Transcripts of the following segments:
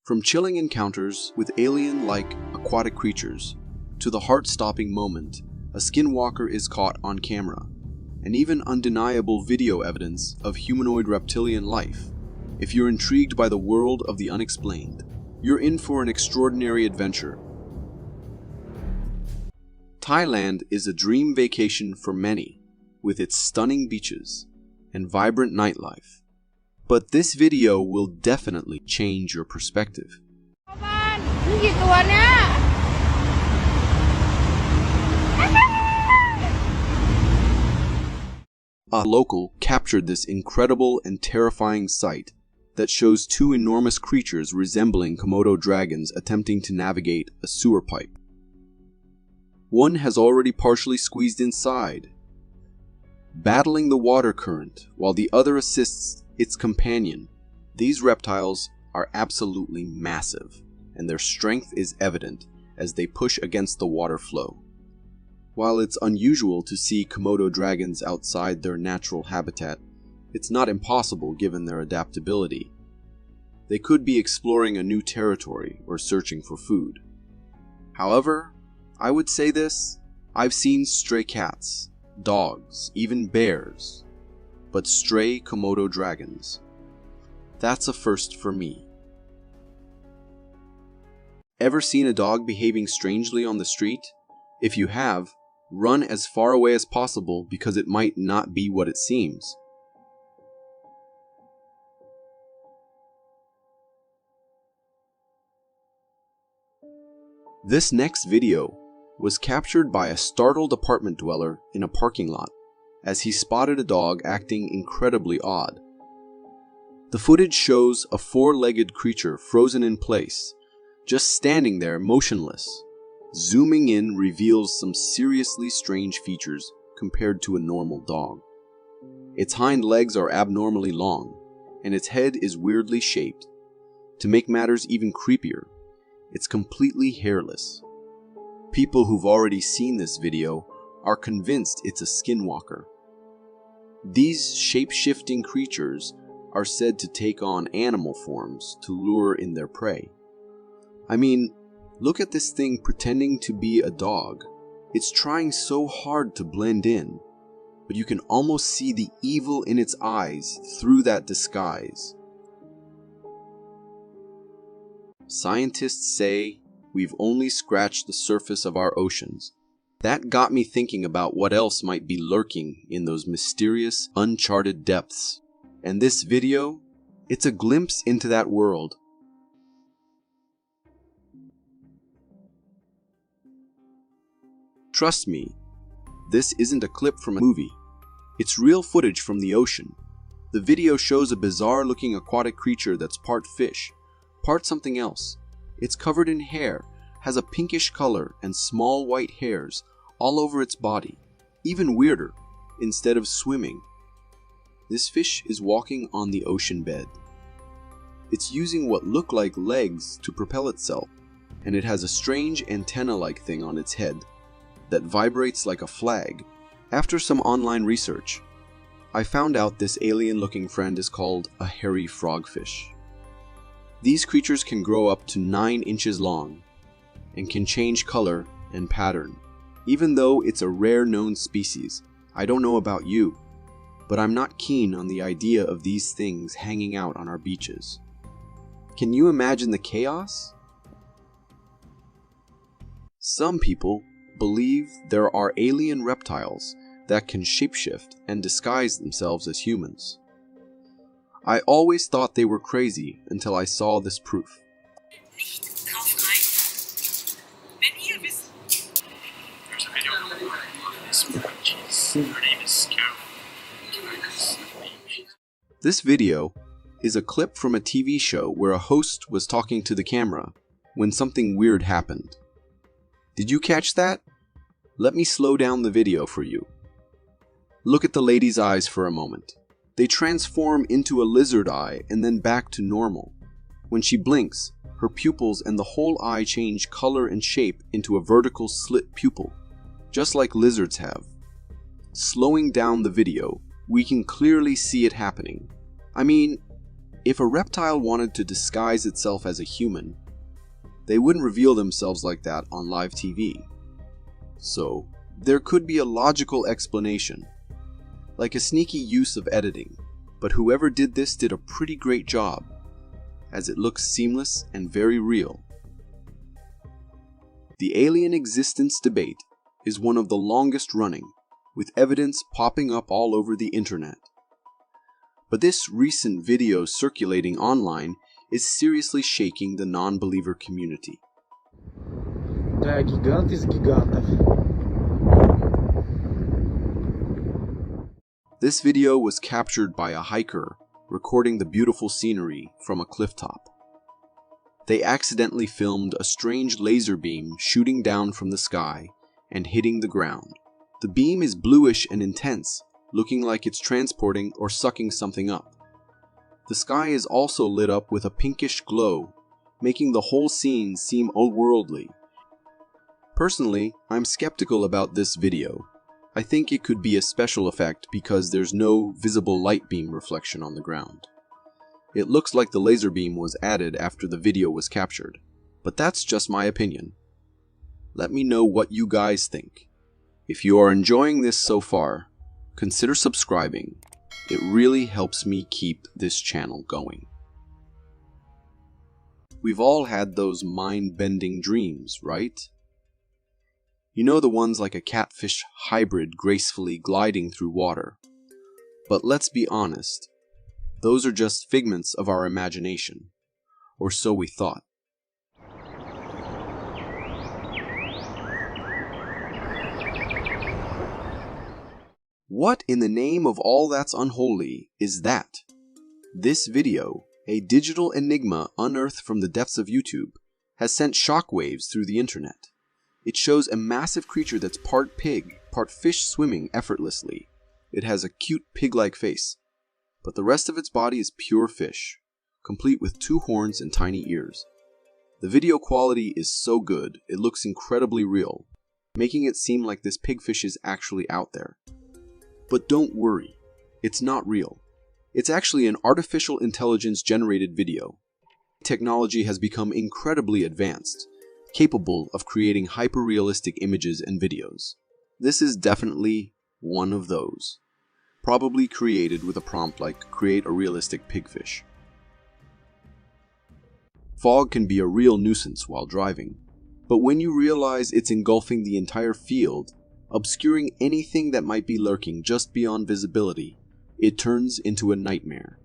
From chilling encounters with alien-like aquatic creatures to the heart-stopping moment a skinwalker is caught on camera, and even undeniable video evidence of humanoid reptilian life, if you're intrigued by the world of the unexplained, you're in for an extraordinary adventure. Thailand is a dream vacation for many, with its stunning beaches and vibrant nightlife. But this video will definitely change your perspective. A local captured this incredible and terrifying sight that shows two enormous creatures resembling Komodo dragons attempting to navigate a sewer pipe. One has already partially squeezed inside, battling the water current, while the other assists its companion. These reptiles are absolutely massive, and their strength is evident as they push against the water flow. While it's unusual to see Komodo dragons outside their natural habitat, it's not impossible given their adaptability. They could be exploring a new territory or searching for food. However, I would say this: I've seen stray cats, dogs, even bears, but stray Komodo dragons, that's a first for me. Ever seen a dog behaving strangely on the street? If you have, run as far away as possible because it might not be what it seems. This next video was captured by a startled apartment dweller in a parking lot as he spotted a dog acting incredibly odd. The footage shows a four-legged creature frozen in place, just standing there motionless. Zooming in reveals some seriously strange features compared to a normal dog. Its hind legs are abnormally long, and its head is weirdly shaped. To make matters even creepier, it's completely hairless. People who've already seen this video are convinced it's a skinwalker. These shape-shifting creatures are said to take on animal forms to lure in their prey. I mean, look at this thing pretending to be a dog. It's trying so hard to blend in, but you can almost see the evil in its eyes through that disguise. Scientists say we've only scratched the surface of our oceans. That got me thinking about what else might be lurking in those mysterious, uncharted depths. And this video, it's a glimpse into that world. Trust me, this isn't a clip from a movie. It's real footage from the ocean. The video shows a bizarre-looking aquatic creature that's part fish, part something else. It's covered in hair, has a pinkish color and small white hairs all over its body. Even weirder, instead of swimming, this fish is walking on the ocean bed. It's using what look like legs to propel itself, and it has a strange antenna-like thing on its head that vibrates like a flag. After some online research, I found out this alien-looking friend is called a hairy frogfish. These creatures can grow up to 9 inches long and can change color and pattern. Even though it's a rare known species, I don't know about you, but I'm not keen on the idea of these things hanging out on our beaches. Can you imagine the chaos? Some people believe there are alien reptiles that can shapeshift and disguise themselves as humans. I always thought they were crazy until I saw this proof. This video is a clip from a TV show where a host was talking to the camera when something weird happened. Did you catch that? Let me slow down the video for you. Look at the lady's eyes for a moment. They transform into a lizard eye and then back to normal. When she blinks, her pupils and the whole eye change color and shape into a vertical slit pupil, just like lizards have. Slowing down the video, we can clearly see it happening. I mean, If a reptile wanted to disguise itself as a human, they wouldn't reveal themselves like that on live TV. So, there could be a logical explanation, like a sneaky use of editing, but whoever did this did a pretty great job, as it looks seamless and very real. The alien existence debate is one of the longest running, with evidence popping up all over the internet. But this recent video circulating online is seriously shaking the non-believer community. This video was captured by a hiker recording the beautiful scenery from a clifftop. They accidentally filmed a strange laser beam shooting down from the sky and hitting the ground. The beam is bluish and intense, looking like it's transporting or sucking something up. The sky is also lit up with a pinkish glow, making the whole scene seem otherworldly. Personally, I'm skeptical about this video. I think it could be a special effect because there's no visible light beam reflection on the ground. It looks like the laser beam was added after the video was captured, but that's just my opinion. Let me know what you guys think. If you are enjoying this so far, consider subscribing. It really helps me keep this channel going. We've all had those mind-bending dreams, right? You know, the ones like a catfish hybrid gracefully gliding through water. But let's be honest, those are just figments of our imagination, or so we thought. What in the name of all that's unholy is that? This video, a digital enigma unearthed from the depths of YouTube, has sent shockwaves through the internet. It shows a massive creature that's part pig, part fish swimming effortlessly. It has a cute pig-like face, but the rest of its body is pure fish, complete with 2 horns and tiny ears. The video quality is so good, it looks incredibly real, making it seem like this pigfish is actually out there. But don't worry, it's not real. It's actually an artificial intelligence generated video. Technology has become incredibly advanced, capable of creating hyper-realistic images and videos. This is definitely one of those, probably created with a prompt like "create a realistic pigfish." Fog can be a real nuisance while driving, but when you realize it's engulfing the entire field, obscuring anything that might be lurking just beyond visibility, it turns into a nightmare.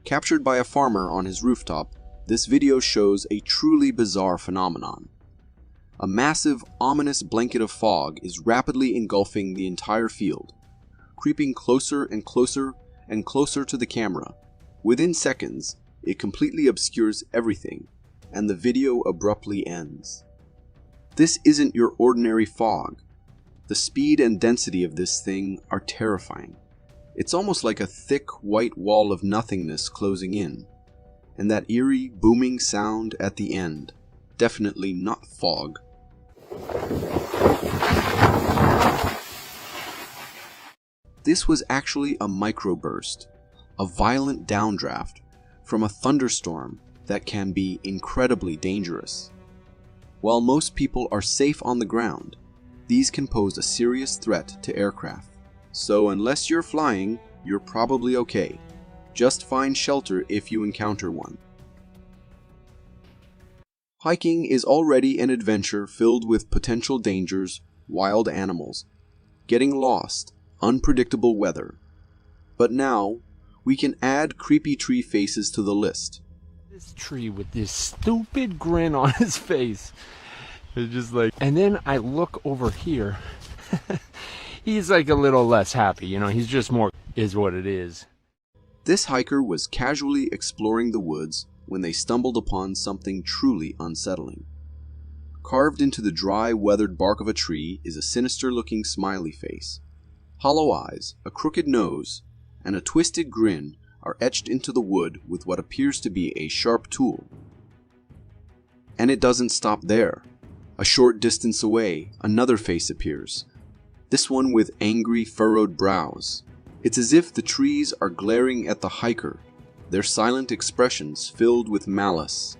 Captured by a farmer on his rooftop, this video shows a truly bizarre phenomenon. A massive, ominous blanket of fog is rapidly engulfing the entire field, creeping closer and closer and closer to the camera. Within seconds, it completely obscures everything, and the video abruptly ends. This isn't your ordinary fog. The speed and density of this thing are terrifying. It's almost like a thick white wall of nothingness closing in, and that eerie booming sound at the end, definitely not fog. This was actually a microburst, a violent downdraft from a thunderstorm that can be incredibly dangerous. While most people are safe on the ground, these can pose a serious threat to aircraft. So unless you're flying, you're probably okay. Just find shelter if you encounter one. Hiking is already an adventure filled with potential dangers, wild animals, getting lost, unpredictable weather. But now, we can add creepy tree faces to the list. This tree with this stupid grin on his face. It's just like, and then I look over here. He's like a little less happy, you know, he's just more is what it is. This hiker was casually exploring the woods when they stumbled upon something truly unsettling. Carved into the dry, weathered bark of a tree is a sinister-looking smiley face. Hollow eyes, a crooked nose, and a twisted grin are etched into the wood with what appears to be a sharp tool. And it doesn't stop there. A short distance away, another face appears, this one with angry, furrowed brows. It's as if the trees are glaring at the hiker, their silent expressions filled with malice.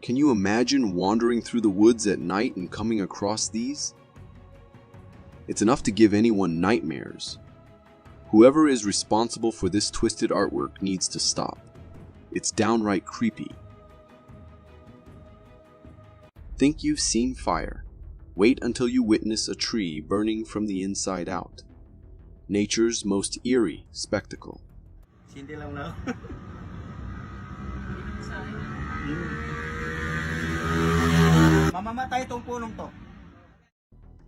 Can you imagine wandering through the woods at night and coming across these? It's enough to give anyone nightmares. Whoever is responsible for this twisted artwork needs to stop. It's downright creepy. Think you've seen fire? Wait until you witness a tree burning from the inside out. Nature's most eerie spectacle.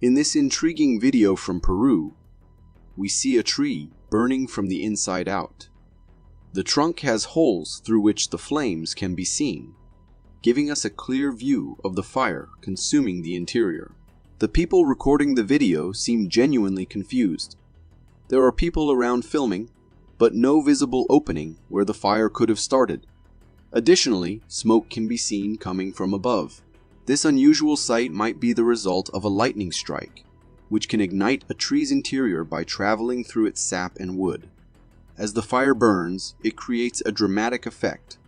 In this intriguing video from Peru, we see a tree burning from the inside out. The trunk has holes through which the flames can be seen, giving us a clear view of the fire consuming the interior. The people recording the video seem genuinely confused. There are people around filming, but no visible opening where the fire could have started. Additionally, smoke can be seen coming from above. This unusual sight might be the result of a lightning strike, which can ignite a tree's interior by traveling through its sap and wood. As the fire burns, it creates a dramatic effect,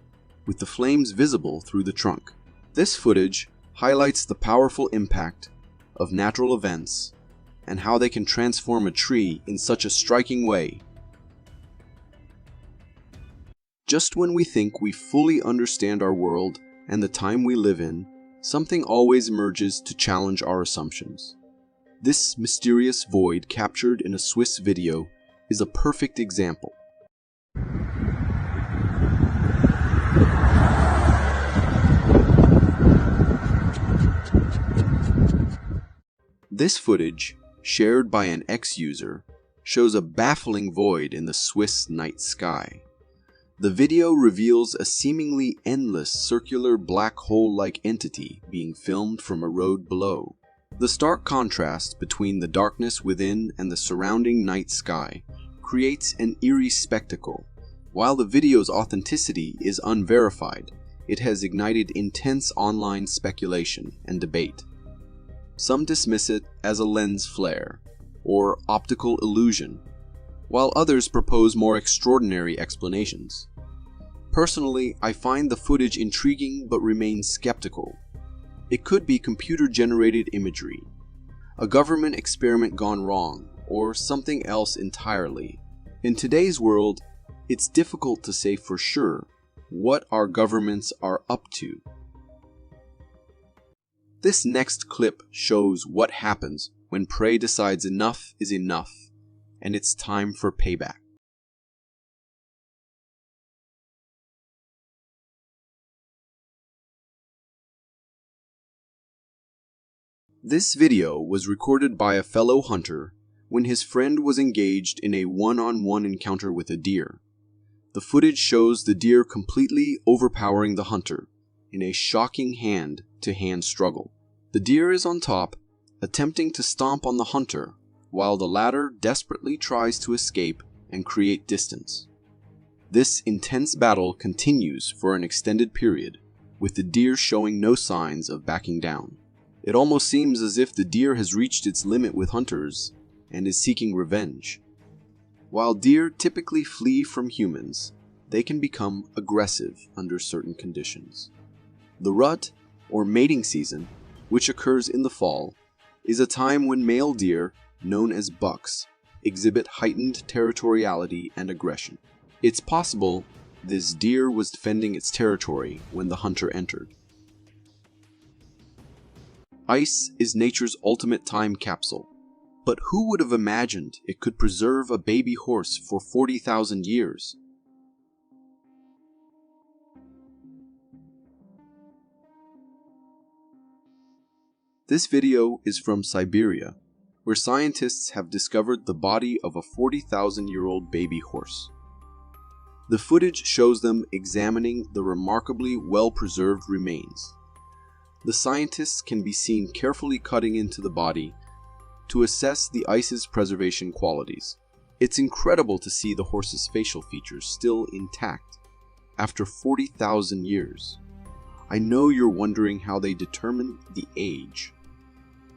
with the flames visible through the trunk. This footage highlights the powerful impact of natural events and how they can transform a tree in such a striking way. Just when we think we fully understand our world and the time we live in, something always emerges to challenge our assumptions. This mysterious void captured in a Swiss video is a perfect example. This footage, shared by an ex-user, shows a baffling void in the Swiss night sky. The video reveals a seemingly endless circular black hole-like entity being filmed from a road below. The stark contrast between the darkness within and the surrounding night sky creates an eerie spectacle. While the video's authenticity is unverified, it has ignited intense online speculation and debate. Some dismiss it as a lens flare or optical illusion, while others propose more extraordinary explanations. Personally, I find the footage intriguing but remain skeptical. It could be computer-generated imagery, a government experiment gone wrong, or something else entirely. In today's world, it's difficult to say for sure what our governments are up to. This next clip shows what happens when prey decides enough is enough, and it's time for payback. This video was recorded by a fellow hunter when his friend was engaged in a one-on-one encounter with a deer. The footage shows the deer completely overpowering the hunter in a shocking hand-to-hand struggle. The deer is on top, attempting to stomp on the hunter, while the latter desperately tries to escape and create distance. This intense battle continues for an extended period, with the deer showing no signs of backing down. It almost seems as if the deer has reached its limit with hunters and is seeking revenge. While deer typically flee from humans, they can become aggressive under certain conditions. The rut, or mating season, which occurs in the fall, is a time when male deer, known as bucks, exhibit heightened territoriality and aggression. It's possible this deer was defending its territory when the hunter entered. Ice is nature's ultimate time capsule, but who would have imagined it could preserve a baby horse for 40,000 years? This video is from Siberia, where scientists have discovered the body of a 40,000-year-old baby horse. The footage shows them examining the remarkably well-preserved remains. The scientists can be seen carefully cutting into the body to assess the ice's preservation qualities. It's incredible to see the horse's facial features still intact after 40,000 years. I know you're wondering how they determine the age.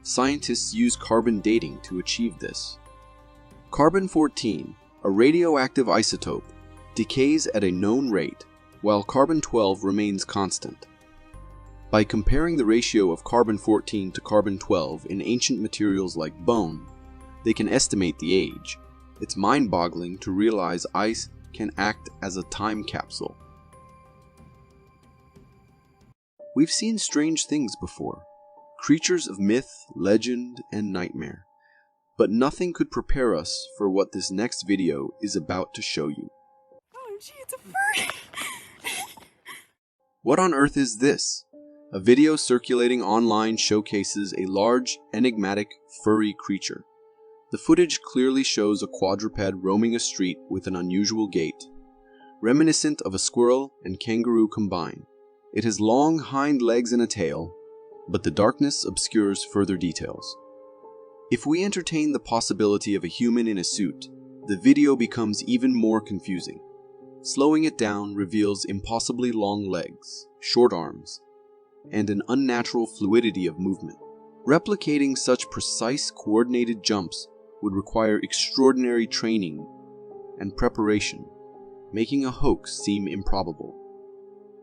Scientists use carbon dating to achieve this. Carbon-14, a radioactive isotope, decays at a known rate, while carbon-12 remains constant. By comparing the ratio of carbon-14 to carbon-12 in ancient materials like bone, they can estimate the age. It's mind-boggling to realize ice can act as a time capsule. We've seen strange things before, creatures of myth, legend, and nightmare, but nothing could prepare us for what this next video is about to show you. OMG, it's a furry! What on earth is this? A video circulating online showcases a large, enigmatic, furry creature. The footage clearly shows a quadruped roaming a street with an unusual gait, reminiscent of a squirrel and kangaroo combined. It has long hind legs and a tail, but the darkness obscures further details. If we entertain the possibility of a human in a suit, the video becomes even more confusing. Slowing it down reveals impossibly long legs, short arms, and an unnatural fluidity of movement. Replicating such precise, coordinated jumps would require extraordinary training and preparation, making a hoax seem improbable.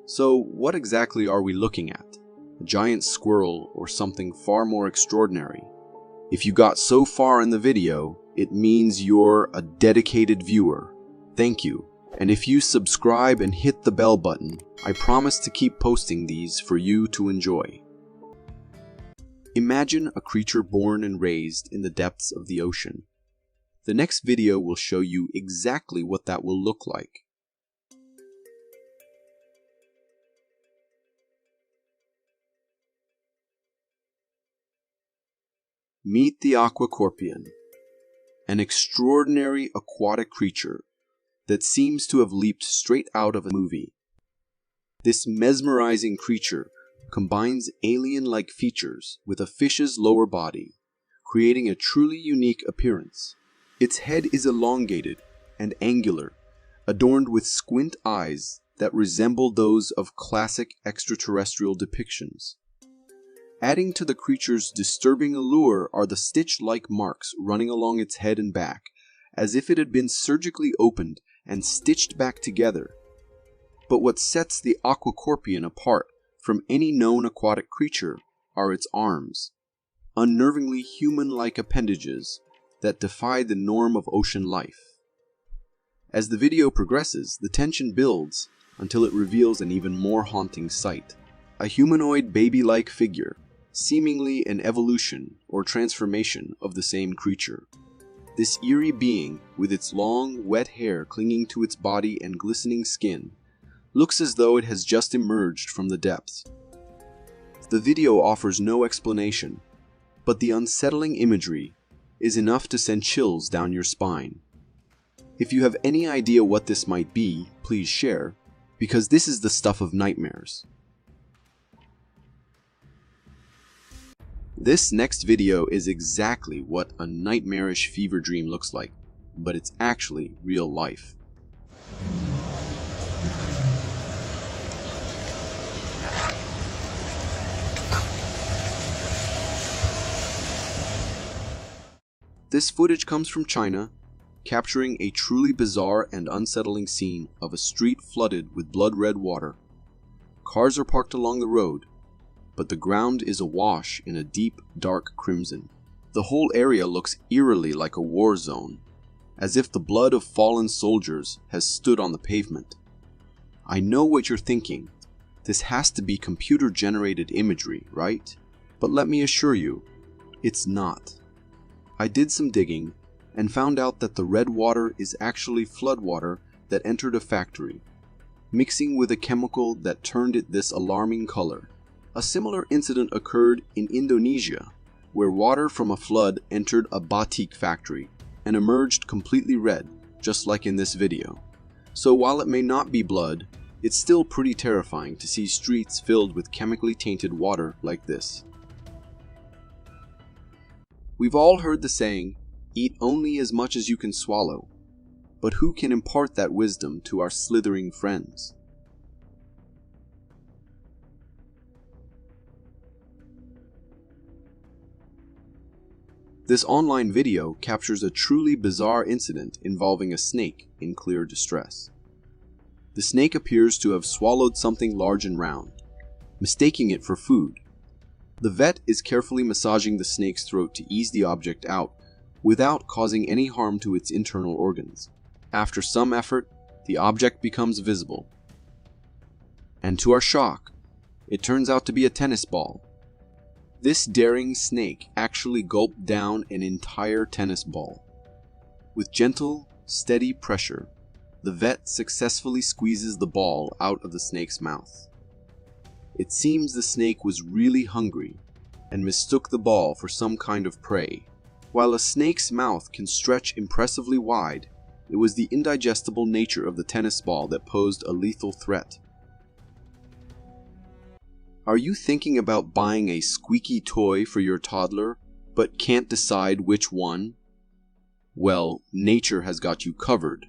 So, what exactly are we looking at? A giant squirrel or something far more extraordinary? If you got so far in the video, it means you're a dedicated viewer. Thank you. And if you subscribe and hit the bell button, I promise to keep posting these for you to enjoy. Imagine a creature born and raised in the depths of the ocean. The next video will show you exactly what that will look like. Meet the aquacorpion, an extraordinary aquatic creature that seems to have leaped straight out of a movie. This mesmerizing creature combines alien-like features with a fish's lower body, creating a truly unique appearance. Its head is elongated and angular, adorned with squint eyes that resemble those of classic extraterrestrial depictions. Adding to the creature's disturbing allure are the stitch-like marks running along its head and back, as if it had been surgically opened and stitched back together. But what sets the aquacorpion apart from any known aquatic creature are its arms, unnervingly human-like appendages that defy the norm of ocean life. As the video progresses, the tension builds until it reveals an even more haunting sight. A humanoid baby-like figure, seemingly an evolution or transformation of the same creature. This eerie being, with its long, wet hair clinging to its body and glistening skin, looks as though it has just emerged from the depths. The video offers no explanation, but the unsettling imagery is enough to send chills down your spine. If you have any idea what this might be, please share, because this is the stuff of nightmares. This next video is exactly what a nightmarish fever dream looks like, but it's actually real life. This footage comes from China, capturing a truly bizarre and unsettling scene of a street flooded with blood-red water. Cars are parked along the road, but the ground is awash in a deep, dark crimson. The whole area looks eerily like a war zone, as if the blood of fallen soldiers has stood on the pavement. I know what you're thinking. This has to be computer-generated imagery, right? But let me assure you, it's not. I did some digging and found out that the red water is actually floodwater that entered a factory, mixing with a chemical that turned it this alarming color. A similar incident occurred in Indonesia, where water from a flood entered a batik factory and emerged completely red, just like in this video. So while it may not be blood, it's still pretty terrifying to see streets filled with chemically tainted water like this. We've all heard the saying, "Eat only as much as you can swallow," but who can impart that wisdom to our slithering friends? This online video captures a truly bizarre incident involving a snake in clear distress. The snake appears to have swallowed something large and round, mistaking it for food. The vet is carefully massaging the snake's throat to ease the object out without causing any harm to its internal organs. After some effort, the object becomes visible. And to our shock, it turns out to be a tennis ball. This daring snake actually gulped down an entire tennis ball. With gentle, steady pressure, the vet successfully squeezes the ball out of the snake's mouth. It seems the snake was really hungry and mistook the ball for some kind of prey. While a snake's mouth can stretch impressively wide, it was the indigestible nature of the tennis ball that posed a lethal threat. Are you thinking about buying a squeaky toy for your toddler, but can't decide which one? Well, nature has got you covered.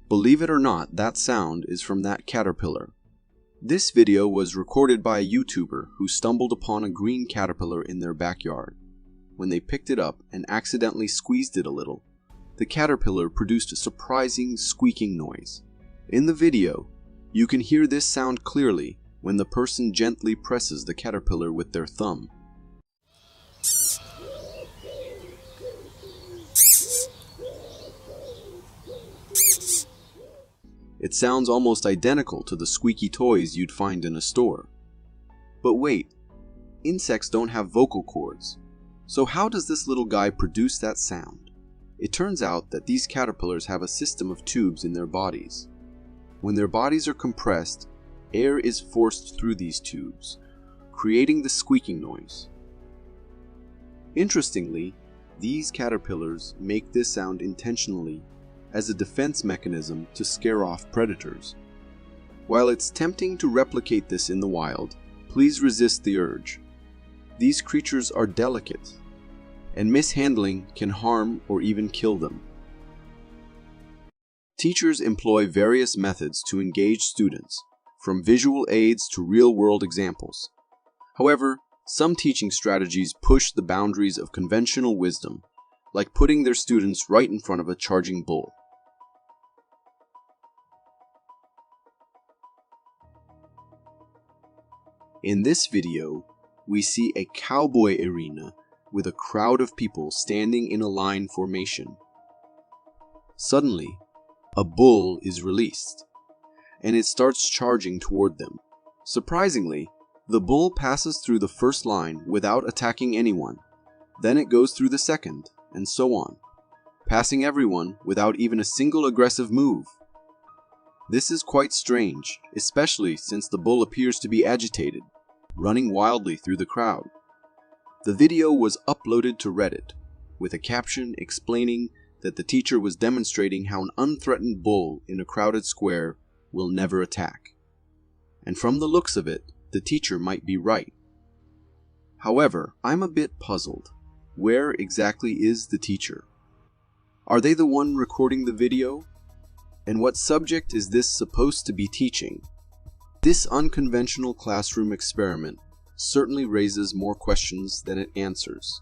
Believe it or not, that sound is from that caterpillar. This video was recorded by a YouTuber who stumbled upon a green caterpillar in their backyard. When they picked it up and accidentally squeezed it a little, the caterpillar produced a surprising squeaking noise. In the video, you can hear this sound clearly when the person gently presses the caterpillar with their thumb. It sounds almost identical to the squeaky toys you'd find in a store. But wait, insects don't have vocal cords. So how does this little guy produce that sound? It turns out that these caterpillars have a system of tubes in their bodies. When their bodies are compressed, air is forced through these tubes, creating the squeaking noise. Interestingly, these caterpillars make this sound intentionally as a defense mechanism to scare off predators. While it's tempting to replicate this in the wild, please resist the urge. These creatures are delicate, and mishandling can harm or even kill them. Teachers employ various methods to engage students, from visual aids to real-world examples. However, some teaching strategies push the boundaries of conventional wisdom, like putting their students right in front of a charging bull. In this video, we see a cowboy arena with a crowd of people standing in a line formation. Suddenly, a bull is released, and it starts charging toward them. Surprisingly, the bull passes through the first line without attacking anyone. Then it goes through the second, and so on, passing everyone without even a single aggressive move. This is quite strange, especially since the bull appears to be agitated, running wildly through the crowd. The video was uploaded to Reddit, with a caption explaining that the teacher was demonstrating how an unthreatened bull in a crowded square will never attack. And from the looks of it, the teacher might be right. However, I'm a bit puzzled. Where exactly is the teacher? Are they the one recording the video? And what subject is this supposed to be teaching? This unconventional classroom experiment certainly raises more questions than it answers.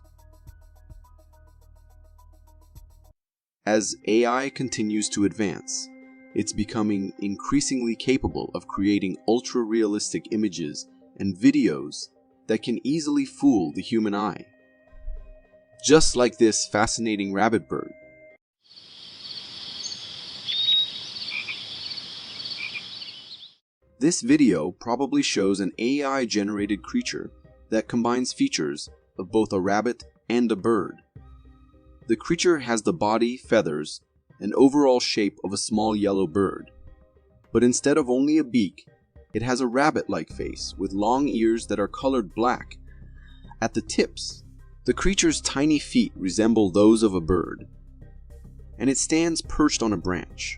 As AI continues to advance, it's becoming increasingly capable of creating ultra-realistic images and videos that can easily fool the human eye. Just like this fascinating rabbit bird. This video probably shows an AI-generated creature that combines features of both a rabbit and a bird. The creature has the body, feathers, and overall shape of a small yellow bird. But instead of only a beak, it has a rabbit-like face with long ears that are colored black. At the tips, the creature's tiny feet resemble those of a bird, and it stands perched on a branch.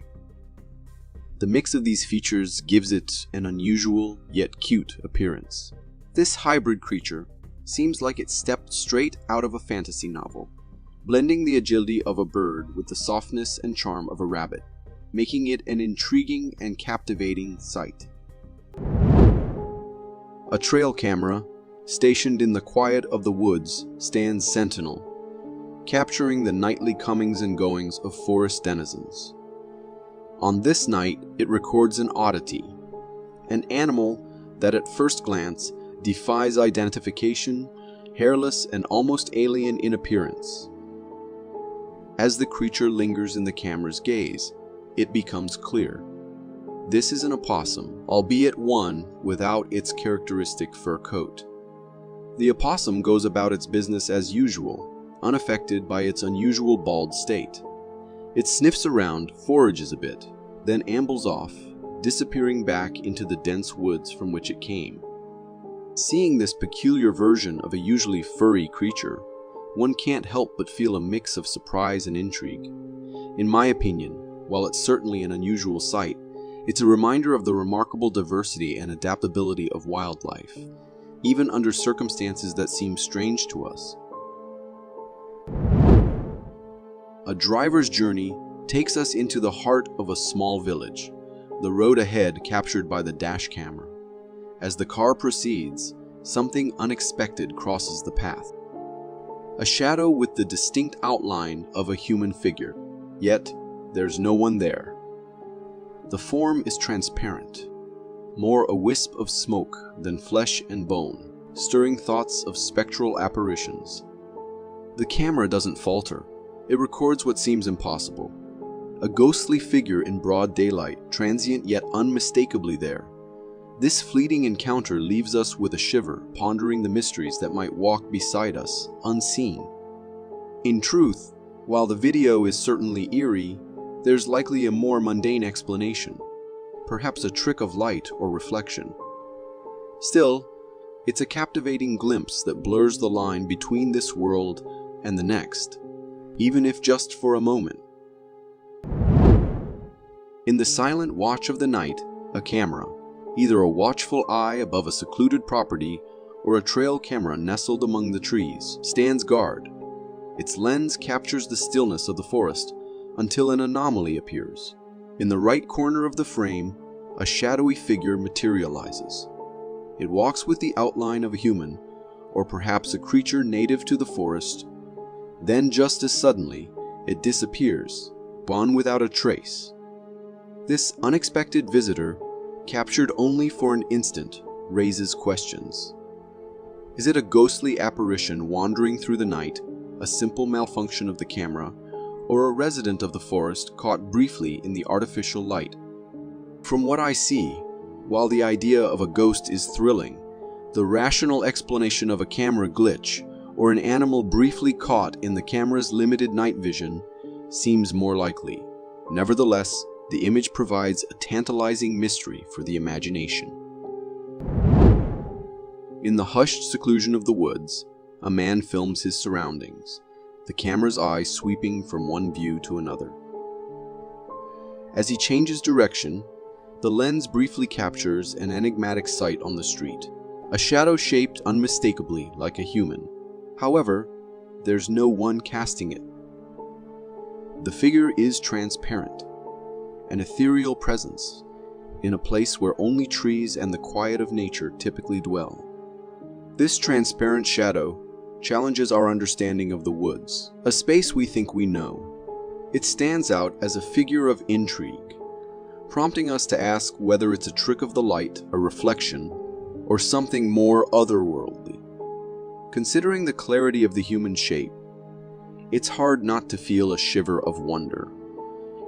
The mix of these features gives it an unusual yet cute appearance. This hybrid creature seems like it stepped straight out of a fantasy novel, blending the agility of a bird with the softness and charm of a rabbit. making it an intriguing and captivating sight. A trail camera, stationed in the quiet of the woods, stands sentinel, capturing the nightly comings and goings of forest denizens. On this night, it records an oddity, an animal that at first glance defies identification, hairless and almost alien in appearance. As the creature lingers in the camera's gaze, it becomes clear. This is an opossum, albeit one without its characteristic fur coat. The opossum goes about its business as usual, unaffected by its unusual bald state. It sniffs around, forages a bit, then ambles off, disappearing back into the dense woods from which it came. Seeing this peculiar version of a usually furry creature, one can't help but feel a mix of surprise and intrigue. In my opinion, while it's certainly an unusual sight, it's a reminder of the remarkable diversity and adaptability of wildlife, even under circumstances that seem strange to us. A driver's journey takes us into the heart of a small village, the road ahead captured by the dash camera. As the car proceeds, something unexpected crosses the path. A shadow with the distinct outline of a human figure, yet there's no one there. The form is transparent, more a wisp of smoke than flesh and bone, stirring thoughts of spectral apparitions. The camera doesn't falter. It records what seems impossible. A ghostly figure in broad daylight, transient yet unmistakably there. This fleeting encounter leaves us with a shiver, pondering the mysteries that might walk beside us, unseen. In truth, while the video is certainly eerie, there's likely a more mundane explanation, perhaps a trick of light or reflection. Still, it's a captivating glimpse that blurs the line between this world and the next, even if just for a moment. In the silent watch of the night, a camera, either a watchful eye above a secluded property or a trail camera nestled among the trees, stands guard. Its lens captures the stillness of the forest until an anomaly appears. In the right corner of the frame, a shadowy figure materializes. It walks with the outline of a human, or perhaps a creature native to the forest. Then just as suddenly, it disappears, gone without a trace. This unexpected visitor, captured only for an instant, raises questions. Is it a ghostly apparition wandering through the night, a simple malfunction of the camera, or a resident of the forest caught briefly in the artificial light? From what I see, while the idea of a ghost is thrilling, the rational explanation of a camera glitch or an animal briefly caught in the camera's limited night vision seems more likely. Nevertheless, the image provides a tantalizing mystery for the imagination. In the hushed seclusion of the woods, a man films his surroundings, the camera's eye sweeping from one view to another. As he changes direction, the lens briefly captures an enigmatic sight on the street, a shadow shaped unmistakably like a human. However, there's no one casting it. The figure is transparent, an ethereal presence, in a place where only trees and the quiet of nature typically dwell. This transparent shadow challenges our understanding of the woods, a space we think we know. It stands out as a figure of intrigue, prompting us to ask whether it's a trick of the light, a reflection, or something more otherworldly. Considering the clarity of the human shape, it's hard not to feel a shiver of wonder.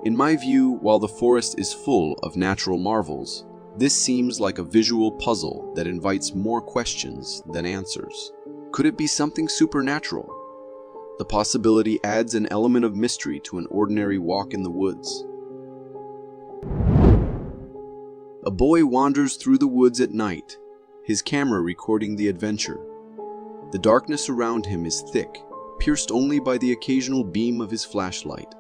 In my view, while the forest is full of natural marvels, this seems like a visual puzzle that invites more questions than answers. Could it be something supernatural? The possibility adds an element of mystery to an ordinary walk in the woods. A boy wanders through the woods at night, his camera recording the adventure. The darkness around him is thick, pierced only by the occasional beam of his flashlight.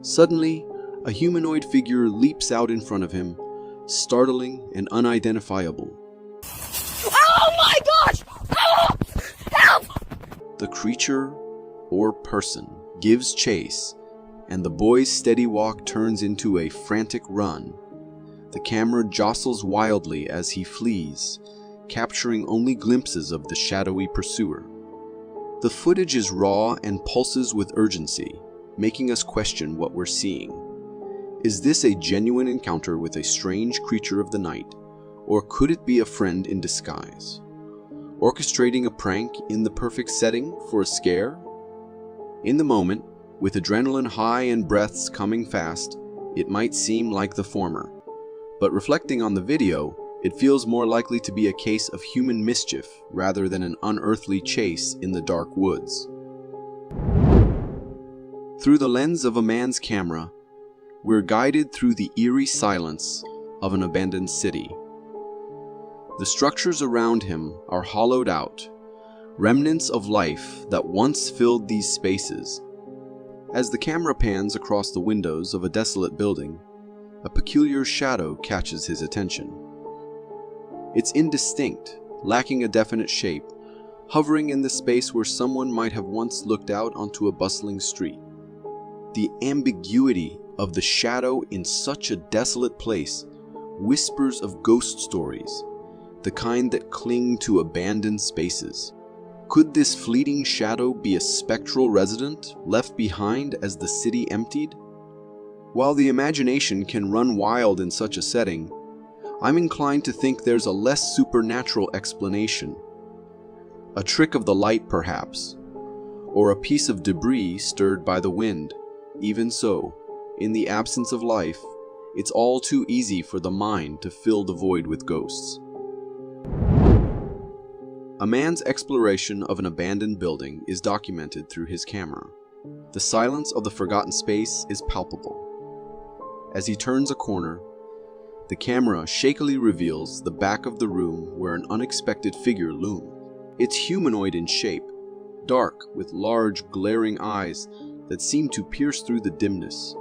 Suddenly, a humanoid figure leaps out in front of him, startling and unidentifiable. Oh my gosh! Help! Help! The creature, or person, gives chase, and the boy's steady walk turns into a frantic run. The camera jostles wildly as he flees, capturing only glimpses of the shadowy pursuer. The footage is raw and pulses with urgency, making us question what we're seeing. Is this a genuine encounter with a strange creature of the night, or could it be a friend in disguise, orchestrating a prank in the perfect setting for a scare? In the moment, with adrenaline high and breaths coming fast, it might seem like the former. But reflecting on the video, it feels more likely to be a case of human mischief rather than an unearthly chase in the dark woods. Through the lens of a man's camera, we're guided through the eerie silence of an abandoned city. The structures around him are hollowed out, remnants of life that once filled these spaces. As the camera pans across the windows of a desolate building, a peculiar shadow catches his attention. It's indistinct, lacking a definite shape, hovering in the space where someone might have once looked out onto a bustling street. The ambiguity of the shadow in such a desolate place whispers of ghost stories, the kind that cling to abandoned spaces. Could this fleeting shadow be a spectral resident left behind as the city emptied? While the imagination can run wild in such a setting, I'm inclined to think there's a less supernatural explanation. A trick of the light, perhaps, or a piece of debris stirred by the wind. Even so, in the absence of life, it's all too easy for the mind to fill the void with ghosts. A man's exploration of an abandoned building is documented through his camera. The silence of the forgotten space is palpable. As he turns a corner, the camera shakily reveals the back of the room where an unexpected figure looms. It's humanoid in shape, dark with large, glaring eyes that seem to pierce through the dimness.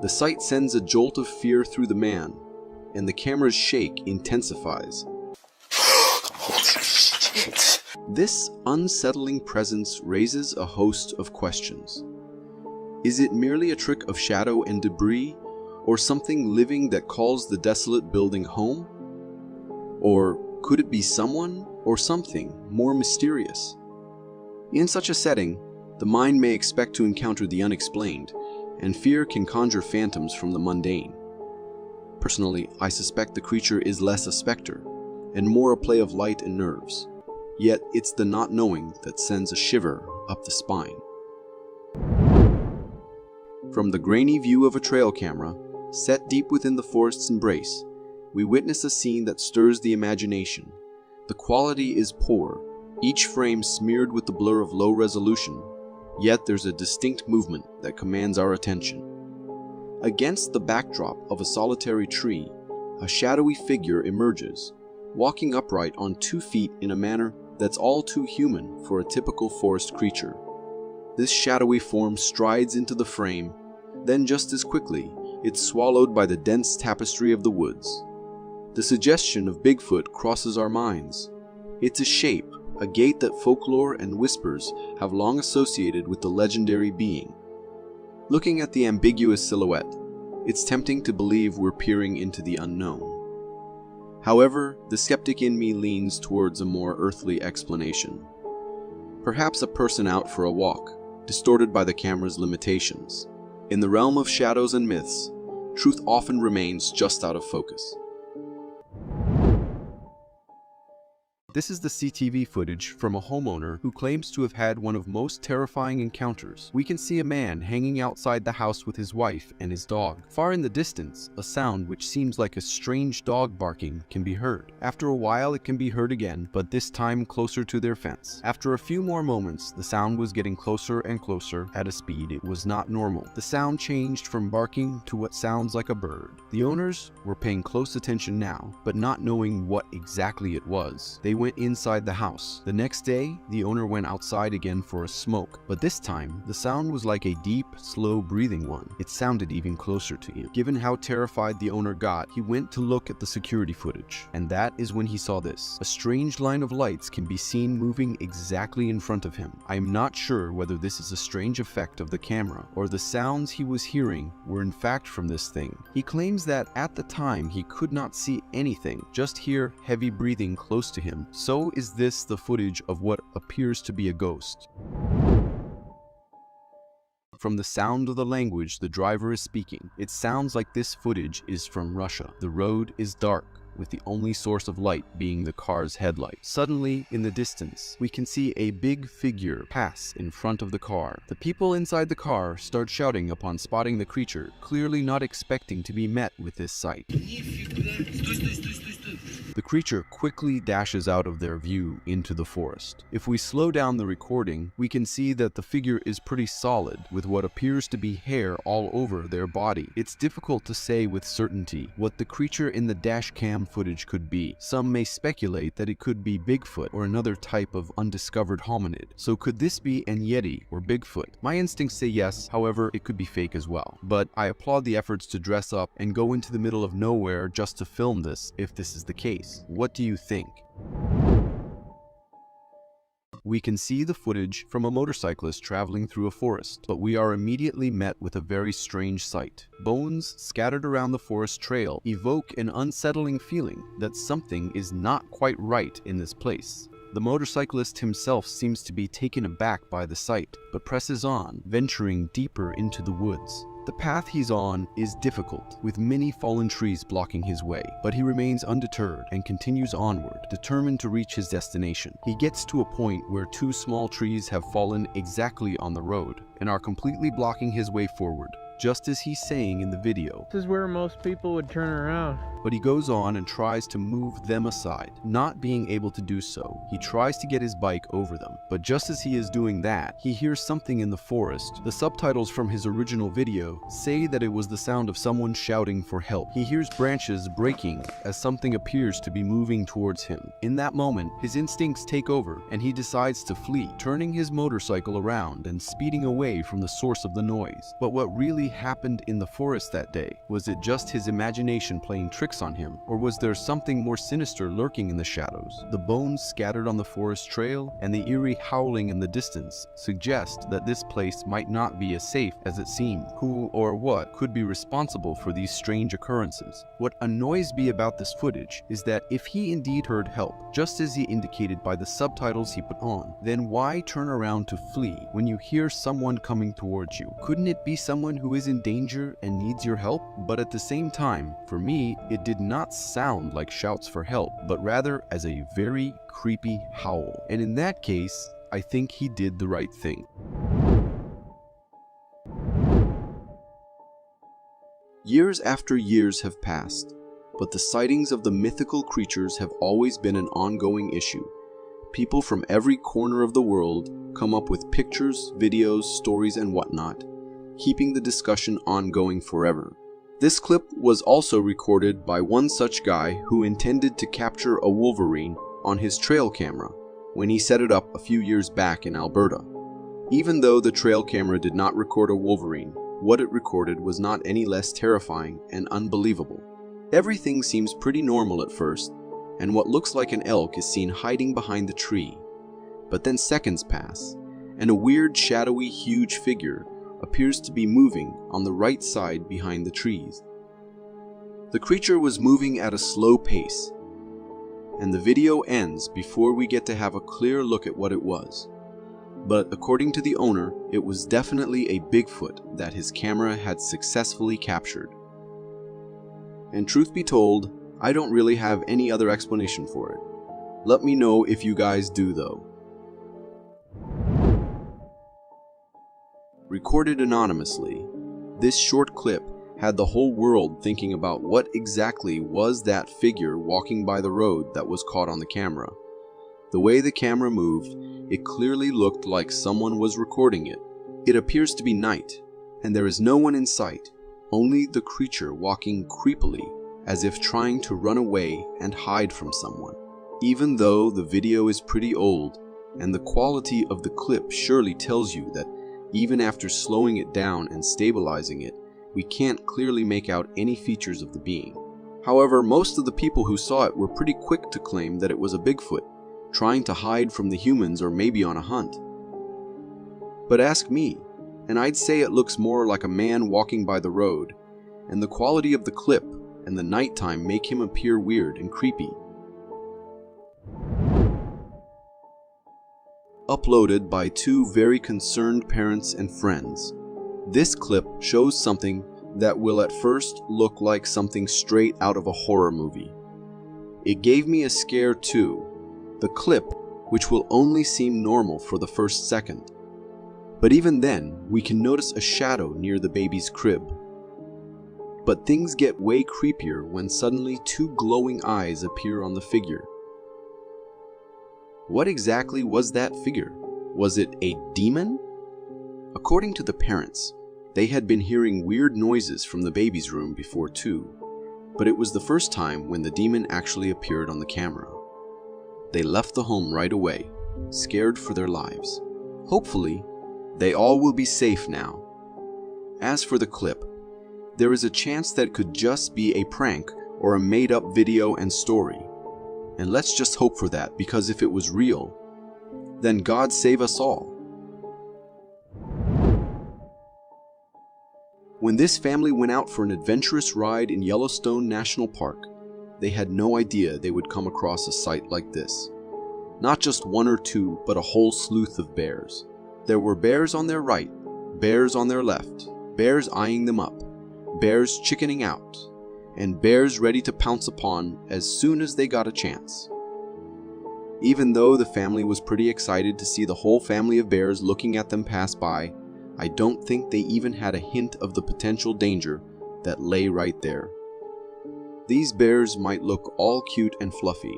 The sight sends a jolt of fear through the man, and the camera's shake intensifies. This unsettling presence raises a host of questions. Is it merely a trick of shadow and debris, or something living that calls the desolate building home? Or could it be someone or something more mysterious? In such a setting, the mind may expect to encounter the unexplained, and fear can conjure phantoms from the mundane. Personally, I suspect the creature is less a specter, and more a play of light and nerves. Yet it's the not knowing that sends a shiver up the spine. From the grainy view of a trail camera, set deep within the forest's embrace, we witness a scene that stirs the imagination. The quality is poor, each frame smeared with the blur of low resolution, yet there's a distinct movement that commands our attention. Against the backdrop of a solitary tree, a shadowy figure emerges, walking upright on 2 feet in a manner that's all too human for a typical forest creature. This shadowy form strides into the frame, then just as quickly, it's swallowed by the dense tapestry of the woods. The suggestion of Bigfoot crosses our minds. It's a shape, a gait that folklore and whispers have long associated with the legendary being. Looking at the ambiguous silhouette, it's tempting to believe we're peering into the unknown. However, the skeptic in me leans towards a more earthly explanation. Perhaps a person out for a walk, distorted by the camera's limitations. In the realm of shadows and myths, truth often remains just out of focus. This is the CTV footage from a homeowner who claims to have had one of most terrifying encounters. We can see a man hanging outside the house with his wife and his dog. Far in the distance, a sound which seems like a strange dog barking can be heard. After a while it can be heard again, but this time closer to their fence. After a few more moments, the sound was getting closer and closer at a speed it was not normal. The sound changed from barking to what sounds like a bird. The owners were paying close attention now, but not knowing what exactly it was. They went inside the house. The next day, the owner went outside again for a smoke, but this time, the sound was like a deep, slow breathing one. It sounded even closer to him. Given how terrified the owner got, he went to look at the security footage, and that is when he saw this. A strange line of lights can be seen moving exactly in front of him. I am not sure whether this is a strange effect of the camera, or the sounds he was hearing were in fact from this thing. He claims that at the time he could not see anything, just hear heavy breathing close to him. So is this the footage of what appears to be a ghost? From the sound of the language the driver is speaking, it sounds like this footage is from Russia. The road is dark, with the only source of light being the car's headlight. Suddenly, in the distance, we can see a big figure pass in front of the car. The people inside the car start shouting upon spotting the creature, clearly not expecting to be met with this sight. The creature quickly dashes out of their view into the forest. If we slow down the recording, we can see that the figure is pretty solid, with what appears to be hair all over their body. It's difficult to say with certainty what the creature in the dash cam footage could be. Some may speculate that it could be Bigfoot or another type of undiscovered hominid. So could this be an Yeti or Bigfoot? My instincts say yes, however, it could be fake as well. But I applaud the efforts to dress up and go into the middle of nowhere just to film this, if this is the case. What do you think? We can see the footage from a motorcyclist traveling through a forest, but we are immediately met with a very strange sight. Bones scattered around the forest trail evoke an unsettling feeling that something is not quite right in this place. The motorcyclist himself seems to be taken aback by the sight, but presses on, venturing deeper into the woods. The path he's on is difficult, with many fallen trees blocking his way, but he remains undeterred and continues onward, determined to reach his destination. He gets to a point where two small trees have fallen exactly on the road and are completely blocking his way forward, just as he's saying in the video. This is where most people would turn around. But he goes on and tries to move them aside. Not being able to do so, he tries to get his bike over them. But just as he is doing that, he hears something in the forest. The subtitles from his original video say that it was the sound of someone shouting for help. He hears branches breaking as something appears to be moving towards him. In that moment, his instincts take over and he decides to flee, turning his motorcycle around and speeding away from the source of the noise. But what really happened in the forest that day? Was it just his imagination playing tricks on him, or was there something more sinister lurking in the shadows? The bones scattered on the forest trail and the eerie howling in the distance suggest that this place might not be as safe as it seemed. Who or what could be responsible for these strange occurrences? What annoys me about this footage is that if he indeed heard help, just as he indicated by the subtitles he put on, then why turn around to flee when you hear someone coming towards you? Couldn't it be someone who is in danger and needs your help? But at the same time, for me, it did not sound like shouts for help, but rather as a very creepy howl. And in that case, I think he did the right thing. Years after years have passed, but the sightings of the mythical creatures have always been an ongoing issue. People from every corner of the world come up with pictures, videos, stories, and whatnot, keeping the discussion ongoing forever. This clip was also recorded by one such guy who intended to capture a wolverine on his trail camera when he set it up a few years back in Alberta. Even though the trail camera did not record a wolverine, what it recorded was not any less terrifying and unbelievable. Everything seems pretty normal at first, and what looks like an elk is seen hiding behind the tree. But then seconds pass, and a weird, shadowy, huge figure appears to be moving on the right side behind the trees. The creature was moving at a slow pace, and the video ends before we get to have a clear look at what it was. But according to the owner, it was definitely a Bigfoot that his camera had successfully captured. And truth be told, I don't really have any other explanation for it. Let me know if you guys do though. Recorded anonymously, this short clip had the whole world thinking about what exactly was that figure walking by the road that was caught on the camera. The way the camera moved, it clearly looked like someone was recording it. It appears to be night, and there is no one in sight, only the creature walking creepily as if trying to run away and hide from someone. Even though the video is pretty old, and the quality of the clip surely tells you that even after slowing it down and stabilizing it, we can't clearly make out any features of the being. However, most of the people who saw it were pretty quick to claim that it was a Bigfoot, trying to hide from the humans or maybe on a hunt. But ask me, and I'd say it looks more like a man walking by the road, and the quality of the clip and the nighttime make him appear weird and creepy. Uploaded by two very concerned parents and friends. This clip shows something that will at first look like something straight out of a horror movie. It gave me a scare too. The clip, which will only seem normal for the first second. But even then, we can notice a shadow near the baby's crib. But things get way creepier when suddenly two glowing eyes appear on the figure. What exactly was that figure? Was it a demon? According to the parents, they had been hearing weird noises from the baby's room before too, but it was the first time when the demon actually appeared on the camera. They left the home right away, scared for their lives. Hopefully, they all will be safe now. As for the clip, there is a chance that it could just be a prank or a made-up video and story. And let's just hope for that, because if it was real, then God save us all. When this family went out for an adventurous ride in Yellowstone National Park, they had no idea they would come across a sight like this. Not just one or two, but a whole sleuth of bears. There were bears on their right, bears on their left, bears eyeing them up, bears chickening out, and bears ready to pounce upon as soon as they got a chance. Even though the family was pretty excited to see the whole family of bears looking at them pass by, I don't think they even had a hint of the potential danger that lay right there. These bears might look all cute and fluffy,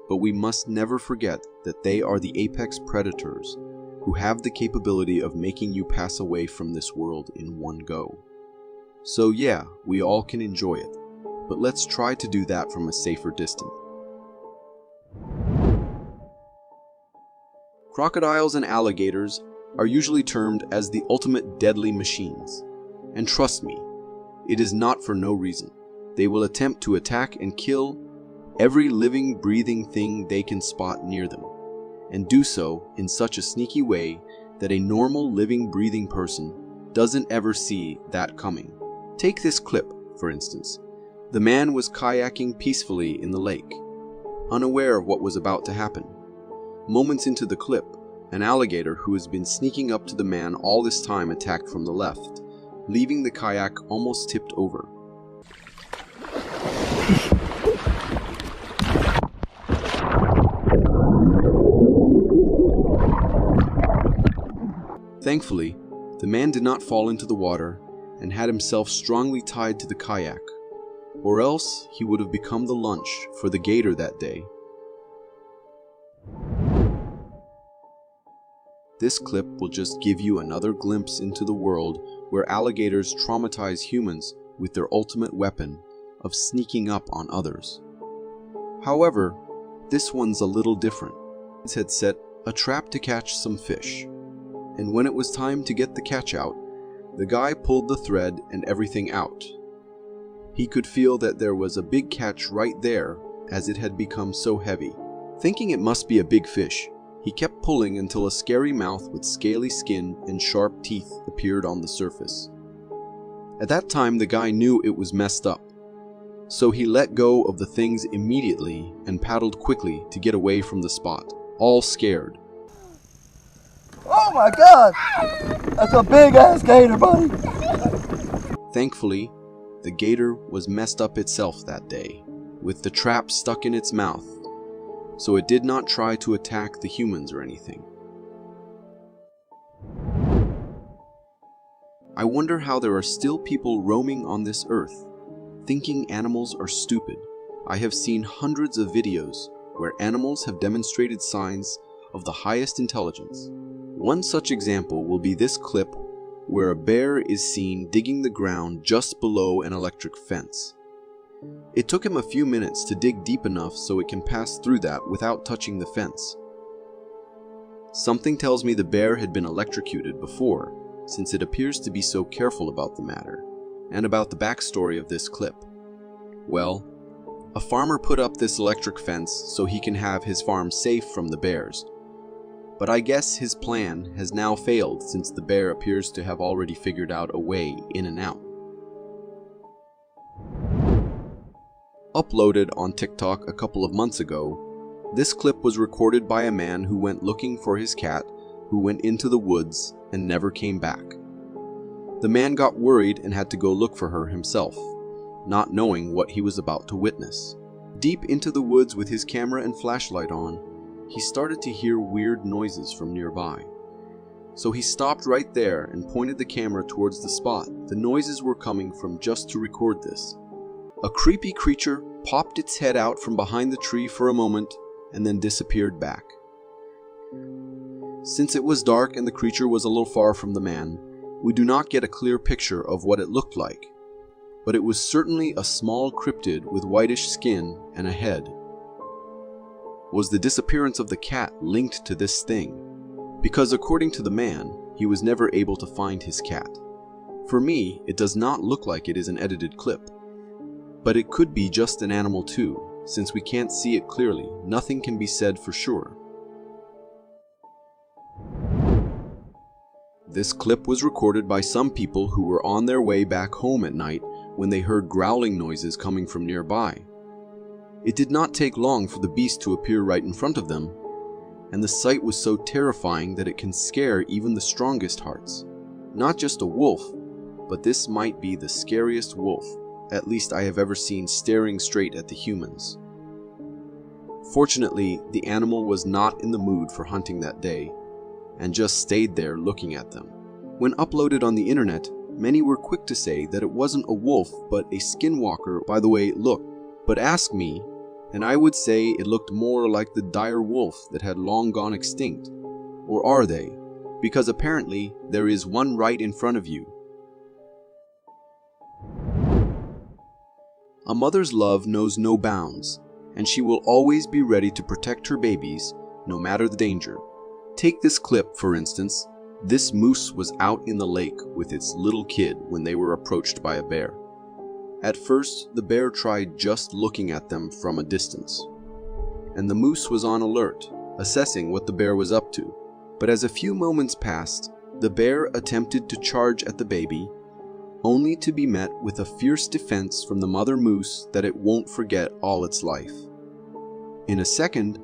but we must never forget that they are the apex predators who have the capability of making you pass away from this world in one go. So yeah, we all can enjoy it, but let's try to do that from a safer distance. Crocodiles and alligators are usually termed as the ultimate deadly machines. And trust me, it is not for no reason. They will attempt to attack and kill every living, breathing thing they can spot near them, and do so in such a sneaky way that a normal, living, breathing person doesn't ever see that coming. Take this clip, for instance. The man was kayaking peacefully in the lake, unaware of what was about to happen. Moments into the clip, an alligator who has been sneaking up to the man all this time attacked from the left, leaving the kayak almost tipped over. Thankfully, the man did not fall into the water and had himself strongly tied to the kayak, or else he would have become the lunch for the gator that day. This clip will just give you another glimpse into the world where alligators traumatize humans with their ultimate weapon of sneaking up on others. However, this one's a little different. It had set a trap to catch some fish, and when it was time to get the catch out, the guy pulled the thread and everything out. He could feel that there was a big catch right there as it had become so heavy. Thinking it must be a big fish, he kept pulling until a scary mouth with scaly skin and sharp teeth appeared on the surface. At that time, the guy knew it was messed up, so he let go of the things immediately and paddled quickly to get away from the spot, all scared. Oh my God! That's a big ass gator, buddy! Thankfully, the gator was messed up itself that day, with the trap stuck in its mouth, so it did not try to attack the humans or anything. I wonder how there are still people roaming on this earth, thinking animals are stupid. I have seen hundreds of videos where animals have demonstrated signs of the highest intelligence. One such example will be this clip where a bear is seen digging the ground just below an electric fence. It took him a few minutes to dig deep enough so it can pass through that without touching the fence. Something tells me the bear had been electrocuted before, since it appears to be so careful about the matter, and about the backstory of this clip. Well, a farmer put up this electric fence so he can have his farm safe from the bears. But I guess his plan has now failed since the bear appears to have already figured out a way in and out. Uploaded on TikTok a couple of months ago, this clip was recorded by a man who went looking for his cat, who went into the woods and never came back. The man got worried and had to go look for her himself, not knowing what he was about to witness. Deep into the woods with his camera and flashlight on, he started to hear weird noises from nearby. So he stopped right there and pointed the camera towards the spot the noises were coming from just to record this. A creepy creature popped its head out from behind the tree for a moment and then disappeared back. Since it was dark and the creature was a little far from the man, we do not get a clear picture of what it looked like, but it was certainly a small cryptid with whitish skin and a head. Was the disappearance of the cat linked to this thing? Because according to the man, he was never able to find his cat. For me, it does not look like it is an edited clip. But it could be just an animal too, since we can't see it clearly. Nothing can be said for sure. This clip was recorded by some people who were on their way back home at night when they heard growling noises coming from nearby. It did not take long for the beast to appear right in front of them, and the sight was so terrifying that it can scare even the strongest hearts. Not just a wolf, but this might be the scariest wolf, at least I have ever seen, staring straight at the humans. Fortunately, the animal was not in the mood for hunting that day, and just stayed there looking at them. When uploaded on the internet, many were quick to say that it wasn't a wolf, but a skinwalker by the way it looked. But ask me, and I would say it looked more like the dire wolf that had long gone extinct. Or are they? Because apparently there is one right in front of you. A mother's love knows no bounds, and she will always be ready to protect her babies, no matter the danger. Take this clip, for instance. This moose was out in the lake with its little kid when they were approached by a bear. At first, the bear tried just looking at them from a distance, and the moose was on alert, assessing what the bear was up to. But as a few moments passed, the bear attempted to charge at the baby, only to be met with a fierce defense from the mother moose that it won't forget all its life. In a second,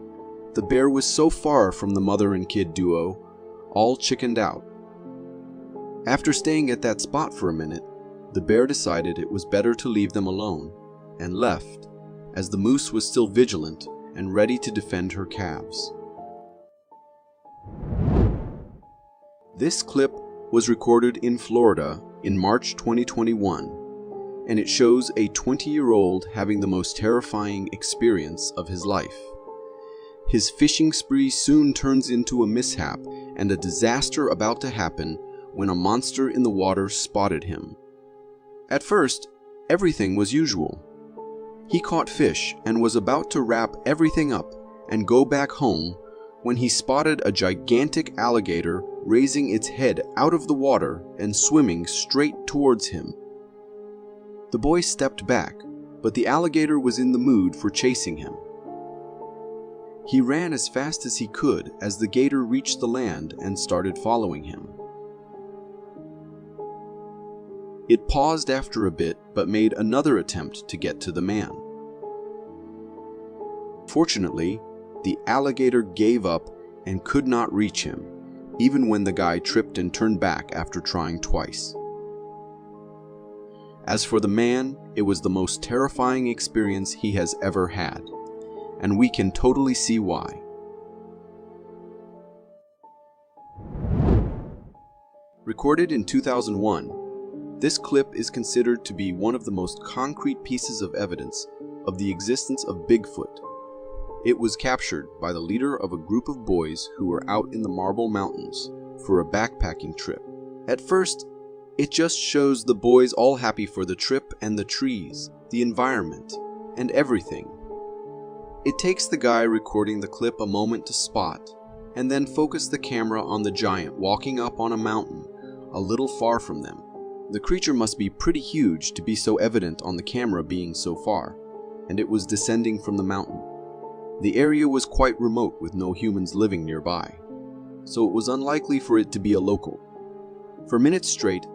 the bear was so far from the mother and kid duo, all chickened out. After staying at that spot for a minute, the bear decided it was better to leave them alone, and left, as the moose was still vigilant and ready to defend her calves. This clip was recorded in Florida in March 2021, and it shows a 20-year-old having the most terrifying experience of his life. His fishing spree soon turns into a mishap and a disaster about to happen when a monster in the water spotted him. At first, everything was usual. He caught fish and was about to wrap everything up and go back home when he spotted a gigantic alligator raising its head out of the water and swimming straight towards him. The boy stepped back, but the alligator was in the mood for chasing him. He ran as fast as he could as the gator reached the land and started following him. It paused after a bit, but made another attempt to get to the man. Fortunately, the alligator gave up and could not reach him, even when the guy tripped and turned back after trying twice. As for the man, it was the most terrifying experience he has ever had, and we can totally see why. Recorded in 2001, this clip is considered to be one of the most concrete pieces of evidence of the existence of Bigfoot. It was captured by the leader of a group of boys who were out in the Marble Mountains for a backpacking trip. At first, it just shows the boys all happy for the trip and the trees, the environment, and everything. It takes the guy recording the clip a moment to spot, and then focus the camera on the giant walking up on a mountain a little far from them. The creature must be pretty huge to be so evident on the camera being so far, and it was descending from the mountain. The area was quite remote with no humans living nearby, so it was unlikely for it to be a local. For minutes straight,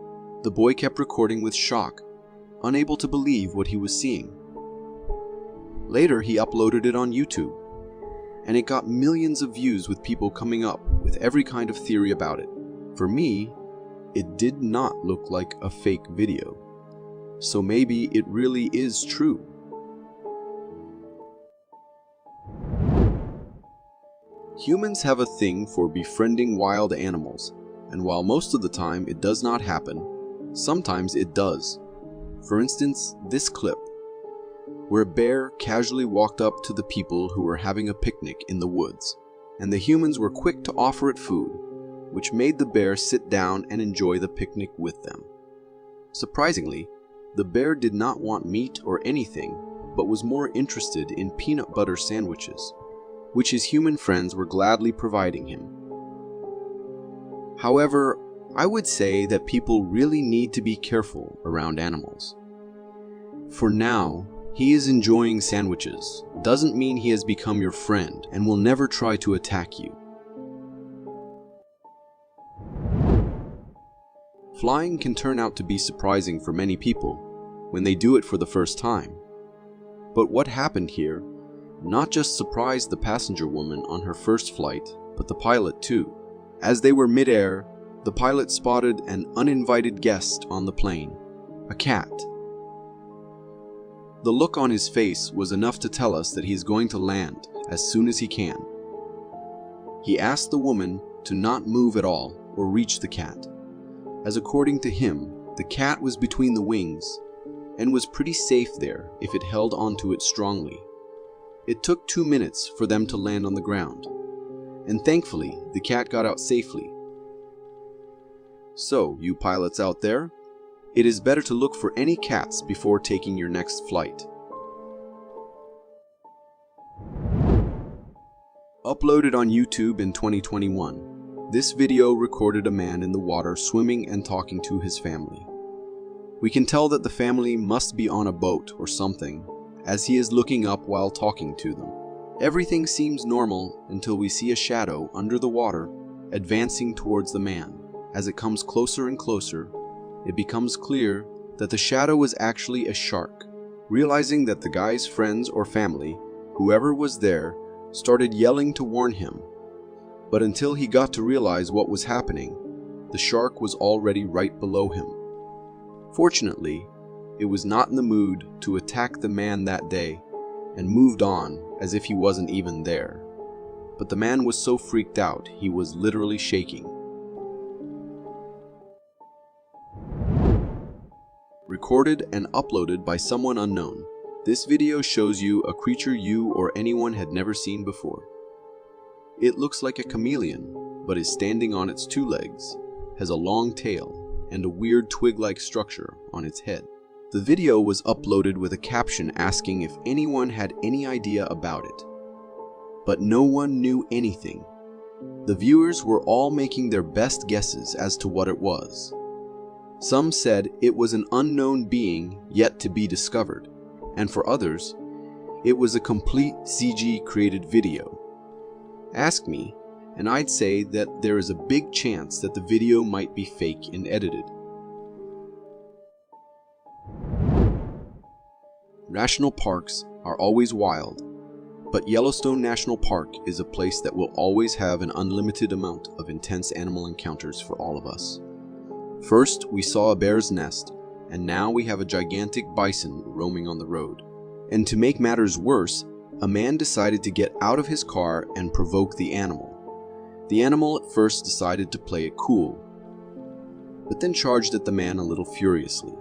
the boy kept recording with shock, unable to believe what he was seeing. Later, he uploaded it on YouTube, and it got millions of views with people coming up with every kind of theory about it. For me, it did not look like a fake video, so maybe it really is true. Humans have a thing for befriending wild animals, and while most of the time it does not happen, sometimes it does. For instance, this clip, where a bear casually walked up to the people who were having a picnic in the woods, and the humans were quick to offer it food, which made the bear sit down and enjoy the picnic with them. Surprisingly, the bear did not want meat or anything, but was more interested in peanut butter sandwiches, which his human friends were gladly providing him. However, I would say that people really need to be careful around animals. For now, he is enjoying sandwiches doesn't mean he has become your friend and will never try to attack you. Flying can turn out to be surprising for many people when they do it for the first time. But what happened here not just surprised the passenger woman on her first flight, but the pilot too. As they were mid-air, the pilot spotted an uninvited guest on the plane, a cat. The look on his face was enough to tell us that he is going to land as soon as he can. He asked the woman to not move at all or reach the cat, as according to him, the cat was between the wings and was pretty safe there if it held onto it strongly. It took 2 minutes for them to land on the ground, and thankfully the cat got out safely. So, you pilots out there, it is better to look for any cats before taking your next flight. Uploaded on YouTube in 2021, this video recorded a man in the water swimming and talking to his family. We can tell that the family must be on a boat or something, as he is looking up while talking to them. Everything seems normal until we see a shadow under the water advancing towards the man. As it comes closer and closer, it becomes clear that the shadow was actually a shark. Realizing that the guy's friends or family, whoever was there, started yelling to warn him. But until he got to realize what was happening, the shark was already right below him. Fortunately, it was not in the mood to attack the man that day and moved on as if he wasn't even there. But the man was so freaked out he was literally shaking. Recorded and uploaded by someone unknown, this video shows you a creature you or anyone had never seen before. It looks like a chameleon, but is standing on its 2 legs, has a long tail, and a weird twig-like structure on its head. The video was uploaded with a caption asking if anyone had any idea about it. But no one knew anything. The viewers were all making their best guesses as to what it was. Some said it was an unknown being yet to be discovered, and for others, it was a complete CG-created video. Ask me, and I'd say that there is a big chance that the video might be fake and edited. National parks are always wild, but Yellowstone National Park is a place that will always have an unlimited amount of intense animal encounters for all of us. First, we saw a bear's nest, and now we have a gigantic bison roaming on the road. And to make matters worse, a man decided to get out of his car and provoke the animal. The animal at first decided to play it cool, but then charged at the man a little furiously.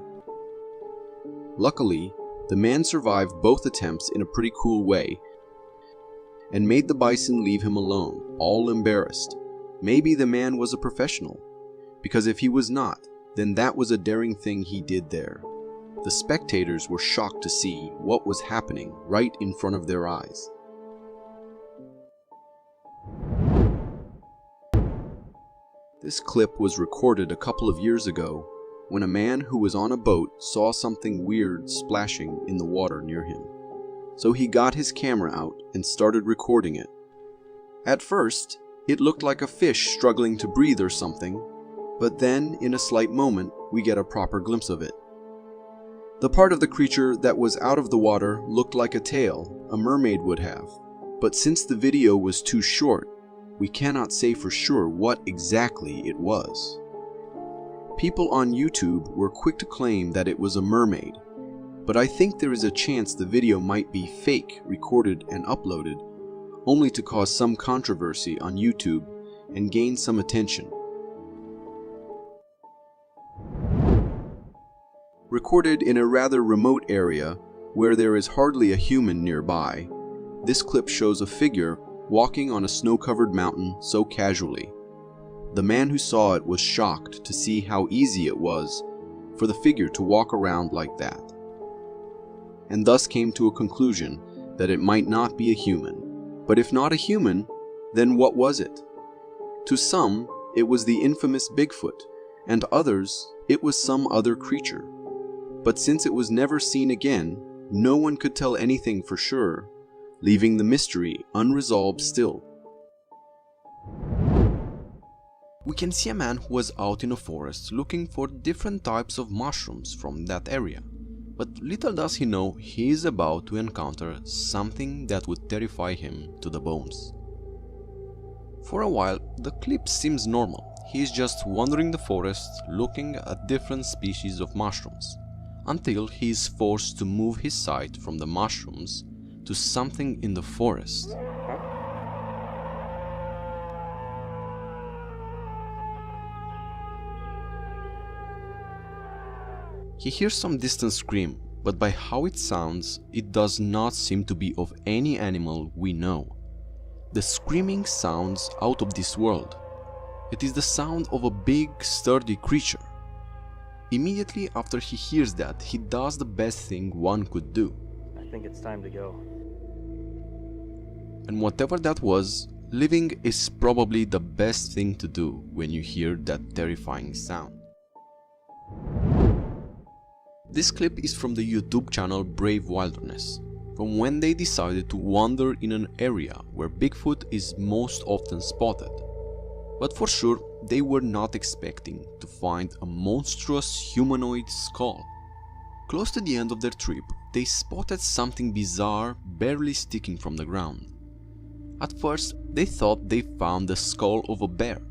Luckily, the man survived both attempts in a pretty cool way and made the bison leave him alone, all embarrassed. Maybe the man was a professional, because if he was not, then that was a daring thing he did there. The spectators were shocked to see what was happening right in front of their eyes. This clip was recorded a couple of years ago when a man who was on a boat saw something weird splashing in the water near him. So he got his camera out and started recording it. At first, it looked like a fish struggling to breathe or something, but then in a slight moment, we get a proper glimpse of it. The part of the creature that was out of the water looked like a tail a mermaid would have, but since the video was too short, we cannot say for sure what exactly it was. People on YouTube were quick to claim that it was a mermaid, but I think there is a chance the video might be fake, recorded and uploaded, only to cause some controversy on YouTube and gain some attention. Recorded in a rather remote area where there is hardly a human nearby, this clip shows a figure walking on a snow-covered mountain so casually. The man who saw it was shocked to see how easy it was for the figure to walk around like that, and thus came to a conclusion that it might not be a human. But if not a human, then what was it? To some, it was the infamous Bigfoot, and to others, it was some other creature. But since it was never seen again, no one could tell anything for sure, leaving the mystery unresolved still. We can see a man who was out in a forest looking for different types of mushrooms from that area. But little does he know he is about to encounter something that would terrify him to the bones. For a while, the clip seems normal. He is just wandering the forest looking at different species of mushrooms, until he is forced to move his sight from the mushrooms to something in the forest. He hears some distant scream, but by how it sounds, it does not seem to be of any animal we know. The screaming sounds out of this world. It is the sound of a big, sturdy creature. Immediately after he hears that, he does the best thing one could do. I think it's time to go. And whatever that was, living is probably the best thing to do when you hear that terrifying sound. This clip is from the YouTube channel Brave Wilderness, from when they decided to wander in an area where Bigfoot is most often spotted. But for sure, they were not expecting to find a monstrous humanoid skull. Close to the end of their trip, they spotted something bizarre barely sticking from the ground. At first, they thought they found the skull of a bear,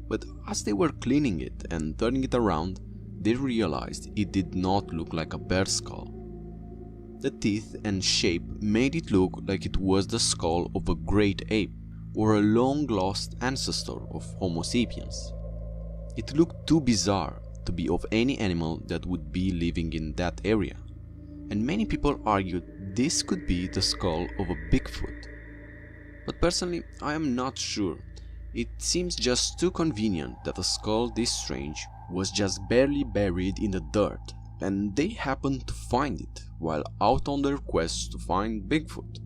but as they were cleaning it and turning it around, they realized it did not look like a bear skull. The teeth and shape made it look like it was the skull of a great ape or a long-lost ancestor of Homo sapiens. It looked too bizarre to be of any animal that would be living in that area, and many people argued this could be the skull of a Bigfoot. But personally, I am not sure. It seems just too convenient that a skull this strange was just barely buried in the dirt, and they happened to find it while out on their quest to find Bigfoot.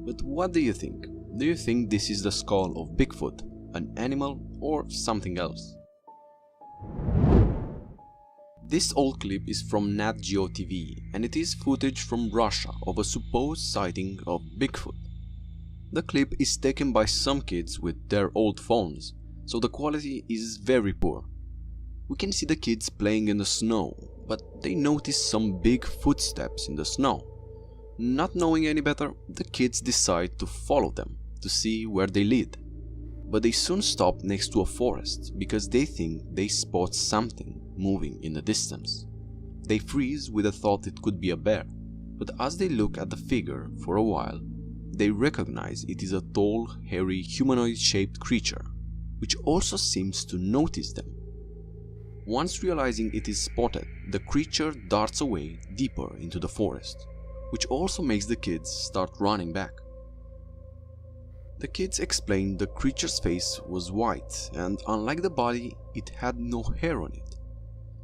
But what do you think? Do you think this is the skull of Bigfoot, an animal, or something else? This old clip is from Nat Geo TV, and it is footage from Russia of a supposed sighting of Bigfoot. The clip is taken by some kids with their old phones, so the quality is very poor. We can see the kids playing in the snow, but they notice some big footsteps in the snow. Not knowing any better, the kids decide to follow them to see where they lead. But they soon stop next to a forest because they think they spot something moving in the distance. They freeze with the thought it could be a bear, but as they look at the figure for a while, they recognize it is a tall, hairy, humanoid-shaped creature, which also seems to notice them. Once realizing it is spotted, the creature darts away deeper into the forest, which also makes the kids start running back. The kids explain the creature's face was white, and unlike the body, it had no hair on it.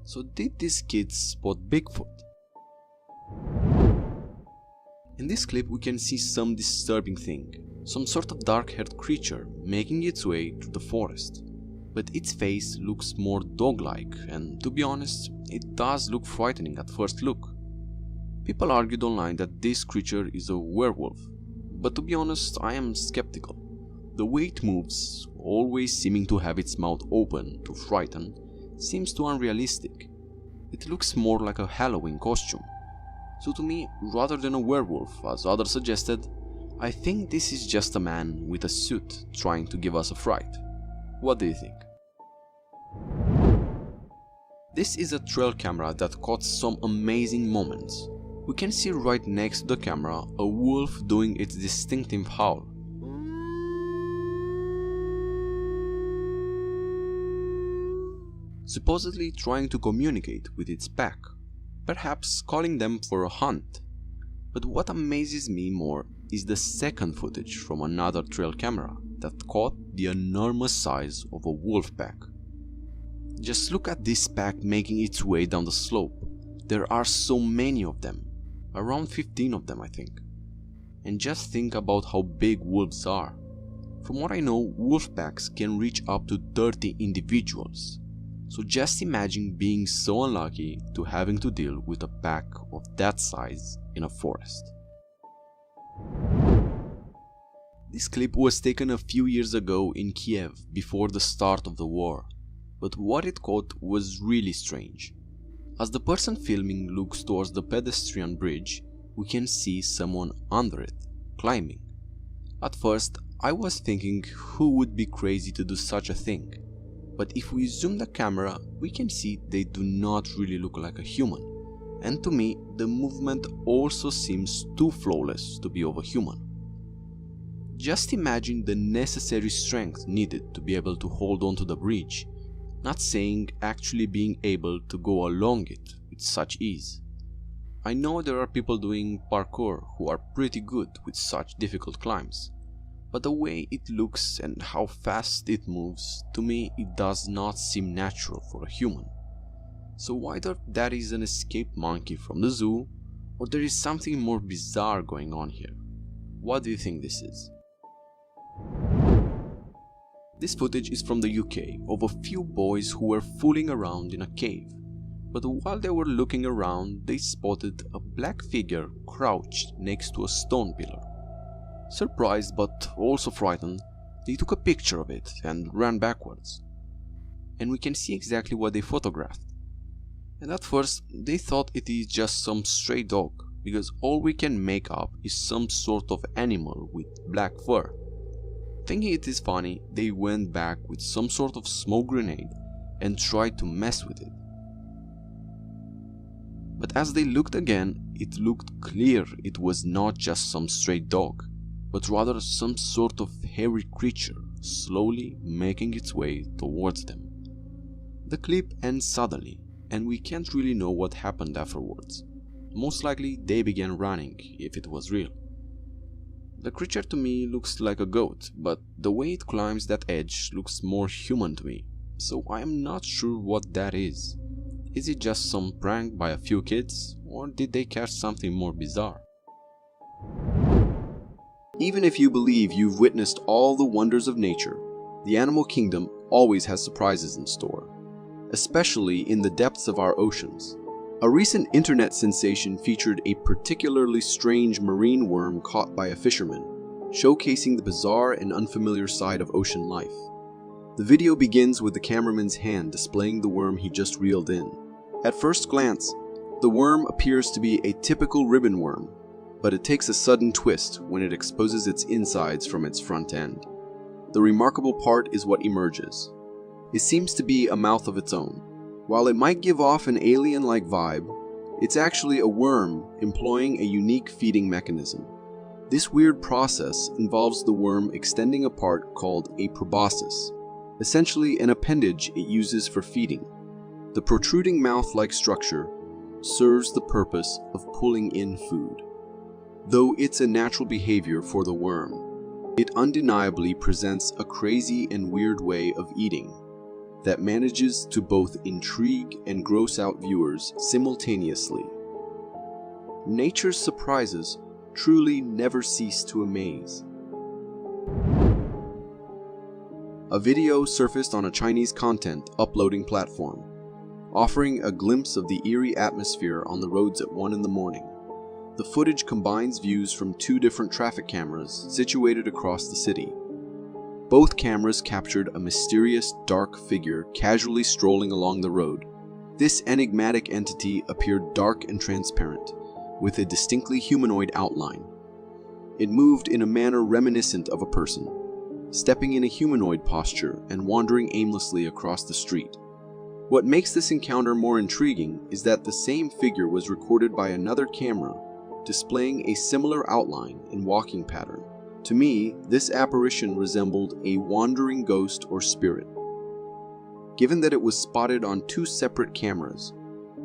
So did these kids spot Bigfoot? In this clip we can see some disturbing thing, some sort of dark-haired creature making its way through the forest. But its face looks more dog-like, and to be honest, it does look frightening at first look. People argued online that this creature is a werewolf, but to be honest, I am skeptical. The way it moves, always seeming to have its mouth open to frighten, seems too unrealistic. It looks more like a Halloween costume. So to me, rather than a werewolf, as others suggested, I think this is just a man with a suit trying to give us a fright. What do you think? This is a trail camera that caught some amazing moments. We can see right next to the camera a wolf doing its distinctive howl. Supposedly trying to communicate with its pack, perhaps calling them for a hunt. But what amazes me more is the second footage from another trail camera that caught the enormous size of a wolf pack. Just look at this pack making its way down the slope. There are so many of them, around 15 of them I think. And just think about how big wolves are. From what I know, wolf packs can reach up to 30 individuals. So just imagine being so unlucky to having to deal with a pack of that size in a forest. This clip was taken a few years ago in Kiev before the start of the war, but what it caught was really strange. As the person filming looks towards the pedestrian bridge, we can see someone under it, climbing. At first, I was thinking who would be crazy to do such a thing. But if we zoom the camera, we can see they do not really look like a human. And to me, the movement also seems too flawless to be of a human. Just imagine the necessary strength needed to be able to hold on to the bridge, not saying actually being able to go along it with such ease. I know there are people doing parkour who are pretty good with such difficult climbs. But the way it looks and how fast it moves, to me it does not seem natural for a human. So either that is an escaped monkey from the zoo, or there is something more bizarre going on here. What do you think this is? This footage is from the UK of a few boys who were fooling around in a cave. But while they were looking around, they spotted a black figure crouched next to a stone pillar. Surprised but also frightened, they took a picture of it and ran backwards. And we can see exactly what they photographed. And at first, they thought it is just some stray dog, because all we can make up is some sort of animal with black fur. Thinking it is funny, they went back with some sort of smoke grenade and tried to mess with it. But as they looked again, it looked clear it was not just some stray dog, but rather some sort of hairy creature slowly making its way towards them. The clip ends suddenly, and we can't really know what happened afterwards. Most likely they began running, if it was real. The creature to me looks like a goat, but the way it climbs that edge looks more human to me, so I am not sure what that is. Is it just some prank by a few kids, or did they catch something more bizarre? Even if you believe you've witnessed all the wonders of nature, the animal kingdom always has surprises in store, especially in the depths of our oceans. A recent internet sensation featured a particularly strange marine worm caught by a fisherman, showcasing the bizarre and unfamiliar side of ocean life. The video begins with the cameraman's hand displaying the worm he just reeled in. At first glance, the worm appears to be a typical ribbon worm, but it takes a sudden twist when it exposes its insides from its front end. The remarkable part is what emerges. It seems to be a mouth of its own. While it might give off an alien-like vibe, it's actually a worm employing a unique feeding mechanism. This weird process involves the worm extending a part called a proboscis, essentially an appendage it uses for feeding. The protruding mouth-like structure serves the purpose of pulling in food. Though it's a natural behavior for the worm, it undeniably presents a crazy and weird way of eating that manages to both intrigue and gross out viewers simultaneously. Nature's surprises truly never cease to amaze. A video surfaced on a Chinese content uploading platform, offering a glimpse of the eerie atmosphere on the roads at 1 in the morning. The footage combines views from 2 different traffic cameras situated across the city. Both cameras captured a mysterious, dark figure casually strolling along the road. This enigmatic entity appeared dark and transparent, with a distinctly humanoid outline. It moved in a manner reminiscent of a person, stepping in a humanoid posture and wandering aimlessly across the street. What makes this encounter more intriguing is that the same figure was recorded by another camera, displaying a similar outline and walking pattern. To me, this apparition resembled a wandering ghost or spirit. Given that it was spotted on 2 separate cameras,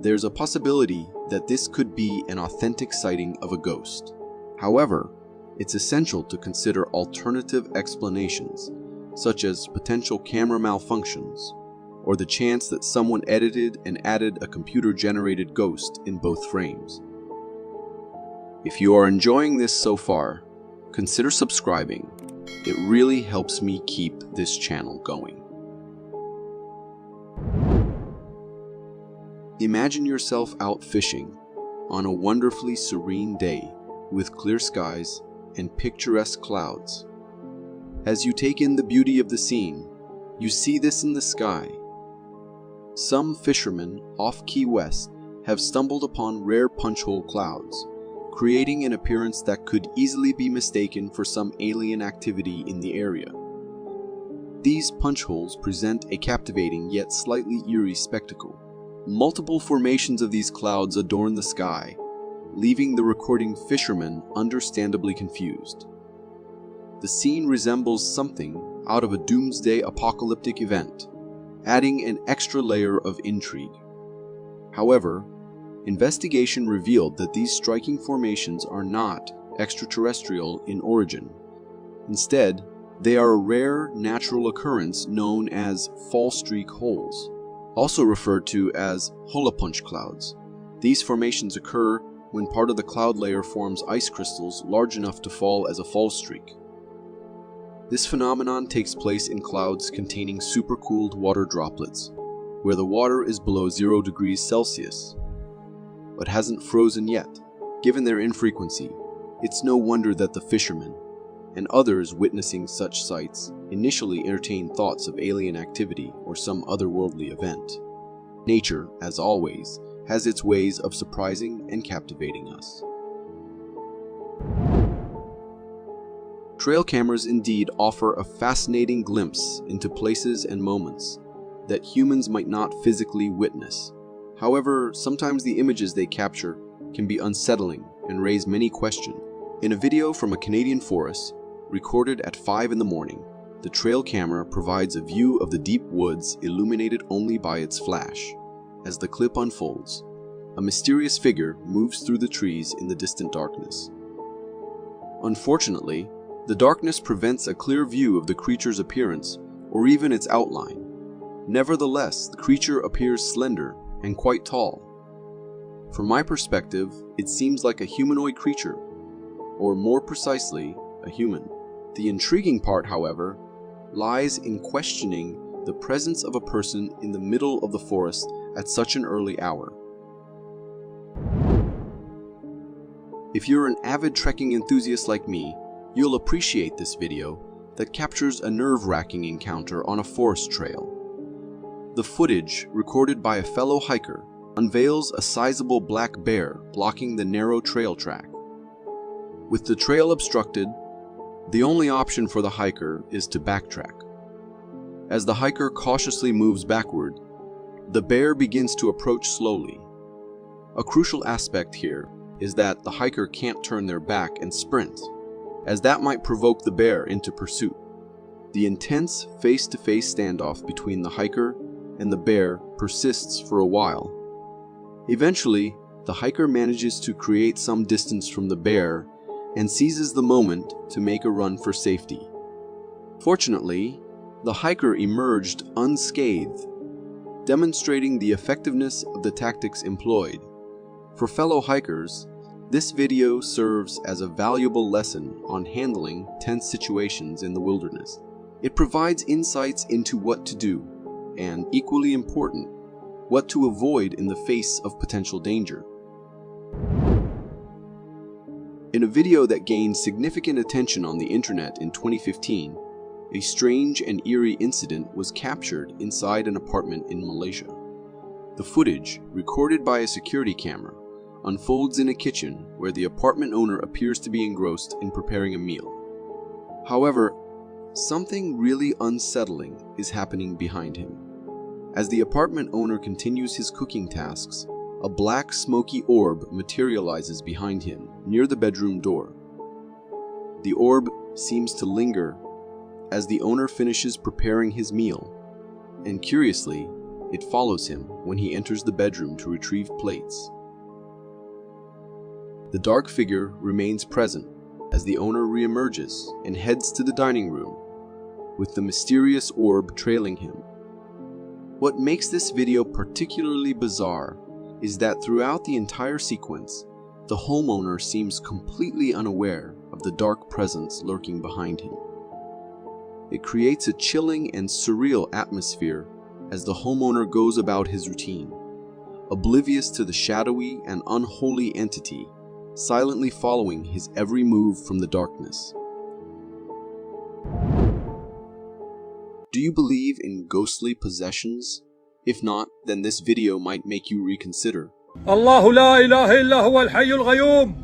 there's a possibility that this could be an authentic sighting of a ghost. However, it's essential to consider alternative explanations, such as potential camera malfunctions, or the chance that someone edited and added a computer-generated ghost in both frames. If you are enjoying this so far, consider subscribing. It really helps me keep this channel going. Imagine yourself out fishing on a wonderfully serene day with clear skies and picturesque clouds. As you take in the beauty of the scene, you see this in the sky. Some fishermen off Key West have stumbled upon rare punch-hole clouds, creating an appearance that could easily be mistaken for some alien activity in the area. These punch holes present a captivating yet slightly eerie spectacle. Multiple formations of these clouds adorn the sky, leaving the recording fishermen understandably confused. The scene resembles something out of a doomsday apocalyptic event, adding an extra layer of intrigue. However, investigation revealed that these striking formations are not extraterrestrial in origin. Instead, they are a rare natural occurrence known as fall streak holes, also referred to as hole punch clouds. These formations occur when part of the cloud layer forms ice crystals large enough to fall as a fall streak. This phenomenon takes place in clouds containing supercooled water droplets, where the water is below 0 degrees Celsius, but hasn't frozen yet. Given their infrequency, it's no wonder that the fishermen and others witnessing such sights initially entertain thoughts of alien activity or some otherworldly event. Nature, as always, has its ways of surprising and captivating us. Trail cameras indeed offer a fascinating glimpse into places and moments that humans might not physically witness. However, sometimes the images they capture can be unsettling and raise many questions. In a video from a Canadian forest, recorded at 5 in the morning, the trail camera provides a view of the deep woods illuminated only by its flash. As the clip unfolds, a mysterious figure moves through the trees in the distant darkness. Unfortunately, the darkness prevents a clear view of the creature's appearance or even its outline. Nevertheless, the creature appears slender and quite tall. From my perspective, it seems like a humanoid creature, or more precisely, a human. The intriguing part, however, lies in questioning the presence of a person in the middle of the forest at such an early hour. If you're an avid trekking enthusiast like me, you'll appreciate this video that captures a nerve-wracking encounter on a forest trail. The footage, recorded by a fellow hiker, unveils a sizable black bear blocking the narrow trail track. With the trail obstructed, the only option for the hiker is to backtrack. As the hiker cautiously moves backward, the bear begins to approach slowly. A crucial aspect here is that the hiker can't turn their back and sprint, as that might provoke the bear into pursuit. The intense face-to-face standoff between the hiker and the bear persists for a while. Eventually, the hiker manages to create some distance from the bear and seizes the moment to make a run for safety. Fortunately, the hiker emerged unscathed, demonstrating the effectiveness of the tactics employed. For fellow hikers, This video serves as a valuable lesson on handling tense situations in the wilderness. It provides insights into what to do, and equally important, what to avoid in the face of potential danger. In a video that gained significant attention on the internet in 2015, a strange and eerie incident was captured inside an apartment in Malaysia. The footage, recorded by a security camera, unfolds in a kitchen where the apartment owner appears to be engrossed in preparing a meal. However, something really unsettling is happening behind him. As the apartment owner continues his cooking tasks, a black smoky orb materializes behind him near the bedroom door. The orb seems to linger as the owner finishes preparing his meal, and curiously, it follows him when he enters the bedroom to retrieve plates. The dark figure remains present as the owner reemerges and heads to the dining room, with the mysterious orb trailing him. What makes this video particularly bizarre is that throughout the entire sequence, the homeowner seems completely unaware of the dark presence lurking behind him. It creates a chilling and surreal atmosphere as the homeowner goes about his routine, oblivious to the shadowy and unholy entity silently following his every move from the darkness. Do you believe in ghostly possessions? If not, then this video might make you reconsider. الله لا إله إلا هو الحي القيوم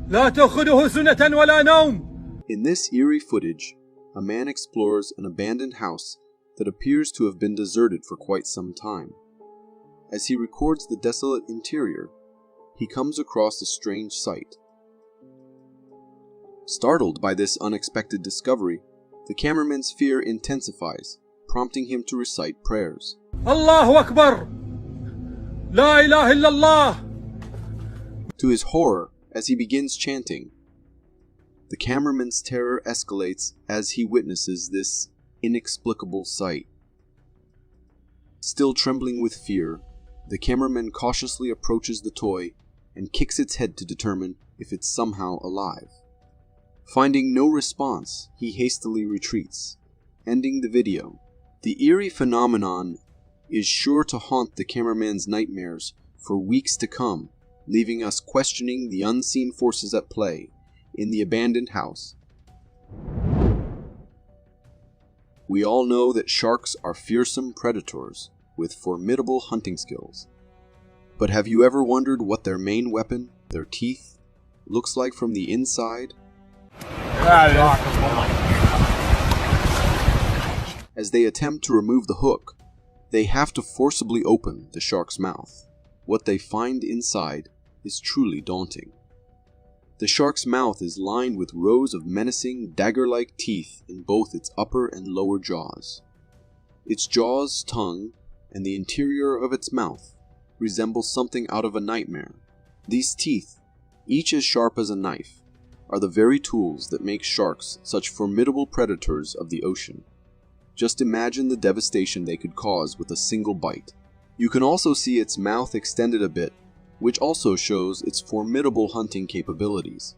لا تأخذه سنة ولا نوم. In this eerie footage, a man explores an abandoned house that appears to have been deserted for quite some time. As he records the desolate interior, he comes across a strange sight. Startled by this unexpected discovery, the cameraman's fear intensifies, prompting him to recite prayers. Allahu Akbar! La ilaha illallah! To his horror, as he begins chanting, the cameraman's terror escalates as he witnesses this inexplicable sight. Still trembling with fear, the cameraman cautiously approaches the toy and kicks its head to determine if it's somehow alive. Finding no response, he hastily retreats, ending the video. The eerie phenomenon is sure to haunt the cameraman's nightmares for weeks to come, leaving us questioning the unseen forces at play in the abandoned house. We all know that sharks are fearsome predators with formidable hunting skills. But have you ever wondered what their main weapon, their teeth, looks like from the inside? As they attempt to remove the hook, they have to forcibly open the shark's mouth. What they find inside is truly daunting. The shark's mouth is lined with rows of menacing, dagger-like teeth in both its upper and lower jaws. Its jaws, tongue, and the interior of its mouth resemble something out of a nightmare. These teeth, each as sharp as a knife, are the very tools that make sharks such formidable predators of the ocean. Just imagine the devastation they could cause with a single bite. You can also see its mouth extended a bit, which also shows its formidable hunting capabilities.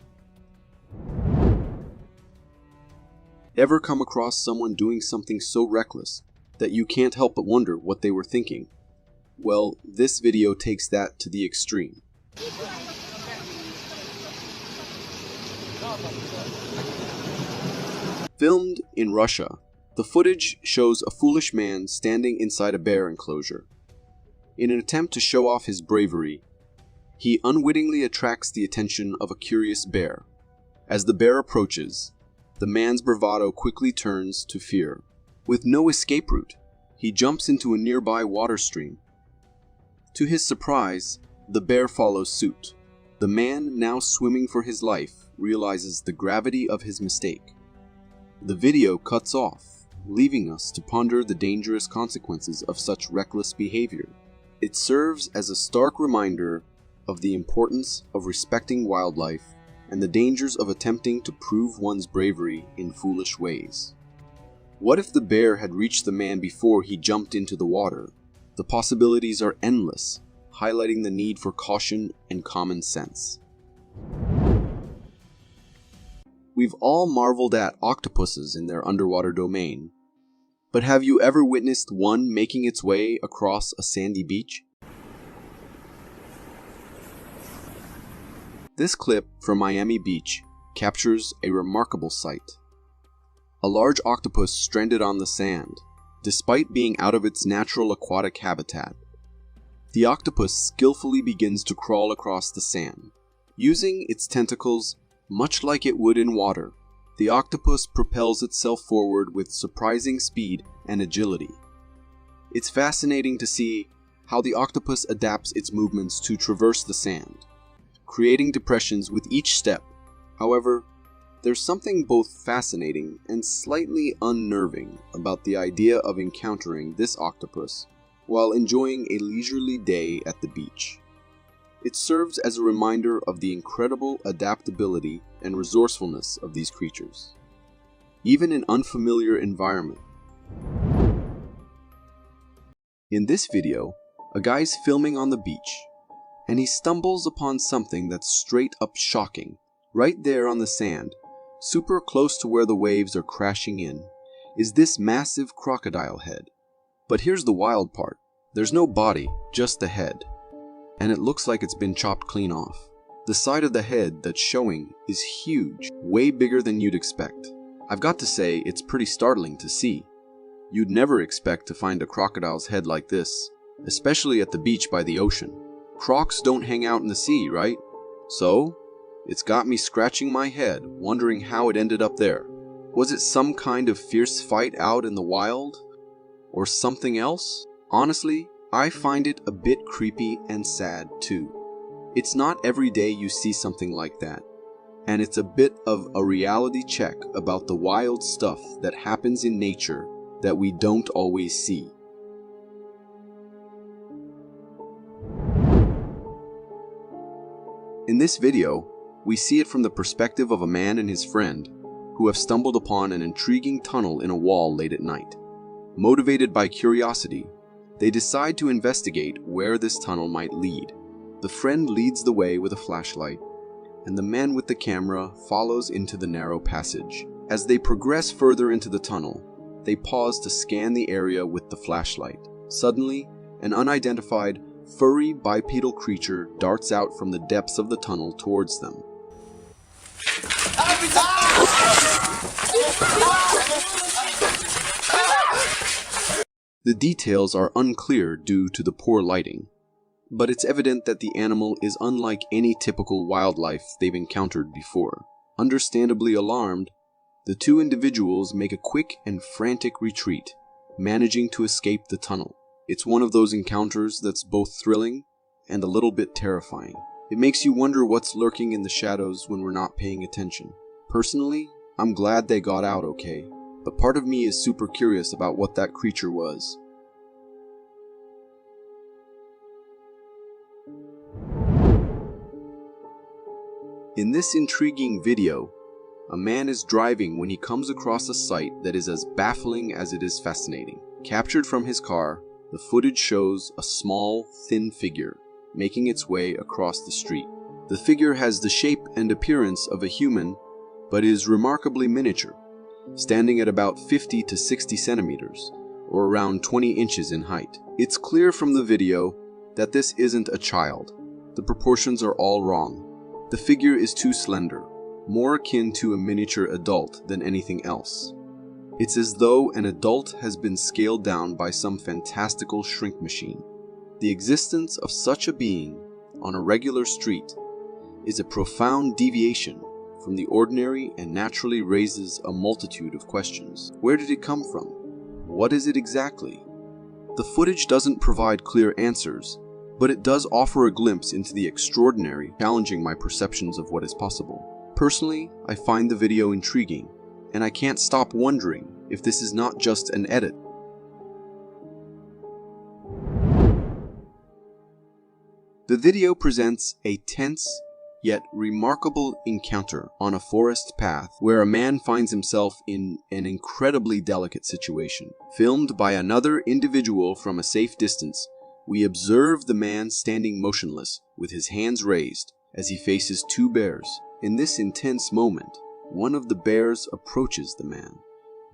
Ever come across someone doing something so reckless that you can't help but wonder what they were thinking? Well, this video takes that to the extreme. Filmed in Russia, the footage shows a foolish man standing inside a bear enclosure. In an attempt to show off his bravery, he unwittingly attracts the attention of a curious bear. As the bear approaches, the man's bravado quickly turns to fear. With no escape route, he jumps into a nearby water stream. To his surprise, the bear follows suit. The man, now swimming for his life, realizes the gravity of his mistake. The video cuts off, leaving us to ponder the dangerous consequences of such reckless behavior. It serves as a stark reminder of the importance of respecting wildlife and the dangers of attempting to prove one's bravery in foolish ways. What if the bear had reached the man before he jumped into the water? The possibilities are endless, highlighting the need for caution and common sense. We've all marveled at octopuses in their underwater domain, but have you ever witnessed one making its way across a sandy beach? This clip from Miami Beach captures a remarkable sight. A large octopus stranded on the sand, despite being out of its natural aquatic habitat. The octopus skillfully begins to crawl across the sand. Using its tentacles, much like it would in water, the octopus propels itself forward with surprising speed and agility. It's fascinating to see how the octopus adapts its movements to traverse the sand, creating depressions with each step. However, there's something both fascinating and slightly unnerving about the idea of encountering this octopus while enjoying a leisurely day at the beach. It serves as a reminder of the incredible adaptability and resourcefulness of these creatures, even in unfamiliar environments. In this video, a guy's filming on the beach, and he stumbles upon something that's straight up shocking. Right there on the sand, super close to where the waves are crashing in, is this massive crocodile head. But here's the wild part. There's no body, just the head. And it looks like it's been chopped clean off. The side of the head that's showing is huge, way bigger than you'd expect. I've got to say, it's pretty startling to see. You'd never expect to find a crocodile's head like this, especially at the beach by the ocean. Crocs don't hang out in the sea, right? So, it's got me scratching my head, wondering how it ended up there. Was it some kind of fierce fight out in the wild? Or something else? Honestly, I find it a bit creepy and sad too. It's not every day you see something like that, and it's a bit of a reality check about the wild stuff that happens in nature that we don't always see. In this video, we see it from the perspective of a man and his friend who have stumbled upon an intriguing tunnel in a wall late at night. Motivated by curiosity, they decide to investigate where this tunnel might lead. The friend leads the way with a flashlight, and the man with the camera follows into the narrow passage. As they progress further into the tunnel, they pause to scan the area with the flashlight. Suddenly, an unidentified, furry bipedal creature darts out from the depths of the tunnel towards them. The details are unclear due to the poor lighting, but it's evident that the animal is unlike any typical wildlife they've encountered before. Understandably alarmed, the two individuals make a quick and frantic retreat, managing to escape the tunnel. It's one of those encounters that's both thrilling and a little bit terrifying. It makes you wonder what's lurking in the shadows when we're not paying attention. Personally, I'm glad they got out okay, but part of me is super curious about what that creature was. In this intriguing video, a man is driving when he comes across a sight that is as baffling as it is fascinating. Captured from his car, the footage shows a small, thin figure making its way across the street. The figure has the shape and appearance of a human, but is remarkably miniature, standing at about 50 to 60 centimeters, or around 20 inches in height. It's clear from the video that this isn't a child. The proportions are all wrong. The figure is too slender, more akin to a miniature adult than anything else. It's as though an adult has been scaled down by some fantastical shrink machine. The existence of such a being on a regular street is a profound deviation from the ordinary and naturally raises a multitude of questions. Where did it come from? What is it exactly? The footage doesn't provide clear answers, but it does offer a glimpse into the extraordinary, challenging my perceptions of what is possible. Personally, I find the video intriguing, and I can't stop wondering if this is not just an edit. The video presents a tense yet remarkable encounter on a forest path where a man finds himself in an incredibly delicate situation. Filmed by another individual from a safe distance, we observe the man standing motionless with his hands raised, as he faces two bears. In this intense moment, one of the bears approaches the man,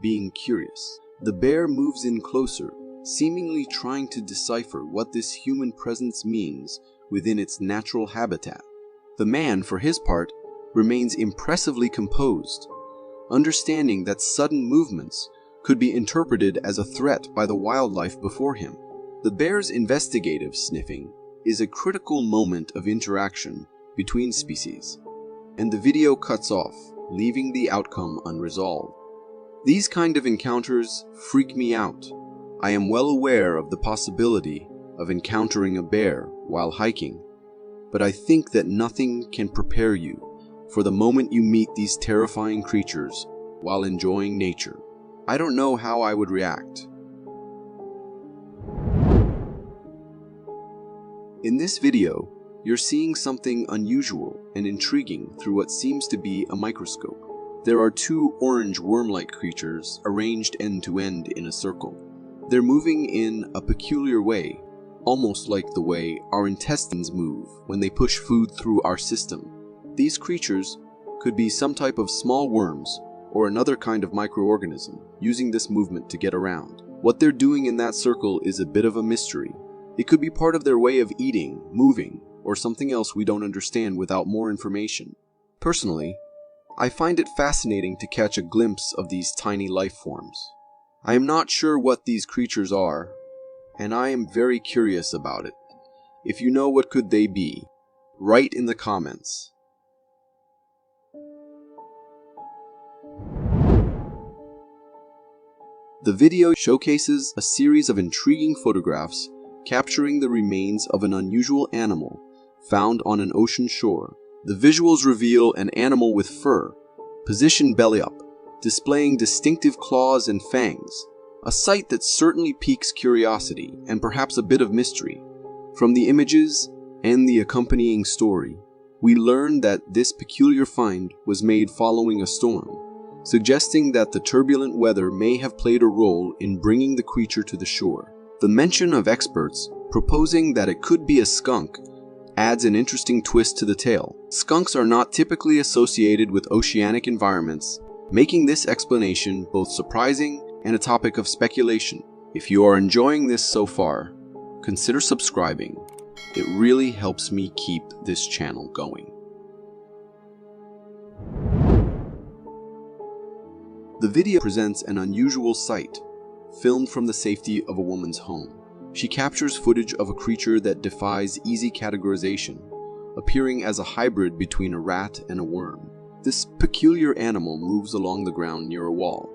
being curious. The bear moves in closer, seemingly trying to decipher what this human presence means within its natural habitat. The man, for his part, remains impressively composed, understanding that sudden movements could be interpreted as a threat by the wildlife before him. The bear's investigative sniffing is a critical moment of interaction between species, and the video cuts off, leaving the outcome unresolved. These kind of encounters freak me out. I am well aware of the possibility of encountering a bear while hiking, but I think that nothing can prepare you for the moment you meet these terrifying creatures while enjoying nature. I don't know how I would react. In this video, you're seeing something unusual and intriguing through what seems to be a microscope. There are two orange worm-like creatures arranged end-to-end in a circle. They're moving in a peculiar way, almost like the way our intestines move when they push food through our system. These creatures could be some type of small worms or another kind of microorganism using this movement to get around. What they're doing in that circle is a bit of a mystery. It could be part of their way of eating, moving, or something else we don't understand without more information. Personally, I find it fascinating to catch a glimpse of these tiny life forms. I am not sure what these creatures are, and I am very curious about it. If you know what could they be, write in the comments. The video showcases a series of intriguing photographs capturing the remains of an unusual animal found on an ocean shore. The visuals reveal an animal with fur, positioned belly up, displaying distinctive claws and fangs, a sight that certainly piques curiosity and perhaps a bit of mystery. From the images and the accompanying story, we learn that this peculiar find was made following a storm, suggesting that the turbulent weather may have played a role in bringing the creature to the shore. The mention of experts proposing that it could be a skunk adds an interesting twist to the tale. Skunks are not typically associated with oceanic environments, making this explanation both surprising and a topic of speculation. If you are enjoying this so far, consider subscribing. It really helps me keep this channel going. The video presents an unusual sight, filmed from the safety of a woman's home. She captures footage of a creature that defies easy categorization, appearing as a hybrid between a rat and a worm. This peculiar animal moves along the ground near a wall,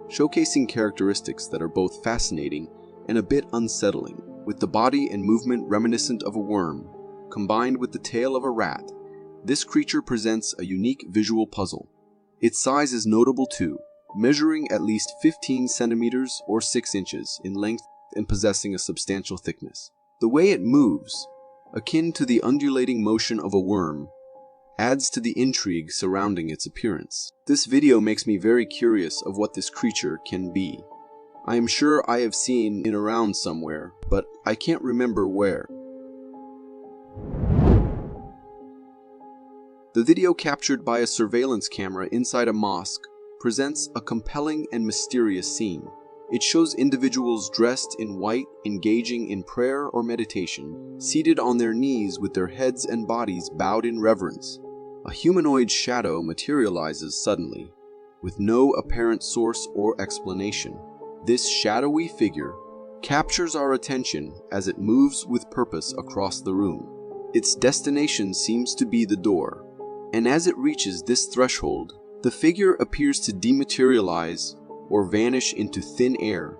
showcasing characteristics that are both fascinating and a bit unsettling. With the body and movement reminiscent of a worm, combined with the tail of a rat, this creature presents a unique visual puzzle. Its size is notable too, measuring at least 15 centimeters or 6 inches in length and possessing a substantial thickness. The way it moves, akin to the undulating motion of a worm, adds to the intrigue surrounding its appearance. This video makes me very curious of what this creature can be. I am sure I have seen it around somewhere, but I can't remember where. The video captured by a surveillance camera inside a mosque presents a compelling and mysterious scene. It shows individuals dressed in white engaging in prayer or meditation, seated on their knees with their heads and bodies bowed in reverence. A humanoid shadow materializes suddenly, with no apparent source or explanation. This shadowy figure captures our attention as it moves with purpose across the room. Its destination seems to be the door, and as it reaches this threshold, the figure appears to dematerialize or vanish into thin air,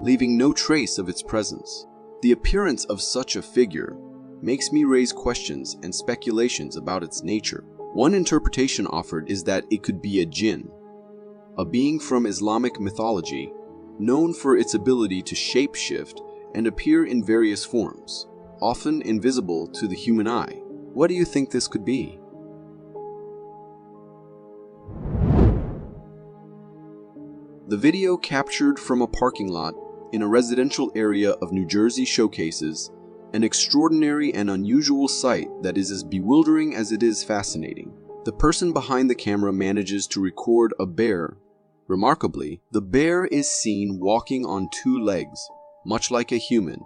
leaving no trace of its presence. The appearance of such a figure makes me raise questions and speculations about its nature. One interpretation offered is that it could be a jinn, a being from Islamic mythology, known for its ability to shape-shift and appear in various forms, often invisible to the human eye. What do you think this could be? The video captured from a parking lot in a residential area of New Jersey showcases An extraordinary and unusual sight that is as bewildering as it is fascinating. The person behind the camera manages to record a bear. Remarkably, the bear is seen walking on two legs, much like a human,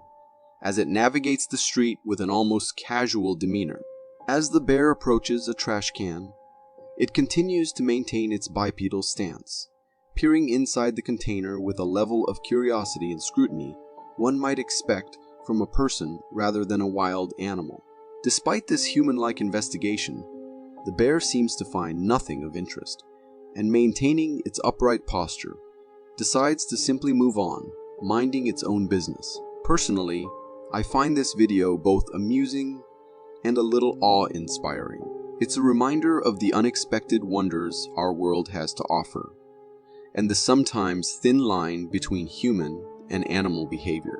as it navigates the street with an almost casual demeanor. As the bear approaches a trash can, it continues to maintain its bipedal stance, peering inside the container with a level of curiosity and scrutiny one might expect from a person rather than a wild animal. Despite this human-like investigation, the bear seems to find nothing of interest, and maintaining its upright posture, decides to simply move on, minding its own business. Personally, I find this video both amusing and a little awe-inspiring. It's a reminder of the unexpected wonders our world has to offer, and the sometimes thin line between human and animal behavior.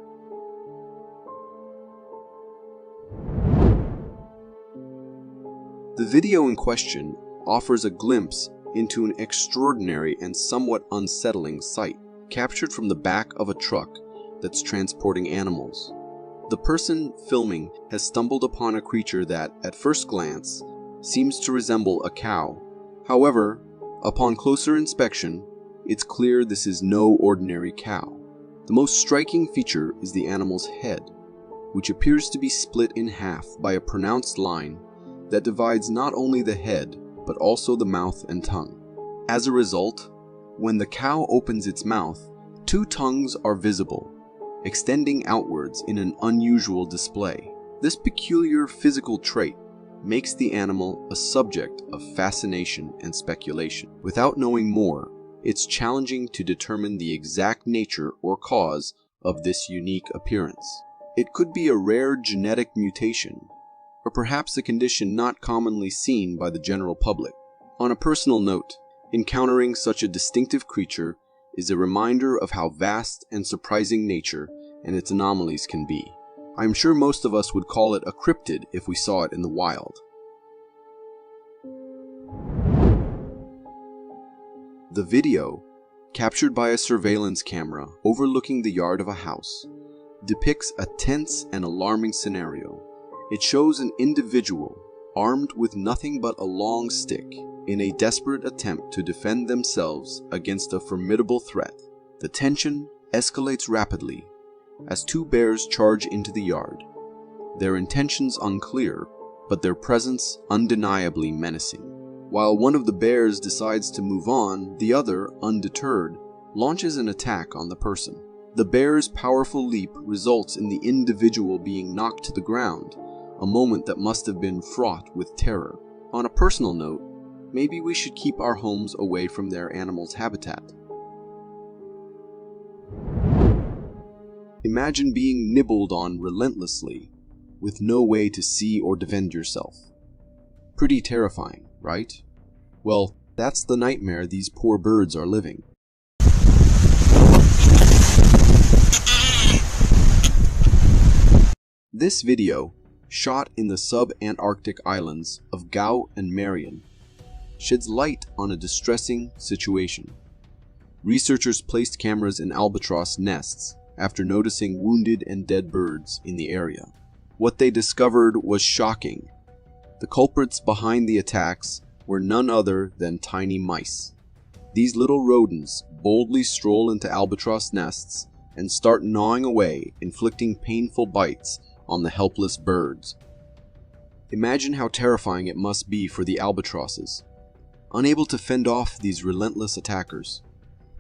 The video in question offers a glimpse into an extraordinary and somewhat unsettling sight, captured from the back of a truck that's transporting animals. The person filming has stumbled upon a creature that, at first glance, seems to resemble a cow. However, upon closer inspection, it's clear this is no ordinary cow. The most striking feature is the animal's head, which appears to be split in half by a pronounced line that divides not only the head, but also the mouth and tongue. As a result, when the cow opens its mouth, two tongues are visible, extending outwards in an unusual display. This peculiar physical trait makes the animal a subject of fascination and speculation. Without knowing more, it's challenging to determine the exact nature or cause of this unique appearance. It could be a rare genetic mutation, or perhaps a condition not commonly seen by the general public. On a personal note, encountering such a distinctive creature is a reminder of how vast and surprising nature and its anomalies can be. I'm sure most of us would call it a cryptid if we saw it in the wild. The video, captured by a surveillance camera overlooking the yard of a house, depicts a tense and alarming scenario. It shows an individual armed with nothing but a long stick in a desperate attempt to defend themselves against a formidable threat. The tension escalates rapidly as two bears charge into the yard, their intentions unclear, but their presence undeniably menacing. While one of the bears decides to move on, the other, undeterred, launches an attack on the person. The bear's powerful leap results in the individual being knocked to the ground, a moment that must have been fraught with terror. On a personal note, maybe we should keep our homes away from their animals' habitat. Imagine being nibbled on relentlessly, with no way to see or defend yourself. Pretty terrifying, right? Well, that's the nightmare these poor birds are living. This video, shot in the sub-Antarctic islands of Gao and Marion, sheds light on a distressing situation. Researchers placed cameras in albatross nests after noticing wounded and dead birds in the area. What they discovered was shocking. The culprits behind the attacks were none other than tiny mice. These little rodents boldly stroll into albatross nests and start gnawing away, inflicting painful bites on the helpless birds. Imagine how terrifying it must be for the albatrosses, unable to fend off these relentless attackers.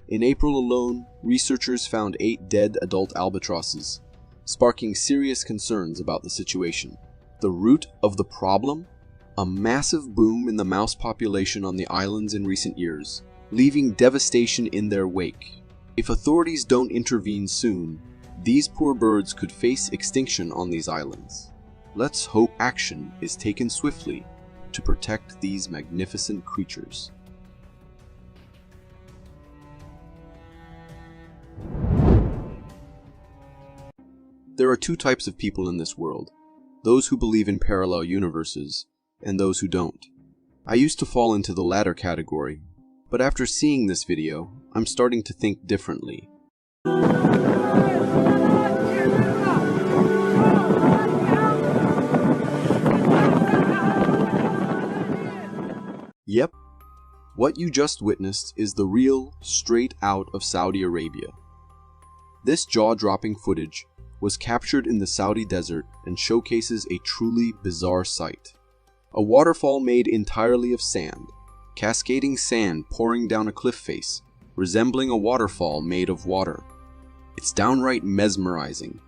In April alone, researchers found 8 dead adult albatrosses, sparking serious concerns about the situation. The root of the problem? A massive boom in the mouse population on the islands in recent years, leaving devastation in their wake. If authorities don't intervene soon, these poor birds could face extinction on these islands. Let's hope action is taken swiftly to protect these magnificent creatures. There are two types of people in this world: those who believe in parallel universes and those who don't. I used to fall into the latter category, but after seeing this video, I'm starting to think differently. Yep, what you just witnessed is the real, straight out of Saudi Arabia. This jaw-dropping footage was captured in the Saudi desert and showcases a truly bizarre sight. A waterfall made entirely of sand, cascading sand pouring down a cliff face, resembling a waterfall made of water. It's downright mesmerizing.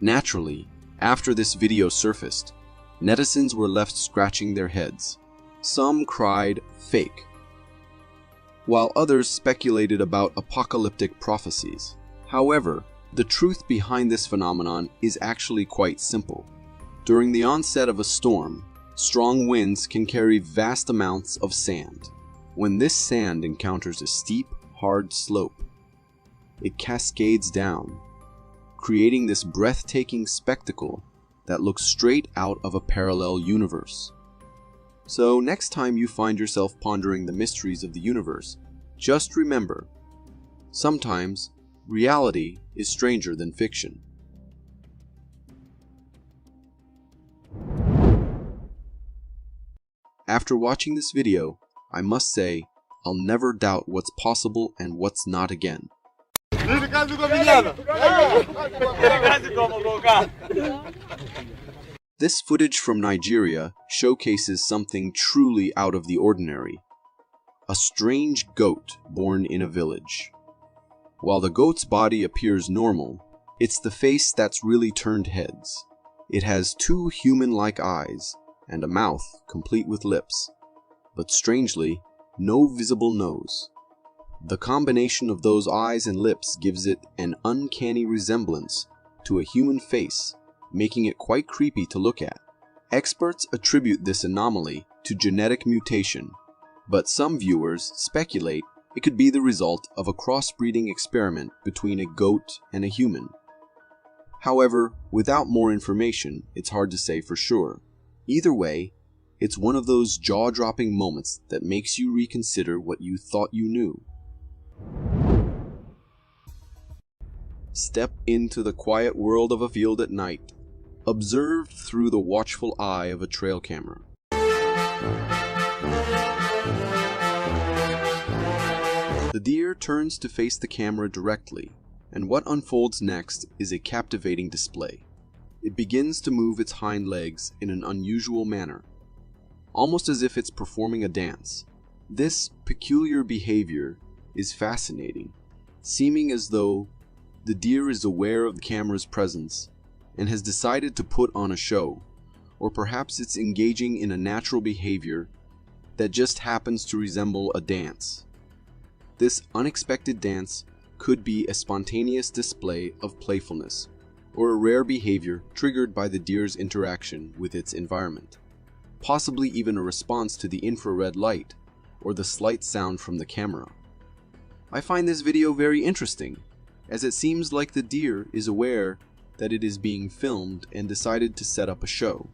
Naturally, after this video surfaced, netizens were left scratching their heads. Some cried fake, while others speculated about apocalyptic prophecies. However, the truth behind this phenomenon is actually quite simple. During the onset of a storm, strong winds can carry vast amounts of sand. When this sand encounters a steep, hard slope, it cascades down, creating this breathtaking spectacle that looks straight out of a parallel universe. So next time you find yourself pondering the mysteries of the universe, just remember, sometimes reality is stranger than fiction. After watching this video, I must say, I'll never doubt what's possible and what's not again. This footage from Nigeria showcases something truly out of the ordinary. A strange goat born in a village. While the goat's body appears normal, it's the face that's really turned heads. It has two human-like eyes and a mouth complete with lips, but strangely, no visible nose. The combination of those eyes and lips gives it an uncanny resemblance to a human face, making it quite creepy to look at. Experts attribute this anomaly to genetic mutation, but some viewers speculate it could be the result of a crossbreeding experiment between a goat and a human. However, without more information, it's hard to say for sure. Either way, it's one of those jaw-dropping moments that makes you reconsider what you thought you knew. Step into the quiet world of a field at night, observed through the watchful eye of a trail camera. The deer turns to face the camera directly, and what unfolds next is a captivating display. It begins to move its hind legs in an unusual manner, almost as if it's performing a dance. This peculiar behavior is fascinating, seeming as though the deer is aware of the camera's presence and has decided to put on a show, or perhaps it's engaging in a natural behavior that just happens to resemble a dance. This unexpected dance could be a spontaneous display of playfulness, or a rare behavior triggered by the deer's interaction with its environment, possibly even a response to the infrared light or the slight sound from the camera. I find this video very interesting, as it seems like the deer is aware that it is being filmed and decided to set up a show.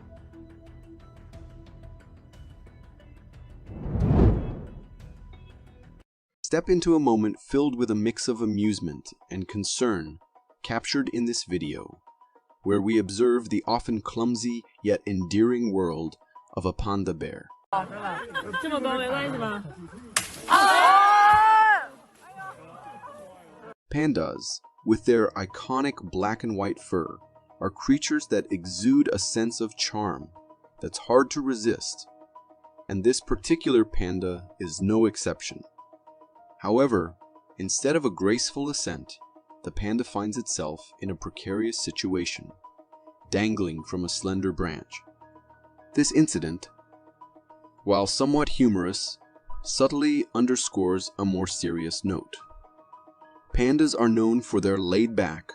Step into a moment filled with a mix of amusement and concern captured in this video, where we observe the often clumsy yet endearing world of a panda bear. Pandas, with their iconic black and white fur, are creatures that exude a sense of charm that's hard to resist, and this particular panda is no exception. However, instead of a graceful ascent, the panda finds itself in a precarious situation, dangling from a slender branch. This incident, while somewhat humorous, subtly underscores a more serious note. Pandas are known for their laid-back,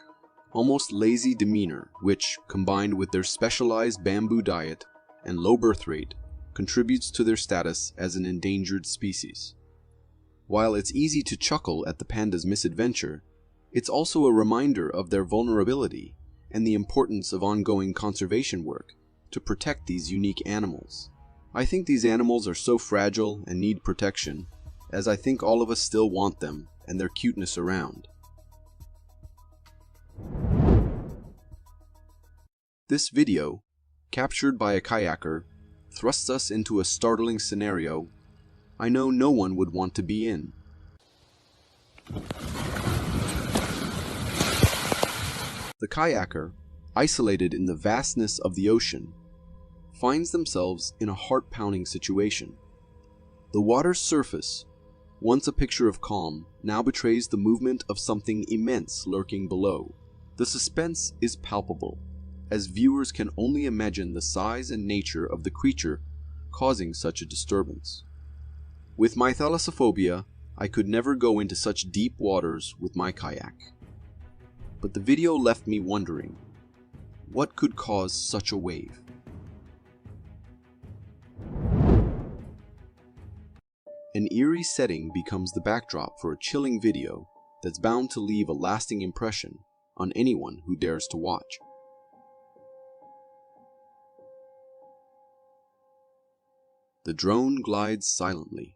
almost lazy demeanor, which, combined with their specialized bamboo diet and low birth rate, contributes to their status as an endangered species. While it's easy to chuckle at the panda's misadventure, it's also a reminder of their vulnerability and the importance of ongoing conservation work to protect these unique animals. I think these animals are so fragile and need protection, as I think all of us still want them and their cuteness around. This video, captured by a kayaker, thrusts us into a startling scenario I know no one would want to be in. The kayaker, isolated in the vastness of the ocean, finds themselves in a heart-pounding situation. The water's surface, once a picture of calm, now betrays the movement of something immense lurking below. The suspense is palpable, as viewers can only imagine the size and nature of the creature causing such a disturbance. With my thalassophobia, I could never go into such deep waters with my kayak. But the video left me wondering, what could cause such a wave? An eerie setting becomes the backdrop for a chilling video that's bound to leave a lasting impression on anyone who dares to watch. The drone glides silently,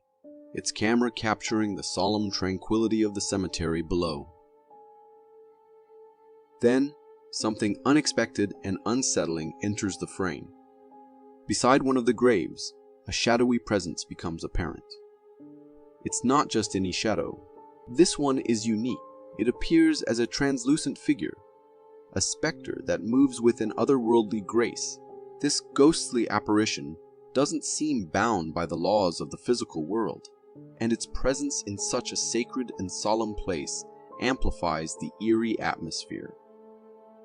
its camera capturing the solemn tranquility of the cemetery below. Then, something unexpected and unsettling enters the frame. Beside one of the graves, a shadowy presence becomes apparent. It's not just any shadow. This one is unique. It appears as a translucent figure, a specter that moves with an otherworldly grace. This ghostly apparition doesn't seem bound by the laws of the physical world, and its presence in such a sacred and solemn place amplifies the eerie atmosphere.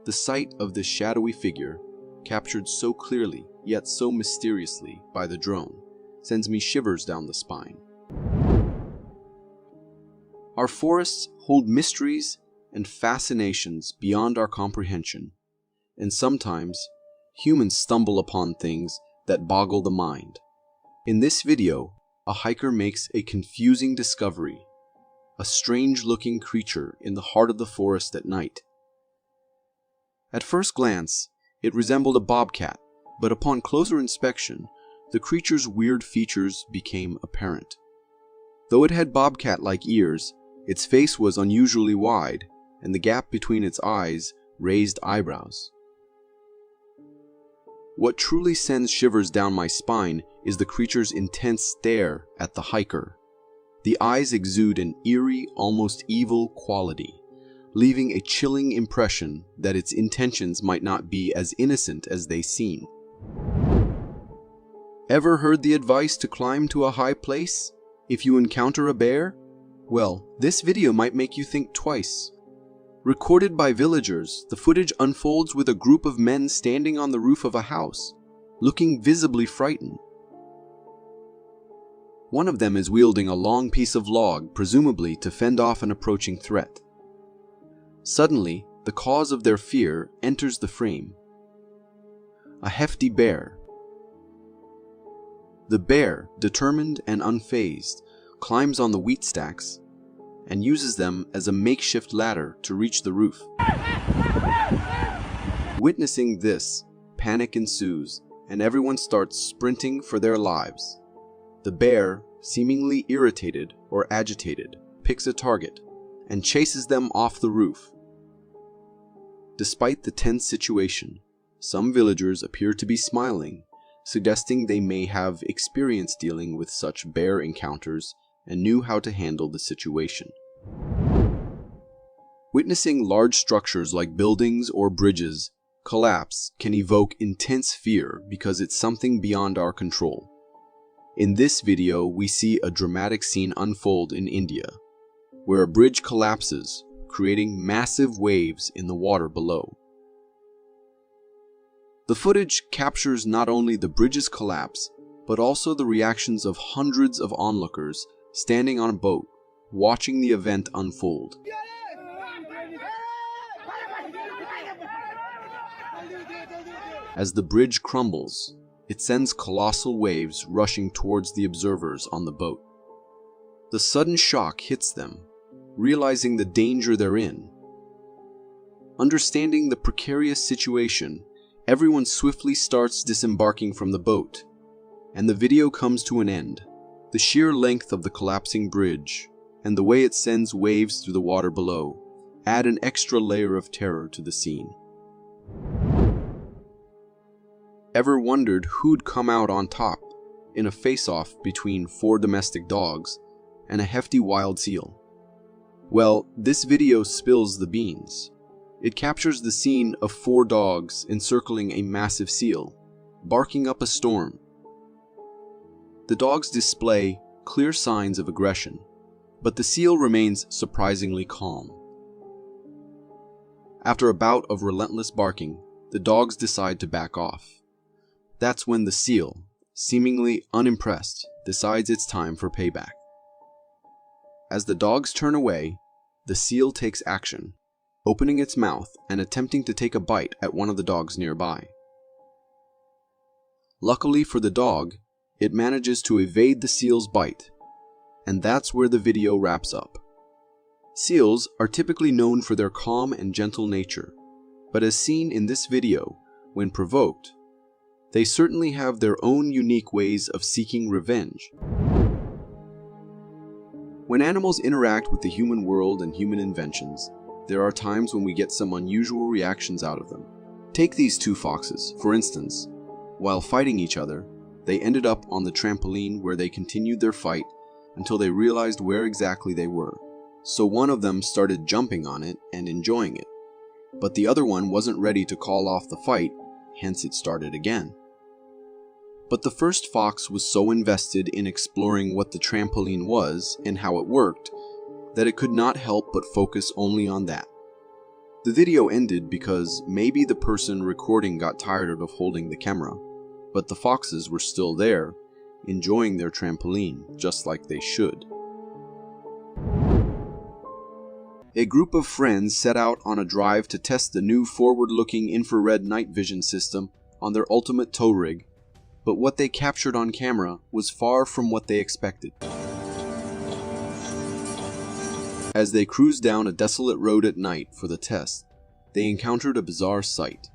The sight of this shadowy figure, captured so clearly yet so mysteriously by the drone, sends me shivers down the spine. Our forests hold mysteries and fascinations beyond our comprehension, and sometimes humans stumble upon things that boggle the mind. In this video, a hiker makes a confusing discovery, a strange-looking creature in the heart of the forest at night. At first glance, it resembled a bobcat, but upon closer inspection, the creature's weird features became apparent. Though it had bobcat-like ears, its face was unusually wide, and the gap between its eyes raised eyebrows. What truly sends shivers down my spine is the creature's intense stare at the hiker. The eyes exude an eerie, almost evil quality, leaving a chilling impression that its intentions might not be as innocent as they seem. Ever heard the advice to climb to a high place if you encounter a bear? Well, this video might make you think twice. Recorded by villagers, the footage unfolds with a group of men standing on the roof of a house, looking visibly frightened. One of them is wielding a long piece of log, presumably to fend off an approaching threat. Suddenly, the cause of their fear enters the frame. A hefty bear. The bear, determined and unfazed, climbs on the wheat stacks and uses them as a makeshift ladder to reach the roof. Witnessing this, panic ensues, and everyone starts sprinting for their lives. The bear, seemingly irritated or agitated, picks a target and chases them off the roof. Despite the tense situation, some villagers appear to be smiling, suggesting they may have experience dealing with such bear encounters and knew how to handle the situation. Witnessing large structures like buildings or bridges collapse can evoke intense fear because it's something beyond our control. In this video, we see a dramatic scene unfold in India, where a bridge collapses, creating massive waves in the water below. The footage captures not only the bridge's collapse, but also the reactions of hundreds of onlookers standing on a boat, watching the event unfold. As the bridge crumbles, it sends colossal waves rushing towards the observers on the boat. The sudden shock hits them, realizing the danger they're in. Understanding the precarious situation, everyone swiftly starts disembarking from the boat, and the video comes to an end. The sheer length of the collapsing bridge, and the way it sends waves through the water below, add an extra layer of terror to the scene. Ever wondered who'd come out on top? in a face-off between 4 domestic dogs and a hefty wild seal. Well, this video spills the beans. It captures the scene of 4 dogs encircling a massive seal, barking up a storm. The dogs display clear signs of aggression, but the seal remains surprisingly calm. After a bout of relentless barking, the dogs decide to back off. That's when the seal, seemingly unimpressed, decides it's time for payback. As the dogs turn away, the seal takes action, opening its mouth and attempting to take a bite at one of the dogs nearby. Luckily for the dog, it manages to evade the seal's bite, and that's where the video wraps up. Seals are typically known for their calm and gentle nature, but as seen in this video, when provoked, they certainly have their own unique ways of seeking revenge. When animals interact with the human world and human inventions, there are times when we get some unusual reactions out of them. Take these 2 foxes, for instance. While fighting each other, they ended up on the trampoline where they continued their fight until they realized where exactly they were. So one of them started jumping on it and enjoying it, but the other one wasn't ready to call off the fight, hence it started again. But the first fox was so invested in exploring what the trampoline was and how it worked that it could not help but focus only on that. The video ended because maybe the person recording got tired of holding the camera, but the foxes were still there, enjoying their trampoline just like they should. A group of friends set out on a drive to test the new forward-looking infrared night vision system on their ultimate tow rig, but what they captured on camera was far from what they expected. As they cruised down a desolate road at night for the test, they encountered a bizarre sight: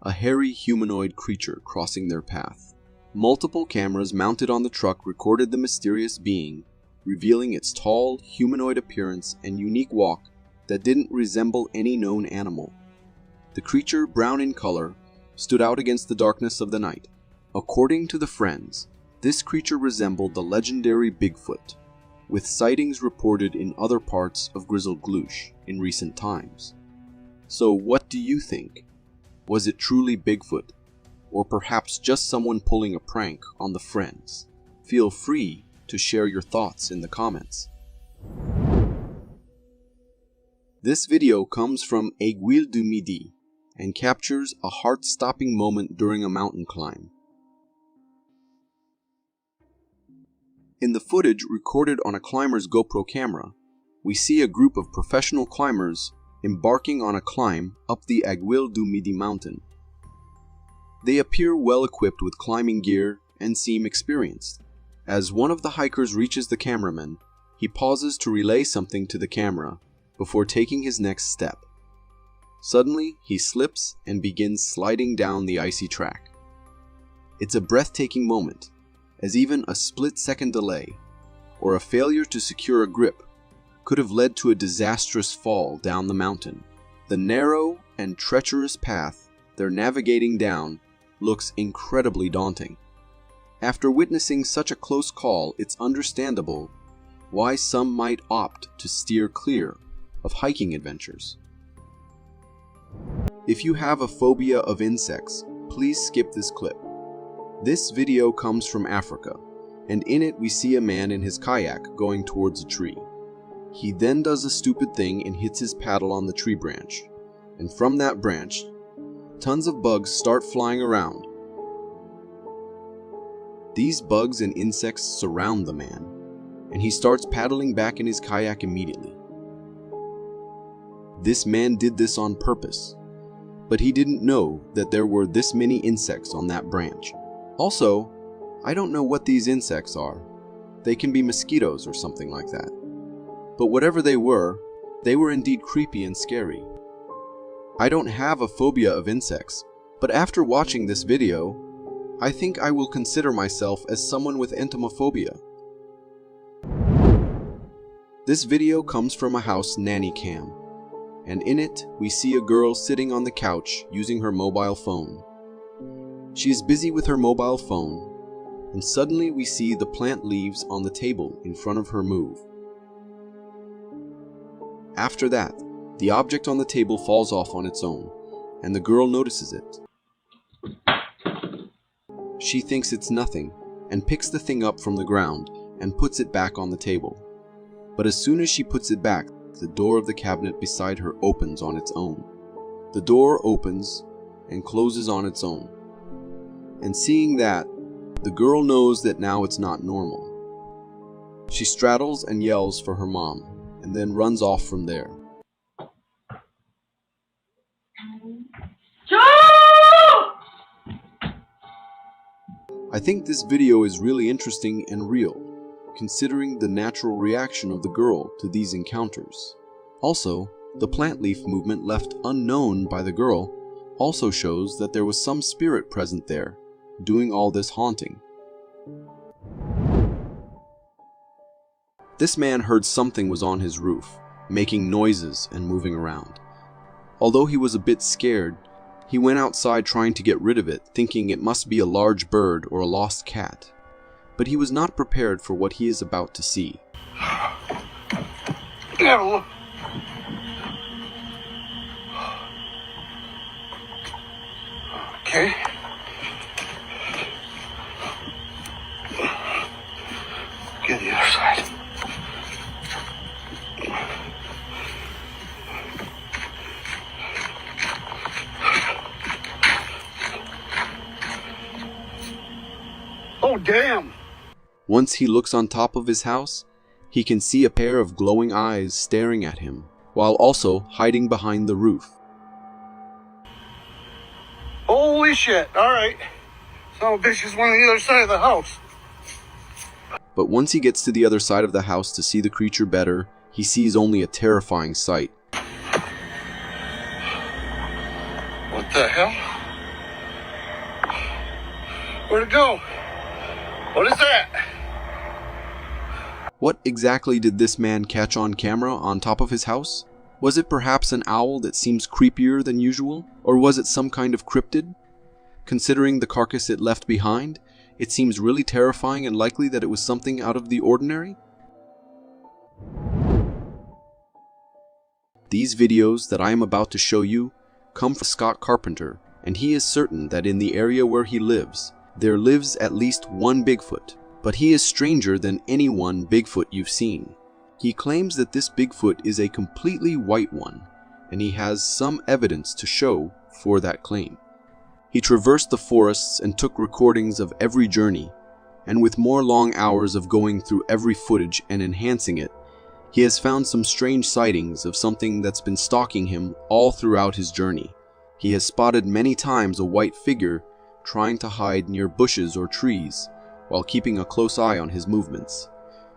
a hairy humanoid creature crossing their path. Multiple cameras mounted on the truck recorded the mysterious being, revealing its tall, humanoid appearance and unique walk that didn't resemble any known animal. The creature, brown in color, stood out against the darkness of the night. According to the friends, this creature resembled the legendary Bigfoot, with sightings reported in other parts of Grizzled Gloosh in recent times. So what do you think? Was it truly Bigfoot, or perhaps just someone pulling a prank on the friends? Feel free to share your thoughts in the comments. This video comes from Aiguille du Midi and captures a heart-stopping moment during a mountain climb. In the footage recorded on a climber's GoPro camera, we see a group of professional climbers embarking on a climb up the Aiguille du Midi mountain. They appear well equipped with climbing gear and seem experienced. As one of the hikers reaches the cameraman, he pauses to relay something to the camera before taking his next step. Suddenly, he slips and begins sliding down the icy track. It's a breathtaking moment, as even a split-second delay, or a failure to secure a grip, could have led to a disastrous fall down the mountain. The narrow and treacherous path they're navigating down looks incredibly daunting. After witnessing such a close call, it's understandable why some might opt to steer clear of hiking adventures. If you have a phobia of insects, please skip this clip. This video comes from Africa, and in it we see a man in his kayak going towards a tree. He then does a stupid thing and hits his paddle on the tree branch, and from that branch, tons of bugs start flying around. These bugs and insects surround the man, and he starts paddling back in his kayak immediately. This man did this on purpose, but he didn't know that there were this many insects on that branch. Also, I don't know what these insects are. They can be mosquitoes or something like that. But whatever they were indeed creepy and scary. I don't have a phobia of insects, but after watching this video, I think I will consider myself as someone with entomophobia. This video comes from a house nanny cam, and in it we see a girl sitting on the couch using her mobile phone. She is busy with her mobile phone, and suddenly we see the plant leaves on the table in front of her move. After that, the object on the table falls off on its own, and the girl notices it. She thinks it's nothing, and picks the thing up from the ground and puts it back on the table. But as soon as she puts it back, the door of the cabinet beside her opens on its own. The door opens and closes on its own. And seeing that, the girl knows that now it's not normal. She straddles and yells for her mom, and then runs off from there. I think this video is really interesting and real, considering the natural reaction of the girl to these encounters. Also, the plant leaf movement left unknown by the girl also shows that there was some spirit present there, doing all this haunting. This man heard something was on his roof, making noises and moving around. Although he was a bit scared, he went outside trying to get rid of it, thinking it must be a large bird or a lost cat. But he was not prepared for what he is about to see. Okay. Get the other side. Oh, damn! Once he looks on top of his house, he can see a pair of glowing eyes staring at him, while also hiding behind the roof. Holy shit, alright. Son of a bitch is one on the other side of the house. But once he gets to the other side of the house to see the creature better, he sees only a terrifying sight. What the hell? Where'd it go? What is that? What exactly did this man catch on camera on top of his house? Was it perhaps an owl that seems creepier than usual? Or was it some kind of cryptid? Considering the carcass it left behind, it seems really terrifying and likely that it was something out of the ordinary. These videos that I am about to show you come from Scott Carpenter, and he is certain that in the area where he lives, there lives at least one Bigfoot, but he is stranger than any one Bigfoot you've seen. He claims that this Bigfoot is a completely white one, and he has some evidence to show for that claim. He traversed the forests and took recordings of every journey, and with more long hours of going through every footage and enhancing it, he has found some strange sightings of something that's been stalking him all throughout his journey. He has spotted many times a white figure trying to hide near bushes or trees, while keeping a close eye on his movements.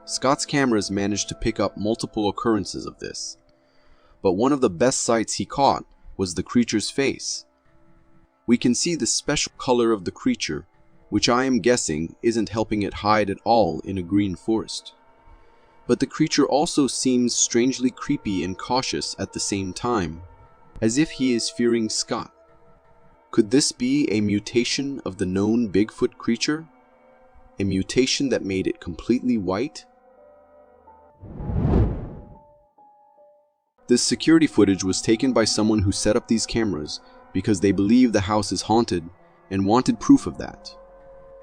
Scott's cameras managed to pick up multiple occurrences of this, but one of the best sights he caught was the creature's face. We can see the special color of the creature, which I am guessing isn't helping it hide at all in a green forest. But the creature also seems strangely creepy and cautious at the same time, as if he is fearing Scott. Could this be a mutation of the known Bigfoot creature? A mutation that made it completely white? This security footage was taken by someone who set up these cameras because they believe the house is haunted and wanted proof of that.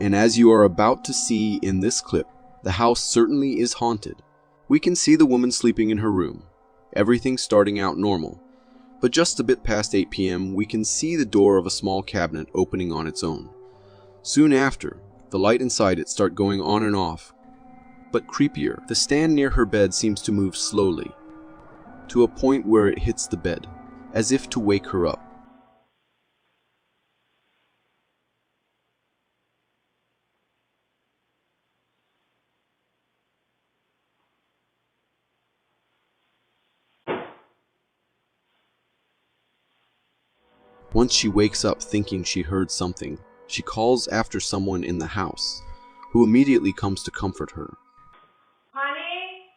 And as you are about to see in this clip, the house certainly is haunted. We can see the woman sleeping in her room, everything starting out normal. But just a bit past 8 p.m., we can see the door of a small cabinet opening on its own. Soon after, the light inside it start going on and off. But creepier, the stand near her bed seems to move slowly, to a point where it hits the bed, as if to wake her up. Once she wakes up thinking she heard something, she calls after someone in the house, who immediately comes to comfort her. Honey?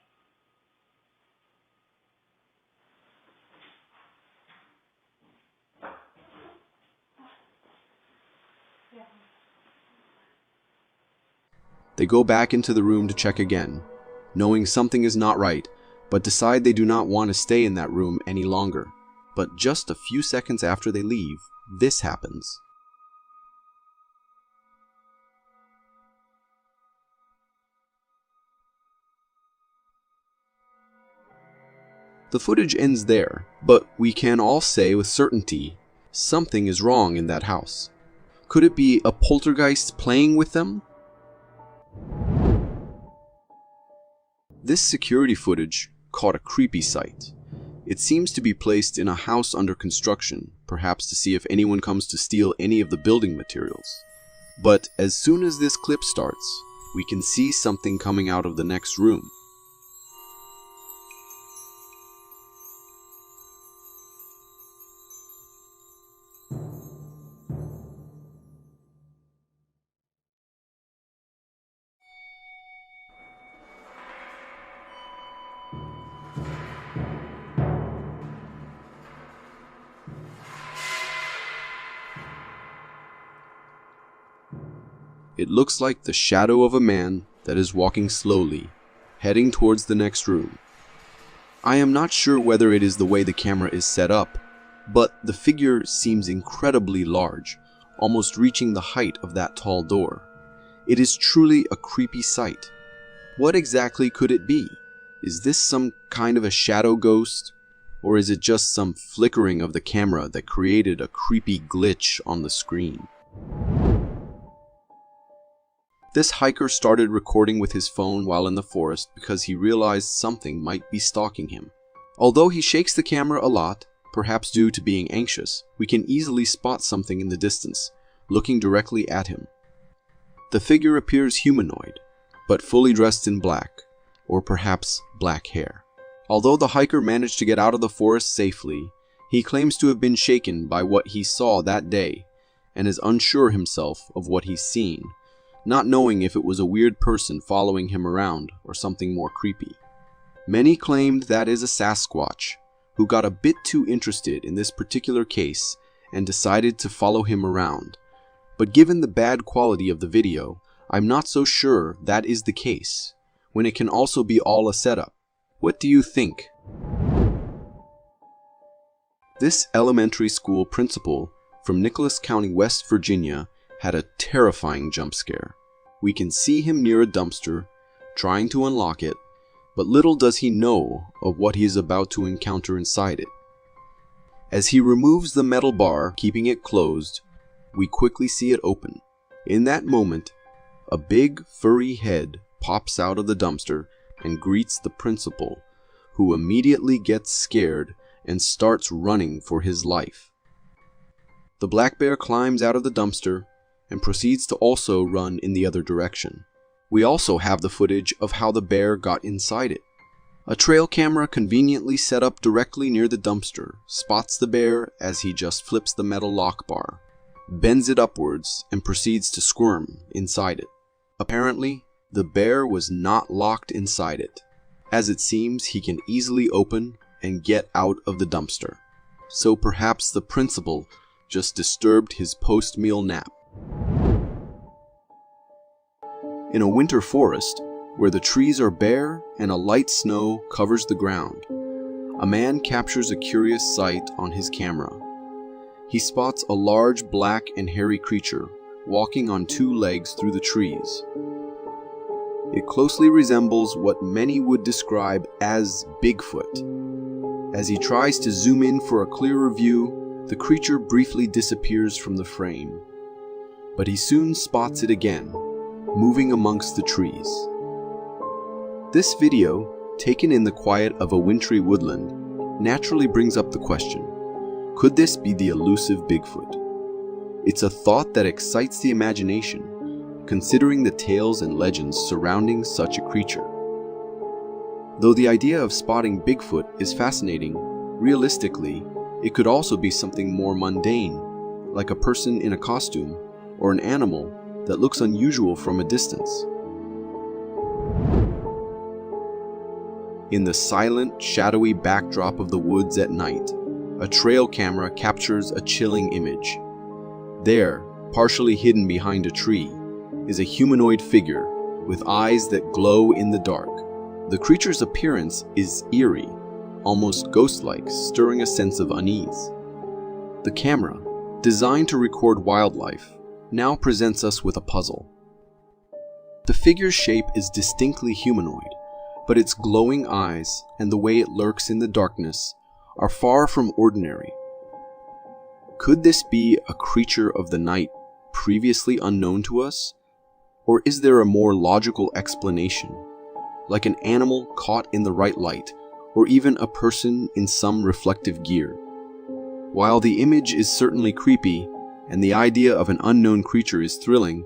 They go back into the room to check again, knowing something is not right, but decide they do not want to stay in that room any longer. But just a few seconds after they leave, this happens. The footage ends there, but we can all say with certainty, something is wrong in that house. Could it be a poltergeist playing with them? This security footage caught a creepy sight. It seems to be placed in a house under construction, perhaps to see if anyone comes to steal any of the building materials. But as soon as this clip starts, we can see something coming out of the next room. It looks like the shadow of a man that is walking slowly, heading towards the next room. I am not sure whether it is the way the camera is set up, but the figure seems incredibly large, almost reaching the height of that tall door. It is truly a creepy sight. What exactly could it be? Is this some kind of a shadow ghost? Or is it just some flickering of the camera that created a creepy glitch on the screen? This hiker started recording with his phone while in the forest because he realized something might be stalking him. Although he shakes the camera a lot, perhaps due to being anxious, we can easily spot something in the distance, looking directly at him. The figure appears humanoid, but fully dressed in black, or perhaps black hair. Although the hiker managed to get out of the forest safely, he claims to have been shaken by what he saw that day, and is unsure himself of what he's seen, not knowing if it was a weird person following him around or something more creepy. Many claimed that is a Sasquatch, who got a bit too interested in this particular case and decided to follow him around. But given the bad quality of the video, I'm not so sure that is the case, when it can also be all a setup. What do you think? This elementary school principal from Nicholas County, West Virginia, had a terrifying jump scare. We can see him near a dumpster, trying to unlock it, but little does he know of what he is about to encounter inside it. As he removes the metal bar, keeping it closed, we quickly see it open. In that moment, a big, furry head pops out of the dumpster and greets the principal, who immediately gets scared and starts running for his life. The black bear climbs out of the dumpster and proceeds to also run in the other direction. We also have the footage of how the bear got inside it. A trail camera conveniently set up directly near the dumpster spots the bear as he just flips the metal lock bar, bends it upwards, and proceeds to squirm inside it. Apparently, the bear was not locked inside it, as it seems he can easily open and get out of the dumpster. So perhaps the principal just disturbed his post-meal nap. In a winter forest, where the trees are bare and a light snow covers the ground, a man captures a curious sight on his camera. He spots a large black and hairy creature walking on two legs through the trees. It closely resembles what many would describe as Bigfoot. As he tries to zoom in for a clearer view, the creature briefly disappears from the frame. But he soon spots it again, moving amongst the trees. This video, taken in the quiet of a wintry woodland, naturally brings up the question, could this be the elusive Bigfoot? It's a thought that excites the imagination, considering the tales and legends surrounding such a creature. Though the idea of spotting Bigfoot is fascinating, realistically, it could also be something more mundane, like a person in a costume or an animal that looks unusual from a distance. In the silent, shadowy backdrop of the woods at night, a trail camera captures a chilling image. There, partially hidden behind a tree, is a humanoid figure with eyes that glow in the dark. The creature's appearance is eerie, almost ghost-like, stirring a sense of unease. The camera, designed to record wildlife, now presents us with a puzzle. The figure's shape is distinctly humanoid, but its glowing eyes and the way it lurks in the darkness are far from ordinary. Could this be a creature of the night previously unknown to us? Or is there a more logical explanation, like an animal caught in the right light, or even a person in some reflective gear? While the image is certainly creepy, and the idea of an unknown creature is thrilling,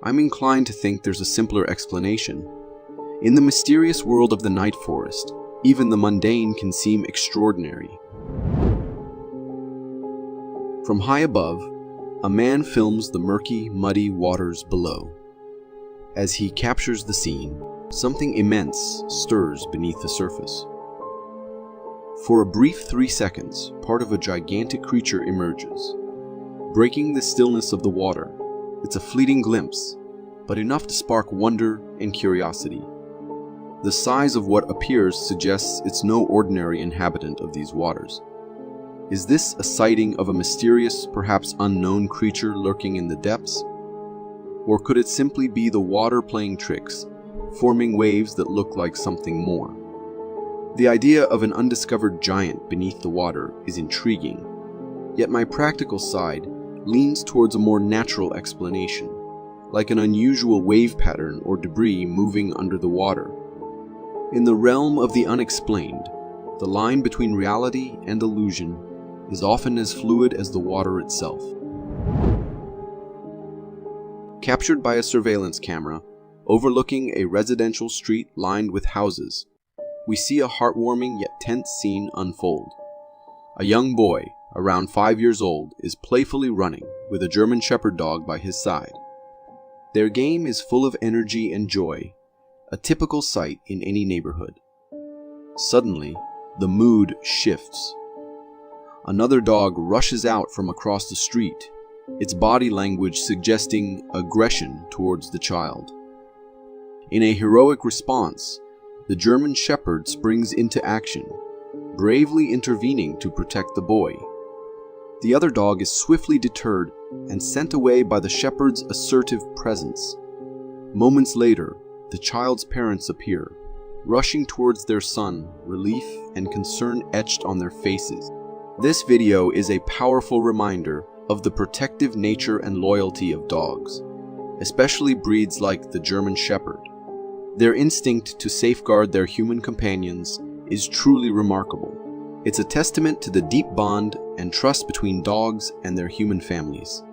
I'm inclined to think there's a simpler explanation. In the mysterious world of the night forest, even the mundane can seem extraordinary. From high above, a man films the murky, muddy waters below. As he captures the scene, something immense stirs beneath the surface. For a brief 3 seconds, part of a gigantic creature emerges. Breaking the stillness of the water, it's a fleeting glimpse, but enough to spark wonder and curiosity. The size of what appears suggests it's no ordinary inhabitant of these waters. Is this a sighting of a mysterious, perhaps unknown creature lurking in the depths? Or could it simply be the water playing tricks, forming waves that look like something more? The idea of an undiscovered giant beneath the water is intriguing, yet my practical side leans towards a more natural explanation, like an unusual wave pattern or debris moving under the water. In the realm of the unexplained, the line between reality and illusion is often as fluid as the water itself. Captured by a surveillance camera, overlooking a residential street lined with houses, we see a heartwarming yet tense scene unfold. A young boy, around 5 years old, is playfully running with a German Shepherd dog by his side. Their game is full of energy and joy, a typical sight in any neighborhood. Suddenly, the mood shifts. Another dog rushes out from across the street, its body language suggesting aggression towards the child. In a heroic response, the German Shepherd springs into action, bravely intervening to protect the boy. The other dog is swiftly deterred and sent away by the shepherd's assertive presence. Moments later, the child's parents appear, rushing towards their son, relief and concern etched on their faces. This video is a powerful reminder of the protective nature and loyalty of dogs, especially breeds like the German Shepherd. Their instinct to safeguard their human companions is truly remarkable. It's a testament to the deep bond and trust between dogs and their human families.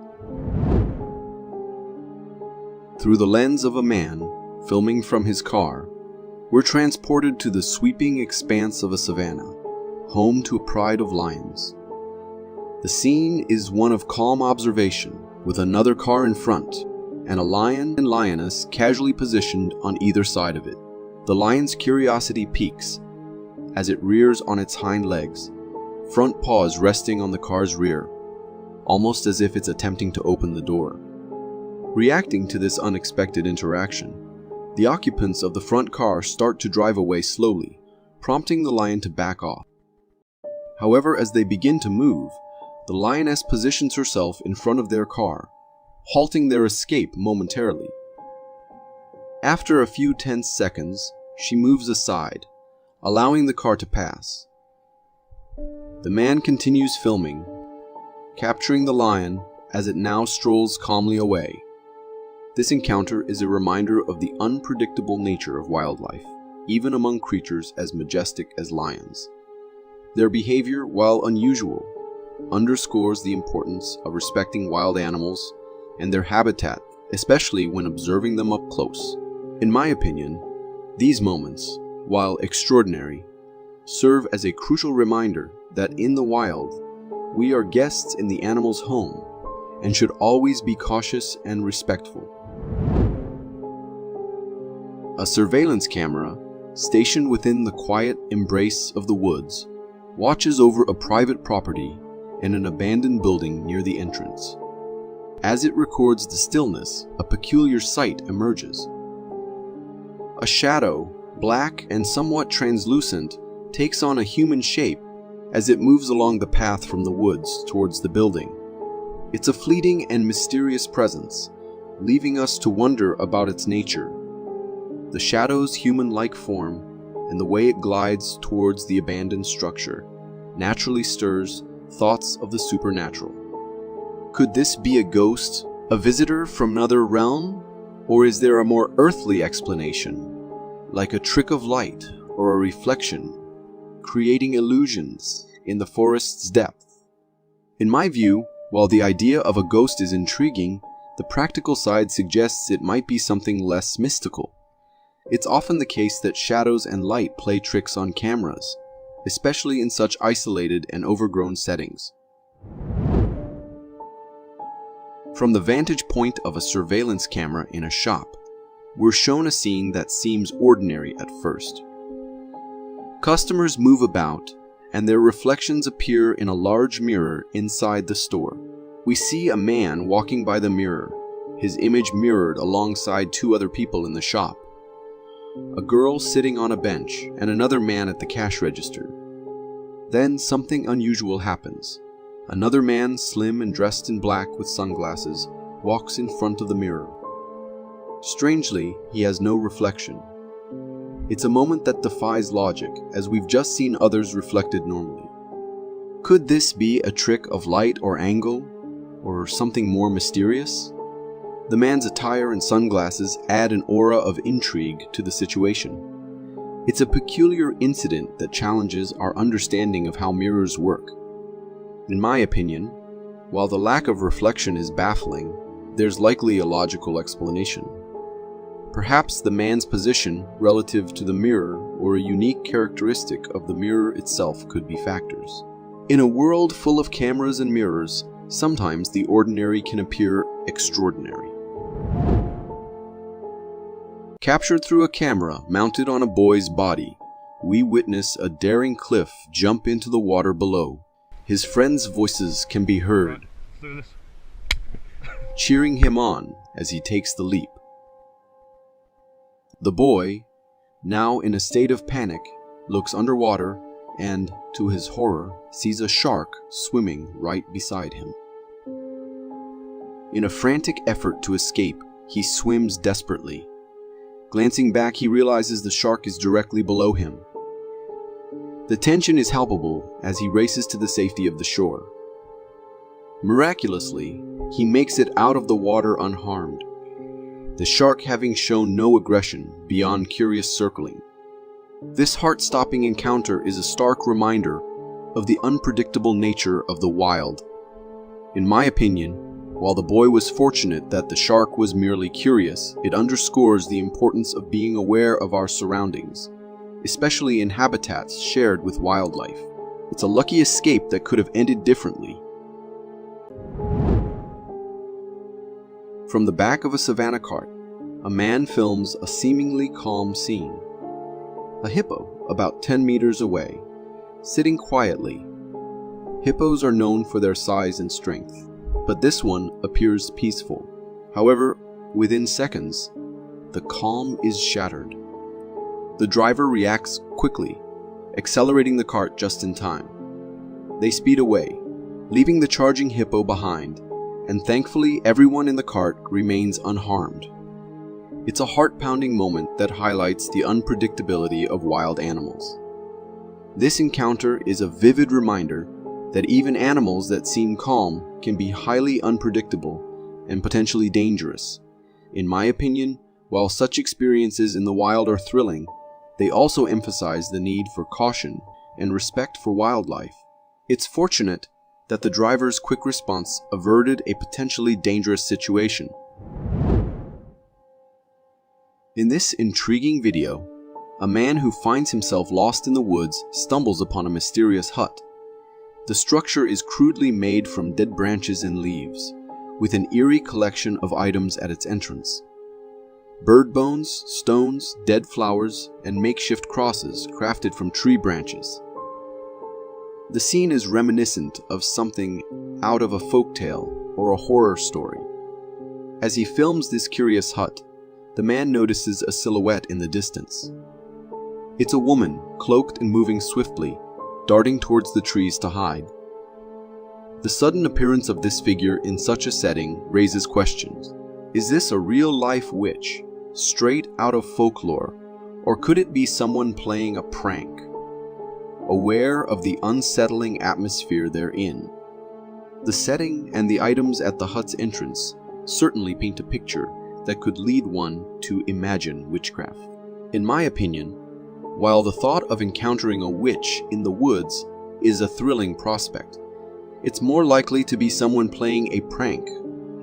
Through the lens of a man filming from his car, we're transported to the sweeping expanse of a savanna, home to a pride of lions. The scene is one of calm observation, with another car in front, and a lion and lioness casually positioned on either side of it. The lion's curiosity peaks as it rears on its hind legs, front paws resting on the car's rear, almost as if it's attempting to open the door. Reacting to this unexpected interaction, the occupants of the front car start to drive away slowly, prompting the lion to back off. However, as they begin to move, the lioness positions herself in front of their car, halting their escape momentarily. After a few tense seconds, she moves aside, allowing the car to pass. The man continues filming, capturing the lion as it now strolls calmly away. This encounter is a reminder of the unpredictable nature of wildlife, even among creatures as majestic as lions. Their behavior, while unusual, underscores the importance of respecting wild animals and their habitat, especially when observing them up close. In my opinion, these moments, while extraordinary, serve as a crucial reminder that in the wild, we are guests in the animal's home and should always be cautious and respectful. A surveillance camera, stationed within the quiet embrace of the woods, watches over a private property and an abandoned building near the entrance. As it records the stillness, a peculiar sight emerges. A shadow, black and somewhat translucent, takes on a human shape as it moves along the path from the woods towards the building. It's a fleeting and mysterious presence, leaving us to wonder about its nature. The shadow's human-like form and the way it glides towards the abandoned structure naturally stirs thoughts of the supernatural. Could this be a ghost, a visitor from another realm? Or is there a more earthly explanation, like a trick of light or a reflection, creating illusions in the forest's depth? In my view, while the idea of a ghost is intriguing, the practical side suggests it might be something less mystical. It's often the case that shadows and light play tricks on cameras, especially in such isolated and overgrown settings. From the vantage point of a surveillance camera in a shop, we're shown a scene that seems ordinary at first. Customers move about, and their reflections appear in a large mirror inside the store. We see a man walking by the mirror, his image mirrored alongside two other people in the shop. A girl sitting on a bench and another man at the cash register. Then something unusual happens. Another man, slim and dressed in black with sunglasses, walks in front of the mirror. Strangely, he has no reflection. It's a moment that defies logic, as we've just seen others reflected normally. Could this be a trick of light or angle, or something more mysterious? The man's attire and sunglasses add an aura of intrigue to the situation. It's a peculiar incident that challenges our understanding of how mirrors work. In my opinion, while the lack of reflection is baffling, there's likely a logical explanation. Perhaps the man's position relative to the mirror or a unique characteristic of the mirror itself could be factors. In a world full of cameras and mirrors, sometimes the ordinary can appear extraordinary. Captured through a camera mounted on a boy's body, we witness a daring Cliff jump into the water below. His friends' voices can be heard, cheering him on as he takes the leap. The boy, now in a state of panic, looks underwater and, to his horror, sees a shark swimming right beside him. In a frantic effort to escape, he swims desperately. Glancing back, he realizes the shark is directly below him. The tension is palpable as he races to the safety of the shore. Miraculously, he makes it out of the water unharmed, the shark having shown no aggression beyond curious circling. This heart-stopping encounter is a stark reminder of the unpredictable nature of the wild. In my opinion, while the boy was fortunate that the shark was merely curious, it underscores the importance of being aware of our surroundings, especially in habitats shared with wildlife. It's a lucky escape that could have ended differently. From the back of a savanna cart, a man films a seemingly calm scene. A hippo, about 10 meters away, sitting quietly. Hippos are known for their size and strength, but this one appears peaceful. However, within seconds, the calm is shattered. The driver reacts quickly, accelerating the cart just in time. They speed away, leaving the charging hippo behind, and thankfully everyone in the cart remains unharmed. It's a heart-pounding moment that highlights the unpredictability of wild animals. This encounter is a vivid reminder that even animals that seem calm can be highly unpredictable and potentially dangerous. In my opinion, while such experiences in the wild are thrilling, they also emphasize the need for caution and respect for wildlife. It's fortunate that the driver's quick response averted a potentially dangerous situation. In this intriguing video, a man who finds himself lost in the woods stumbles upon a mysterious hut. The structure is crudely made from dead branches and leaves, with an eerie collection of items at its entrance. Bird bones, stones, dead flowers, and makeshift crosses crafted from tree branches. The scene is reminiscent of something out of a folktale or a horror story. As he films this curious hut, the man notices a silhouette in the distance. It's a woman, cloaked and moving swiftly, darting towards the trees to hide. The sudden appearance of this figure in such a setting raises questions. Is this a real-life witch, straight out of folklore, or could it be someone playing a prank? Aware of the unsettling atmosphere they're in, the setting and the items at the hut's entrance certainly paint a picture that could lead one to imagine witchcraft. In my opinion, while the thought of encountering a witch in the woods is a thrilling prospect, it's more likely to be someone playing a prank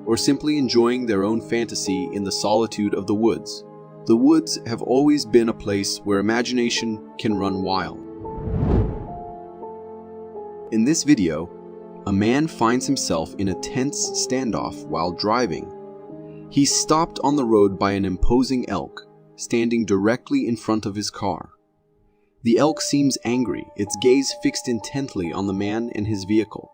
or simply enjoying their own fantasy in the solitude of the woods. The woods have always been a place where imagination can run wild. In this video, a man finds himself in a tense standoff while driving. He's stopped on the road by an imposing elk, standing directly in front of his car. The elk seems angry, its gaze fixed intently on the man and his vehicle.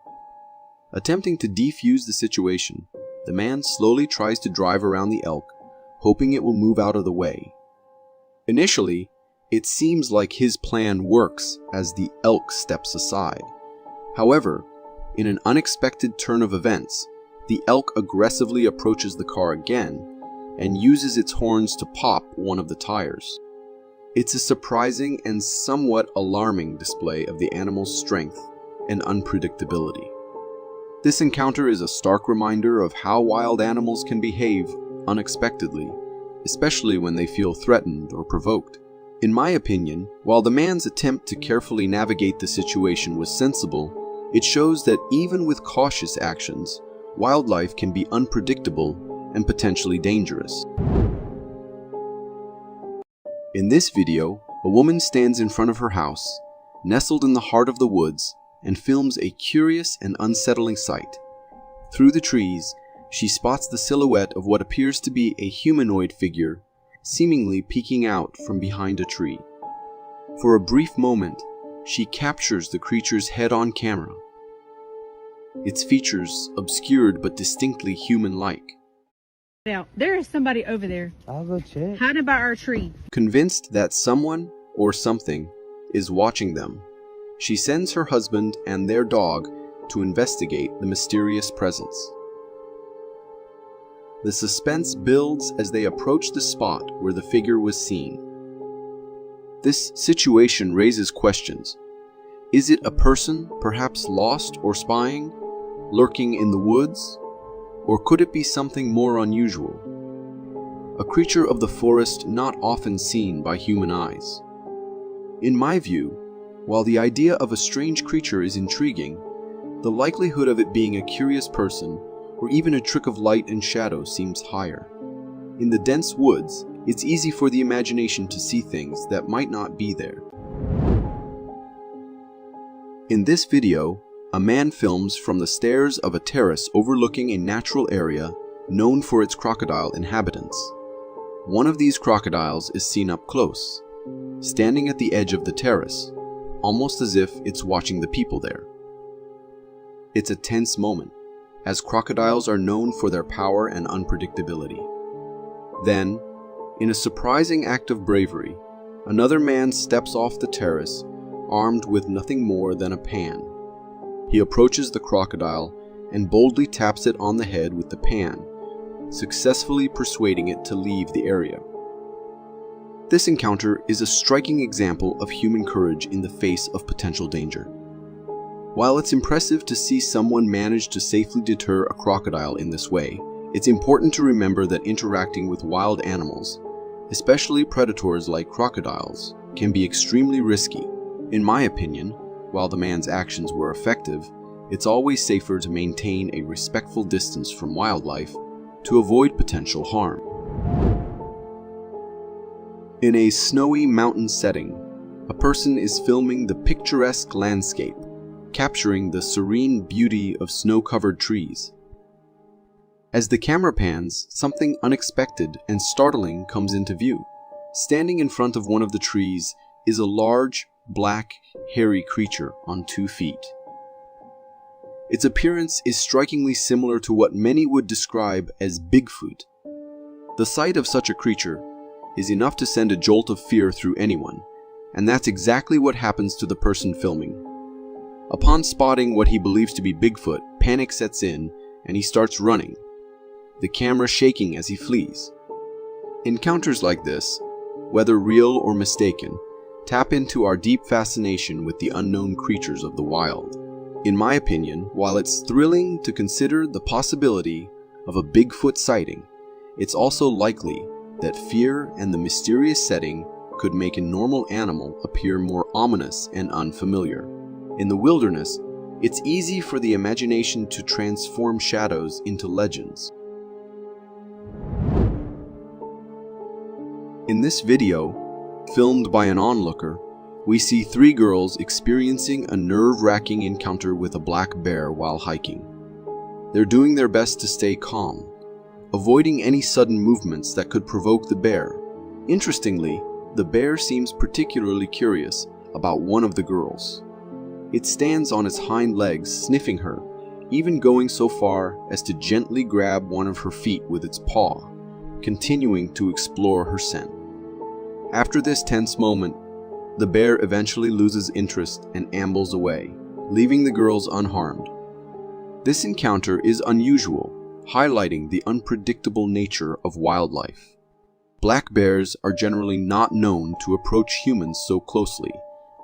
Attempting to defuse the situation, the man slowly tries to drive around the elk, hoping it will move out of the way. Initially, it seems like his plan works as the elk steps aside. However, in an unexpected turn of events, the elk aggressively approaches the car again and uses its horns to pop one of the tires. It's a surprising and somewhat alarming display of the animal's strength and unpredictability. This encounter is a stark reminder of how wild animals can behave unexpectedly, especially when they feel threatened or provoked. In my opinion, while the man's attempt to carefully navigate the situation was sensible, it shows that even with cautious actions, wildlife can be unpredictable and potentially dangerous. In this video, a woman stands in front of her house, nestled in the heart of the woods, and films a curious and unsettling sight. Through the trees, she spots the silhouette of what appears to be a humanoid figure, seemingly peeking out from behind a tree. For a brief moment, she captures the creature's head on camera, its features obscured but distinctly human-like. Now, there is somebody over there. I'll go check. Hiding by our tree. Convinced that someone or something is watching them, she sends her husband and their dog to investigate the mysterious presence. The suspense builds as they approach the spot where the figure was seen. This situation raises questions. Is it a person, perhaps lost or spying, lurking in the woods? Or could it be something more unusual? A creature of the forest not often seen by human eyes. In my view, while the idea of a strange creature is intriguing, the likelihood of it being a curious person or even a trick of light and shadow seems higher. In the dense woods, it's easy for the imagination to see things that might not be there. In this video, a man films from the stairs of a terrace overlooking a natural area known for its crocodile inhabitants. One of these crocodiles is seen up close, standing at the edge of the terrace, almost as if it's watching the people there. It's a tense moment, as crocodiles are known for their power and unpredictability. Then, in a surprising act of bravery, another man steps off the terrace, armed with nothing more than a pan. He approaches the crocodile and boldly taps it on the head with the pan, successfully persuading it to leave the area. This encounter is a striking example of human courage in the face of potential danger. While it's impressive to see someone manage to safely deter a crocodile in this way, it's important to remember that interacting with wild animals, especially predators like crocodiles, can be extremely risky. In my opinion, while the man's actions were effective, it's always safer to maintain a respectful distance from wildlife to avoid potential harm. In a snowy mountain setting, a person is filming the picturesque landscape, capturing the serene beauty of snow-covered trees. As the camera pans, something unexpected and startling comes into view. Standing in front of one of the trees is a large, black, hairy creature on 2 feet. Its appearance is strikingly similar to what many would describe as Bigfoot. The sight of such a creature is enough to send a jolt of fear through anyone, and that's exactly what happens to the person filming. Upon spotting what he believes to be Bigfoot, panic sets in and he starts running, the camera shaking as he flees. Encounters like this, whether real or mistaken, tap into our deep fascination with the unknown creatures of the wild. In my opinion, while it's thrilling to consider the possibility of a Bigfoot sighting, it's also likely that fear and the mysterious setting could make a normal animal appear more ominous and unfamiliar. In the wilderness, it's easy for the imagination to transform shadows into legends. In this video, filmed by an onlooker, we see 3 girls experiencing a nerve-wracking encounter with a black bear while hiking. They're doing their best to stay calm, avoiding any sudden movements that could provoke the bear. Interestingly, the bear seems particularly curious about one of the girls. It stands on its hind legs, sniffing her, even going so far as to gently grab one of her feet with its paw, continuing to explore her scent. After this tense moment, the bear eventually loses interest and ambles away, leaving the girls unharmed. This encounter is unusual, highlighting the unpredictable nature of wildlife. Black bears are generally not known to approach humans so closely,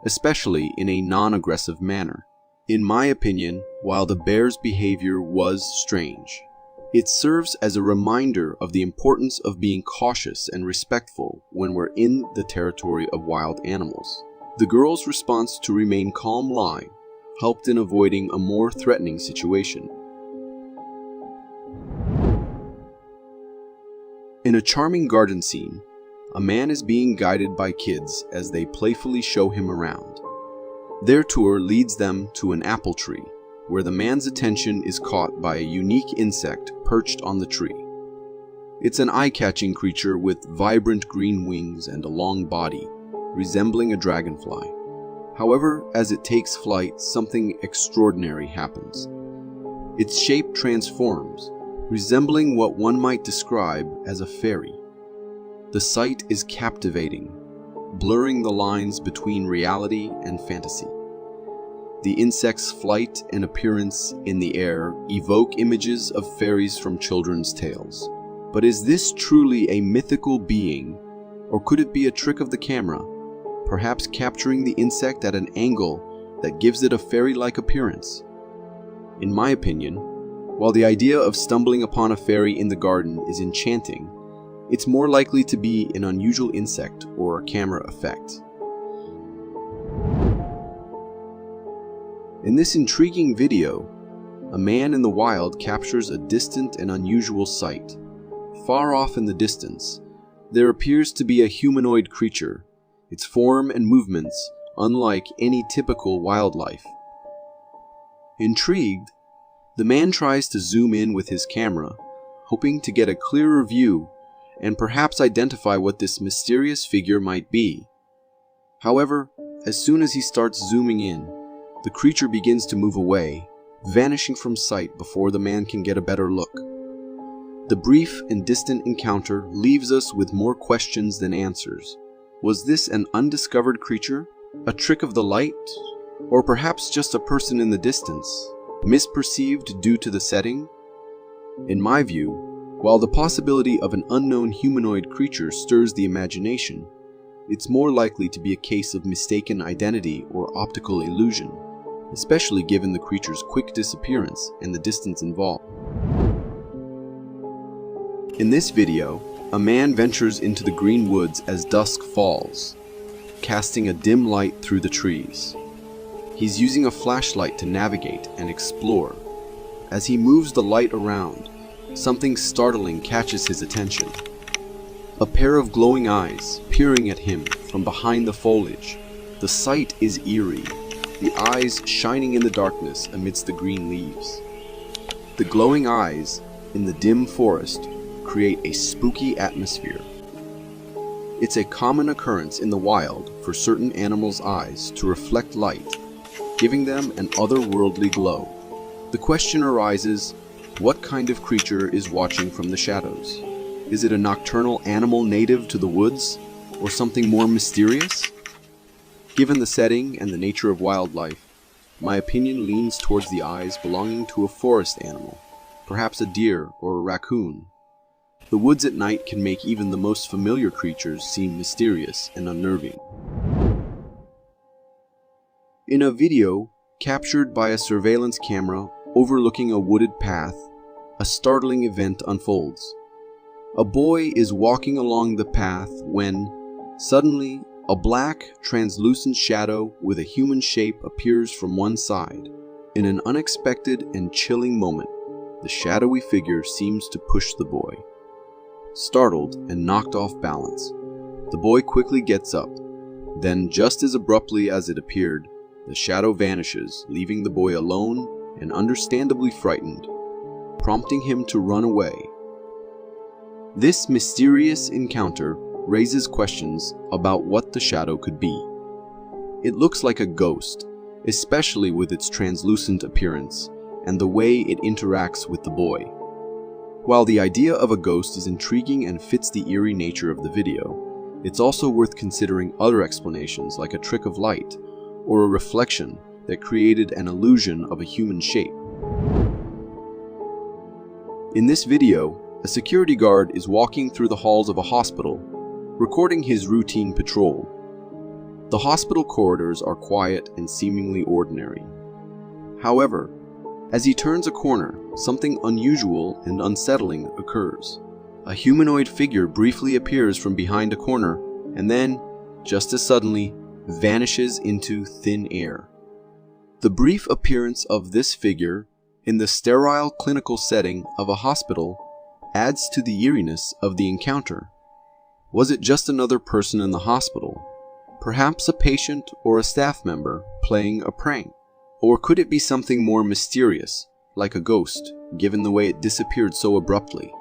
especially in a non-aggressive manner. In my opinion, while the bear's behavior was strange, it serves as a reminder of the importance of being cautious and respectful when we're in the territory of wild animals. The girl's response to remain calm lie helped in avoiding a more threatening situation. In a charming garden scene, a man is being guided by kids as they playfully show him around. Their tour leads them to an apple tree, where the man's attention is caught by a unique insect perched on the tree. It's an eye-catching creature with vibrant green wings and a long body, resembling a dragonfly. However, as it takes flight, something extraordinary happens. Its shape transforms, resembling what one might describe as a fairy. The sight is captivating, blurring the lines between reality and fantasy. The insect's flight and appearance in the air evoke images of fairies from children's tales. But is this truly a mythical being, or could it be a trick of the camera, perhaps capturing the insect at an angle that gives it a fairy-like appearance? In my opinion, while the idea of stumbling upon a fairy in the garden is enchanting, it's more likely to be an unusual insect or a camera effect. In this intriguing video, a man in the wild captures a distant and unusual sight. Far off in the distance, there appears to be a humanoid creature, its form and movements unlike any typical wildlife. Intrigued, the man tries to zoom in with his camera, hoping to get a clearer view and perhaps identify what this mysterious figure might be. However, as soon as he starts zooming in, the creature begins to move away, vanishing from sight before the man can get a better look. The brief and distant encounter leaves us with more questions than answers. Was this an undiscovered creature, a trick of the light, or perhaps just a person in the distance, misperceived due to the setting? In my view, while the possibility of an unknown humanoid creature stirs the imagination, it's more likely to be a case of mistaken identity or optical illusion, especially given the creature's quick disappearance and the distance involved. In this video, a man ventures into the green woods as dusk falls, casting a dim light through the trees. He's using a flashlight to navigate and explore. As he moves the light around, something startling catches his attention. A pair of glowing eyes peering at him from behind the foliage. The sight is eerie, the eyes shining in the darkness amidst the green leaves. The glowing eyes in the dim forest create a spooky atmosphere. It's a common occurrence in the wild for certain animals' eyes to reflect light, giving them an otherworldly glow. The question arises, what kind of creature is watching from the shadows? Is it a nocturnal animal native to the woods, or something more mysterious? Given the setting and the nature of wildlife, my opinion leans towards the eyes belonging to a forest animal, perhaps a deer or a raccoon. The woods at night can make even the most familiar creatures seem mysterious and unnerving. In a video captured by a surveillance camera overlooking a wooded path, a startling event unfolds. A boy is walking along the path when, suddenly, a black, translucent shadow with a human shape appears from one side. In an unexpected and chilling moment, the shadowy figure seems to push the boy. Startled and knocked off balance, the boy quickly gets up. Then, just as abruptly as it appeared, the shadow vanishes, leaving the boy alone and understandably frightened, prompting him to run away. This mysterious encounter raises questions about what the shadow could be. It looks like a ghost, especially with its translucent appearance and the way it interacts with the boy. While the idea of a ghost is intriguing and fits the eerie nature of the video, it's also worth considering other explanations like a trick of light or a reflection that created an illusion of a human shape. In this video, a security guard is walking through the halls of a hospital, recording his routine patrol. The hospital corridors are quiet and seemingly ordinary. However, as he turns a corner, something unusual and unsettling occurs. A humanoid figure briefly appears from behind a corner and then, just as suddenly, vanishes into thin air. The brief appearance of this figure in the sterile clinical setting of a hospital adds to the eeriness of the encounter. Was it just another person in the hospital? Perhaps a patient or a staff member playing a prank? Or could it be something more mysterious, like a ghost, given the way it disappeared so abruptly?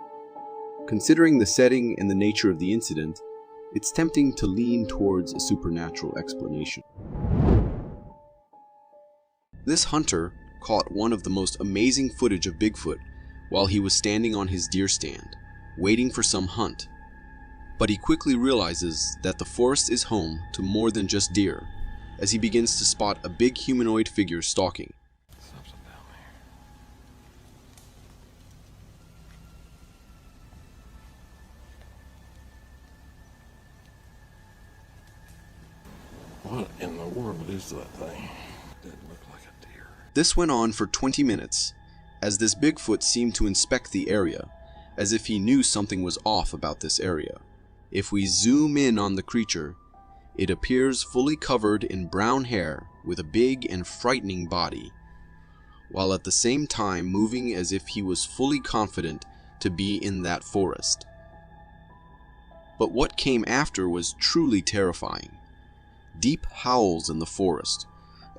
Considering the setting and the nature of the incident, it's tempting to lean towards a supernatural explanation. This hunter caught one of the most amazing footage of Bigfoot while he was standing on his deer stand, waiting for some hunt. But he quickly realizes that the forest is home to more than just deer, as he begins to spot a big humanoid figure stalking. What in the world is that thing? Didn't look like a deer. This went on for 20 minutes, as this Bigfoot seemed to inspect the area, as if he knew something was off about this area. If we zoom in on the creature, it appears fully covered in brown hair with a big and frightening body, while at the same time moving as if he was fully confident to be in that forest. But what came after was truly terrifying. Deep howls in the forest,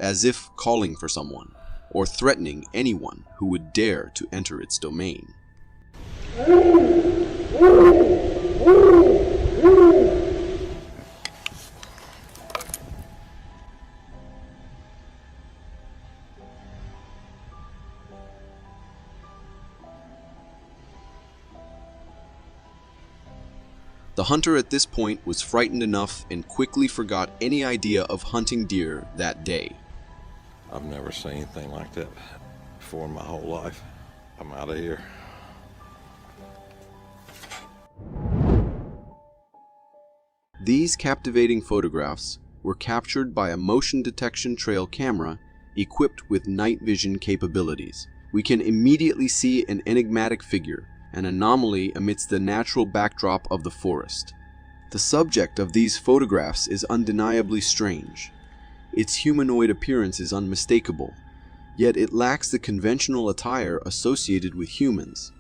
as if calling for someone, or threatening anyone who would dare to enter its domain. The hunter at this point was frightened enough and quickly forgot any idea of hunting deer that day. I've never seen anything like that before in my whole life. I'm out of here. These captivating photographs were captured by a motion detection trail camera equipped with night vision capabilities. We can immediately see an enigmatic figure, an anomaly amidst the natural backdrop of the forest. The subject of these photographs is undeniably strange. Its humanoid appearance is unmistakable, yet it lacks the conventional attire associated with humans.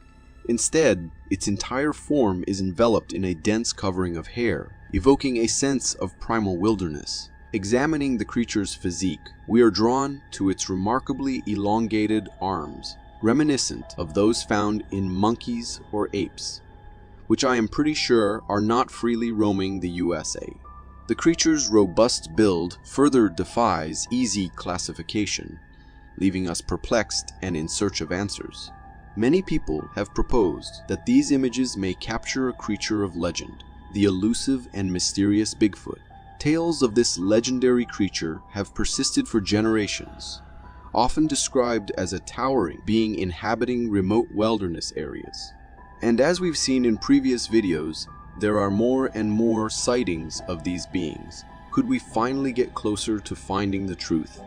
Instead, its entire form is enveloped in a dense covering of hair, evoking a sense of primal wilderness. Examining the creature's physique, we are drawn to its remarkably elongated arms, reminiscent of those found in monkeys or apes, which I am pretty sure are not freely roaming the USA. The creature's robust build further defies easy classification, leaving us perplexed and in search of answers. Many people have proposed that these images may capture a creature of legend, the elusive and mysterious Bigfoot. Tales of this legendary creature have persisted for generations, often described as a towering being inhabiting remote wilderness areas. And as we've seen in previous videos, there are more and more sightings of these beings. Could we finally get closer to finding the truth?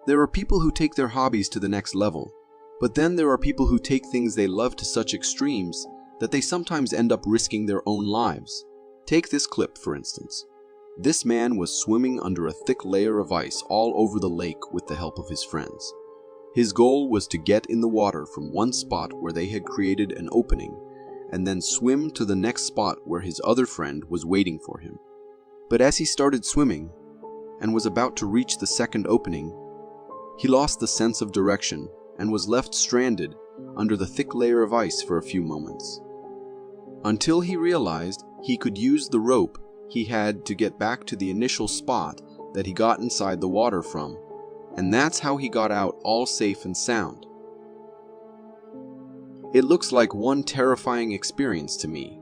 There are people who take their hobbies to the next level, but then there are people who take things they love to such extremes that they sometimes end up risking their own lives. Take this clip, for instance. This man was swimming under a thick layer of ice all over the lake with the help of his friends. His goal was to get in the water from one spot where they had created an opening and then swim to the next spot where his other friend was waiting for him. But as he started swimming and was about to reach the second opening, he lost the sense of direction and was left stranded under the thick layer of ice for a few moments, until he realized he could use the rope he had to get back to the initial spot that he got inside the water from, and that's how he got out all safe and sound. It looks like one terrifying experience to me.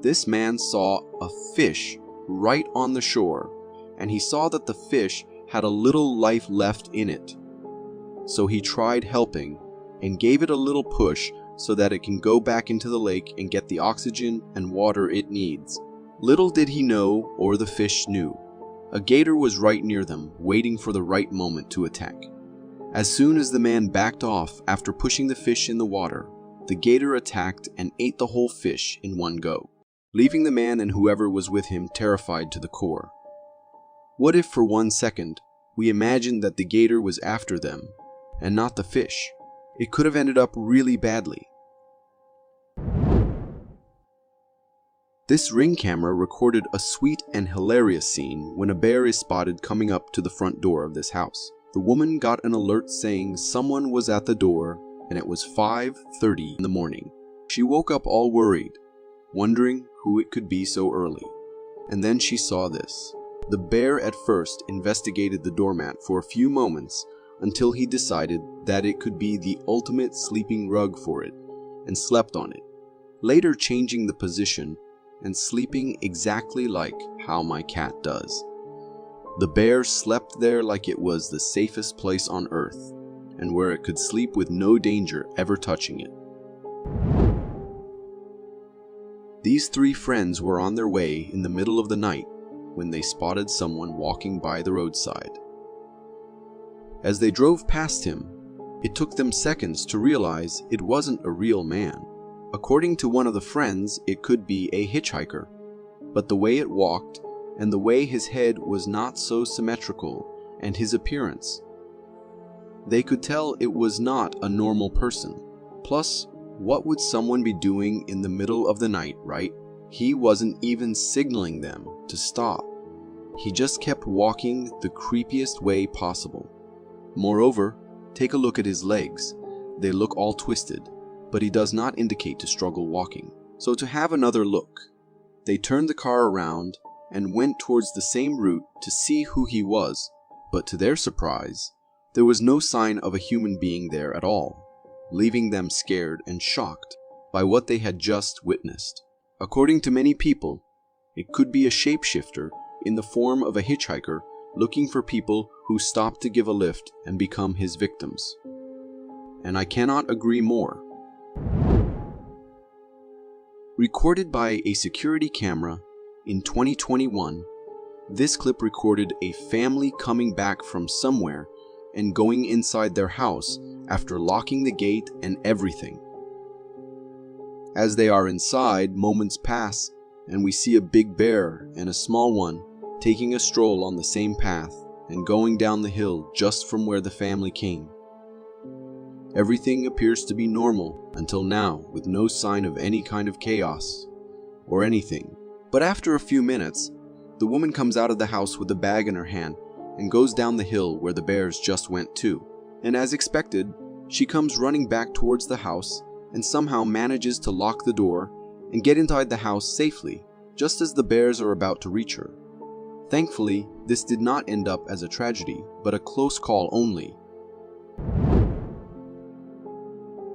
This man saw a fish right on the shore, and he saw that the fish had a little life left in it. So he tried helping and gave it a little push so that it can go back into the lake and get the oxygen and water it needs. Little did he know, or the fish knew, a gator was right near them, waiting for the right moment to attack. As soon as the man backed off after pushing the fish in the water, the gator attacked and ate the whole fish in one go, leaving the man and whoever was with him terrified to the core. What if for 1 second we imagined that the gator was after them and not the fish? It could have ended up really badly. This Ring camera recorded a sweet and hilarious scene when a bear is spotted coming up to the front door of this house. The woman got an alert saying someone was at the door, and it was 5:30 in the morning. She woke up all worried, wondering who it could be so early. And then she saw this. The bear at first investigated the doormat for a few moments until he decided that it could be the ultimate sleeping rug for it, and slept on it, later changing the position and sleeping exactly like how my cat does. The bear slept there like it was the safest place on earth, and where it could sleep with no danger ever touching it. These three friends were on their way in the middle of the night when they spotted someone walking by the roadside. As they drove past him, it took them seconds to realize it wasn't a real man. According to one of the friends, it could be a hitchhiker, but the way it walked and the way his head was not so symmetrical, and his appearance, they could tell it was not a normal person. Plus, what would someone be doing in the middle of the night, right? He wasn't even signaling them to stop. He just kept walking the creepiest way possible. Moreover, take a look at his legs. They look all twisted, but he does not indicate to struggle walking. So to have another look, they turned the car around and went towards the same route to see who he was, but to their surprise, there was no sign of a human being there at all, leaving them scared and shocked by what they had just witnessed. According to many people, it could be a shapeshifter in the form of a hitchhiker looking for people who stop to give a lift and become his victims. And I cannot agree more. Recorded by a security camera in 2021, this clip recorded a family coming back from somewhere and going inside their house after locking the gate and everything. As they are inside, moments pass and we see a big bear and a small one taking a stroll on the same path and going down the hill just from where the family came. Everything appears to be normal until now, with no sign of any kind of chaos or anything. But after a few minutes, the woman comes out of the house with a bag in her hand and goes down the hill where the bears just went to. And as expected, she comes running back towards the house and somehow manages to lock the door and get inside the house safely, just as the bears are about to reach her. Thankfully, this did not end up as a tragedy, but a close call only.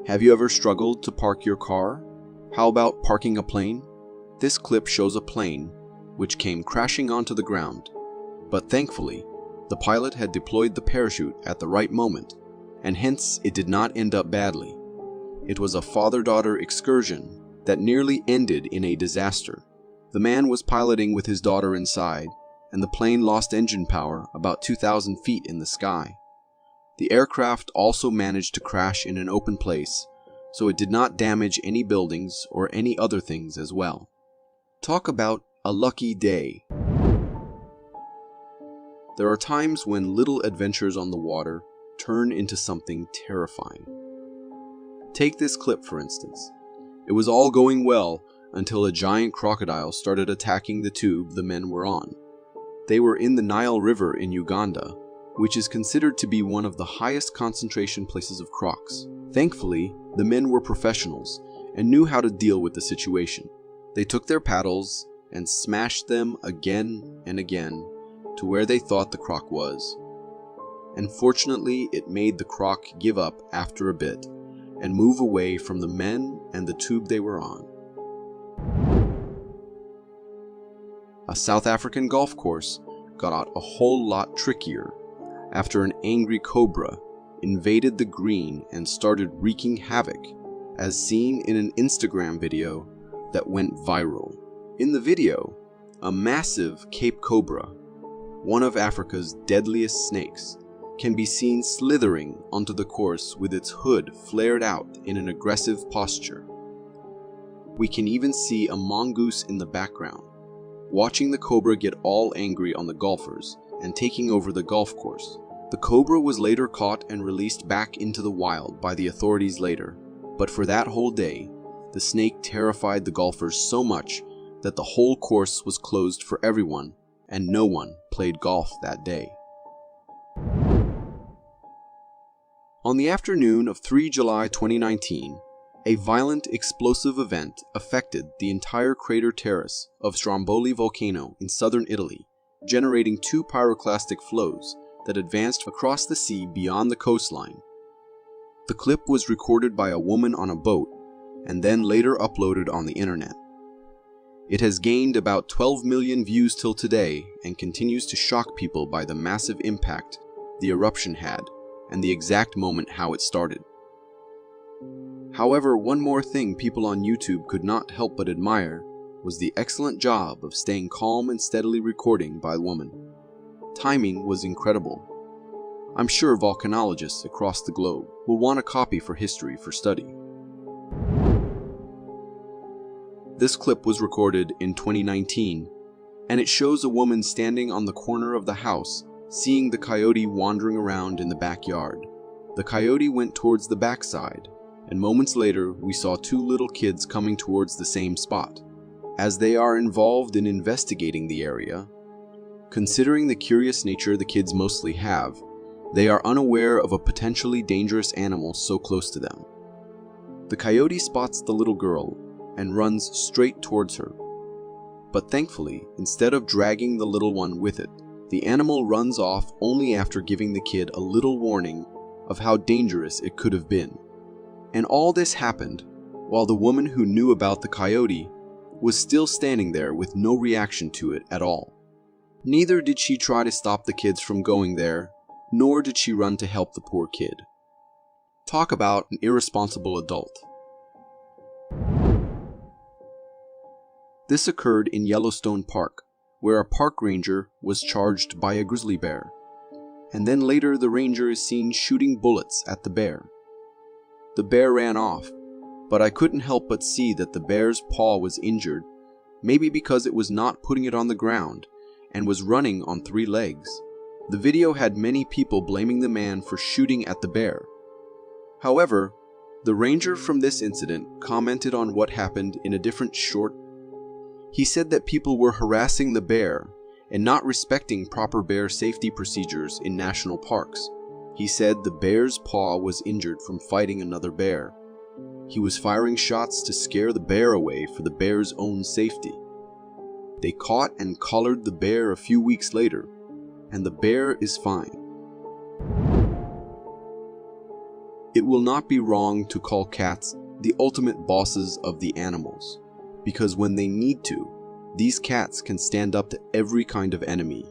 Have you ever struggled to park your car? How about parking a plane? This clip shows a plane, which came crashing onto the ground. But thankfully, the pilot had deployed the parachute at the right moment, and hence it did not end up badly. It was a father-daughter excursion that nearly ended in a disaster. The man was piloting with his daughter inside, and the plane lost engine power about 2,000 feet in the sky. The aircraft also managed to crash in an open place, so it did not damage any buildings or any other things as well. Talk about a lucky day. There are times when little adventures on the water turn into something terrifying. Take this clip for instance. It was all going well until a giant crocodile started attacking the tube the men were on. They were in the Nile River in Uganda, which is considered to be one of the highest concentration places of crocs. Thankfully, the men were professionals and knew how to deal with the situation. They took their paddles and smashed them again and again to where they thought the croc was. And fortunately, it made the croc give up after a bit and move away from the men and the tube they were on. A South African golf course got a whole lot trickier after an angry cobra invaded the green and started wreaking havoc, as seen in an Instagram video that went viral. In the video, a massive Cape cobra, one of Africa's deadliest snakes, can be seen slithering onto the course with its hood flared out in an aggressive posture. We can even see a mongoose in the background, watching the cobra get all angry on the golfers and taking over the golf course. The cobra was later caught and released back into the wild by the authorities later, but for that whole day, the snake terrified the golfers so much that the whole course was closed for everyone and no one played golf that day. On the afternoon of 3 July 2019, a violent explosive event affected the entire crater terrace of Stromboli volcano in southern Italy, generating 2 pyroclastic flows that advanced across the sea beyond the coastline. The clip was recorded by a woman on a boat and then later uploaded on the internet. It has gained about 12 million views till today and continues to shock people by the massive impact the eruption had and the exact moment how it started. However, one more thing people on YouTube could not help but admire was the excellent job of staying calm and steadily recording by the woman. Timing was incredible. I'm sure volcanologists across the globe will want a copy for history for study. This clip was recorded in 2019, and it shows a woman standing on the corner of the house, seeing the coyote wandering around in the backyard. The coyote went towards the backside, and moments later we saw 2 little kids coming towards the same spot. As they are involved in investigating the area, considering the curious nature the kids mostly have, they are unaware of a potentially dangerous animal so close to them. The coyote spots the little girl and runs straight towards her. But thankfully, instead of dragging the little one with it, the animal runs off only after giving the kid a little warning of how dangerous it could have been. And all this happened while the woman who knew about the coyote was still standing there with no reaction to it at all. Neither did she try to stop the kids from going there, nor did she run to help the poor kid. Talk about an irresponsible adult. This occurred in Yellowstone Park, where a park ranger was charged by a grizzly bear, and then later the ranger is seen shooting bullets at the bear. The bear ran off, but I couldn't help but see that the bear's paw was injured, maybe because it was not putting it on the ground and was running on 3 legs. The video had many people blaming the man for shooting at the bear. However, the ranger from this incident commented on what happened in a different short. He said that people were harassing the bear and not respecting proper bear safety procedures in national parks. He said the bear's paw was injured from fighting another bear. He was firing shots to scare the bear away for the bear's own safety. They caught and collared the bear a few weeks later, and the bear is fine. It will not be wrong to call cats the ultimate bosses of the animals, because when they need to, these cats can stand up to every kind of enemy,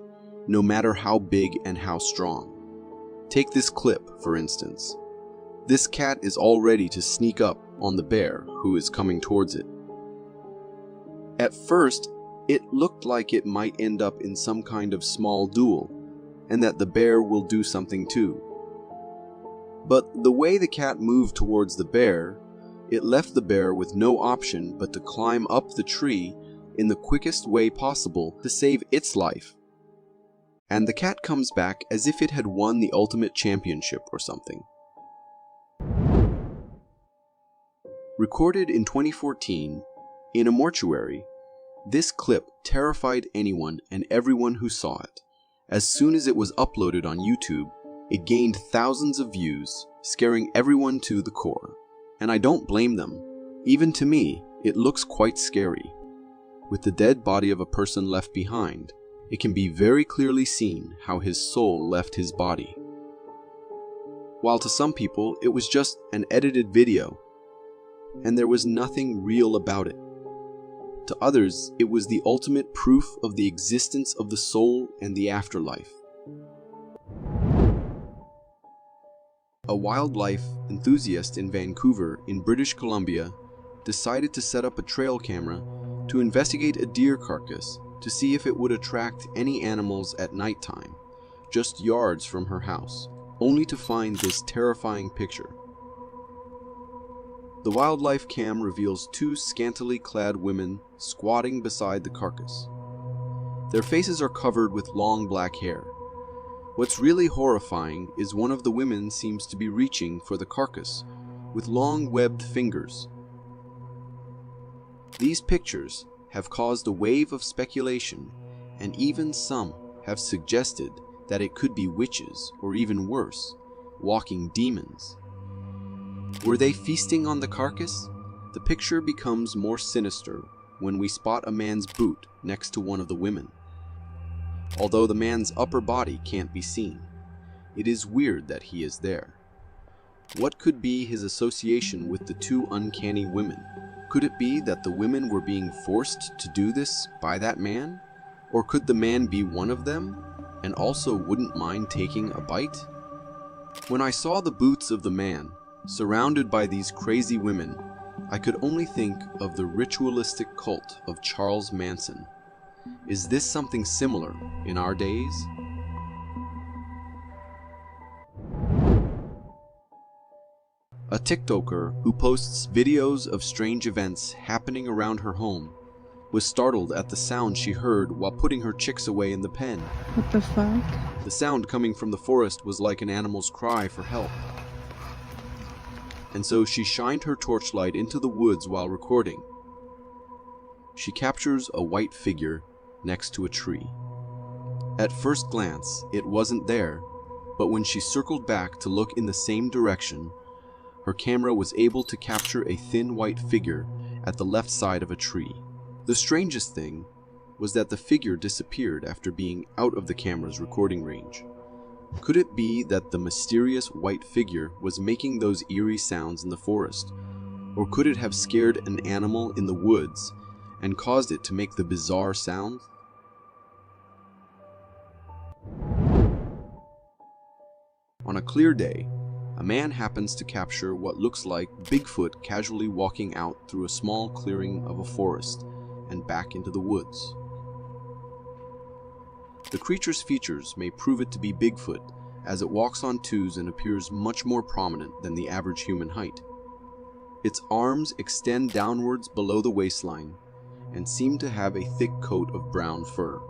no matter how big and how strong. Take this clip, for instance. This cat is all ready to sneak up on the bear who is coming towards it. At first, it looked like it might end up in some kind of small duel, and that the bear will do something too. But the way the cat moved towards the bear, it left the bear with no option but to climb up the tree in the quickest way possible to save its life. And the cat comes back as if it had won the ultimate championship or something. Recorded in 2014, in a mortuary, this clip terrified anyone and everyone who saw it. As soon as it was uploaded on YouTube, it gained thousands of views, scaring everyone to the core. And I don't blame them. Even to me, it looks quite scary. With the dead body of a person left behind, it can be very clearly seen how his soul left his body. While to some people, it was just an edited video, and there was nothing real about it. To others, it was the ultimate proof of the existence of the soul and the afterlife. A wildlife enthusiast in Vancouver, in British Columbia, decided to set up a trail camera to investigate a deer carcass to see if it would attract any animals at nighttime, just yards from her house, only to find this terrifying picture. The wildlife cam reveals two scantily clad women squatting beside the carcass. Their faces are covered with long black hair. What's really horrifying is one of the women seems to be reaching for the carcass with long webbed fingers. These pictures have caused a wave of speculation, and even some have suggested that it could be witches, or even worse, walking demons. Were they feasting on the carcass? The picture becomes more sinister when we spot a man's boot next to one of the women. Although the man's upper body can't be seen, it is weird that he is there. What could be his association with the two uncanny women? Could it be that the women were being forced to do this by that man? Or could the man be one of them and also wouldn't mind taking a bite? When I saw the boots of the man, surrounded by these crazy women, I could only think of the ritualistic cult of Charles Manson. Is this something similar in our days? A TikToker who posts videos of strange events happening around her home was startled at the sound she heard while putting her chicks away in the pen. What the fuck? The sound coming from the forest was like an animal's cry for help. And so she shined her torchlight into the woods while recording. She captures a white figure next to a tree. At first glance, it wasn't there, but when she circled back to look in the same direction, her camera was able to capture a thin white figure at the left side of a tree. The strangest thing was that the figure disappeared after being out of the camera's recording range. Could it be that the mysterious white figure was making those eerie sounds in the forest? Or could it have scared an animal in the woods and caused it to make the bizarre sound? On a clear day, a man happens to capture what looks like Bigfoot casually walking out through a small clearing of a forest and back into the woods. The creature's features may prove it to be Bigfoot, as it walks on twos and appears much more prominent than the average human height. Its arms extend downwards below the waistline and seem to have a thick coat of brown fur.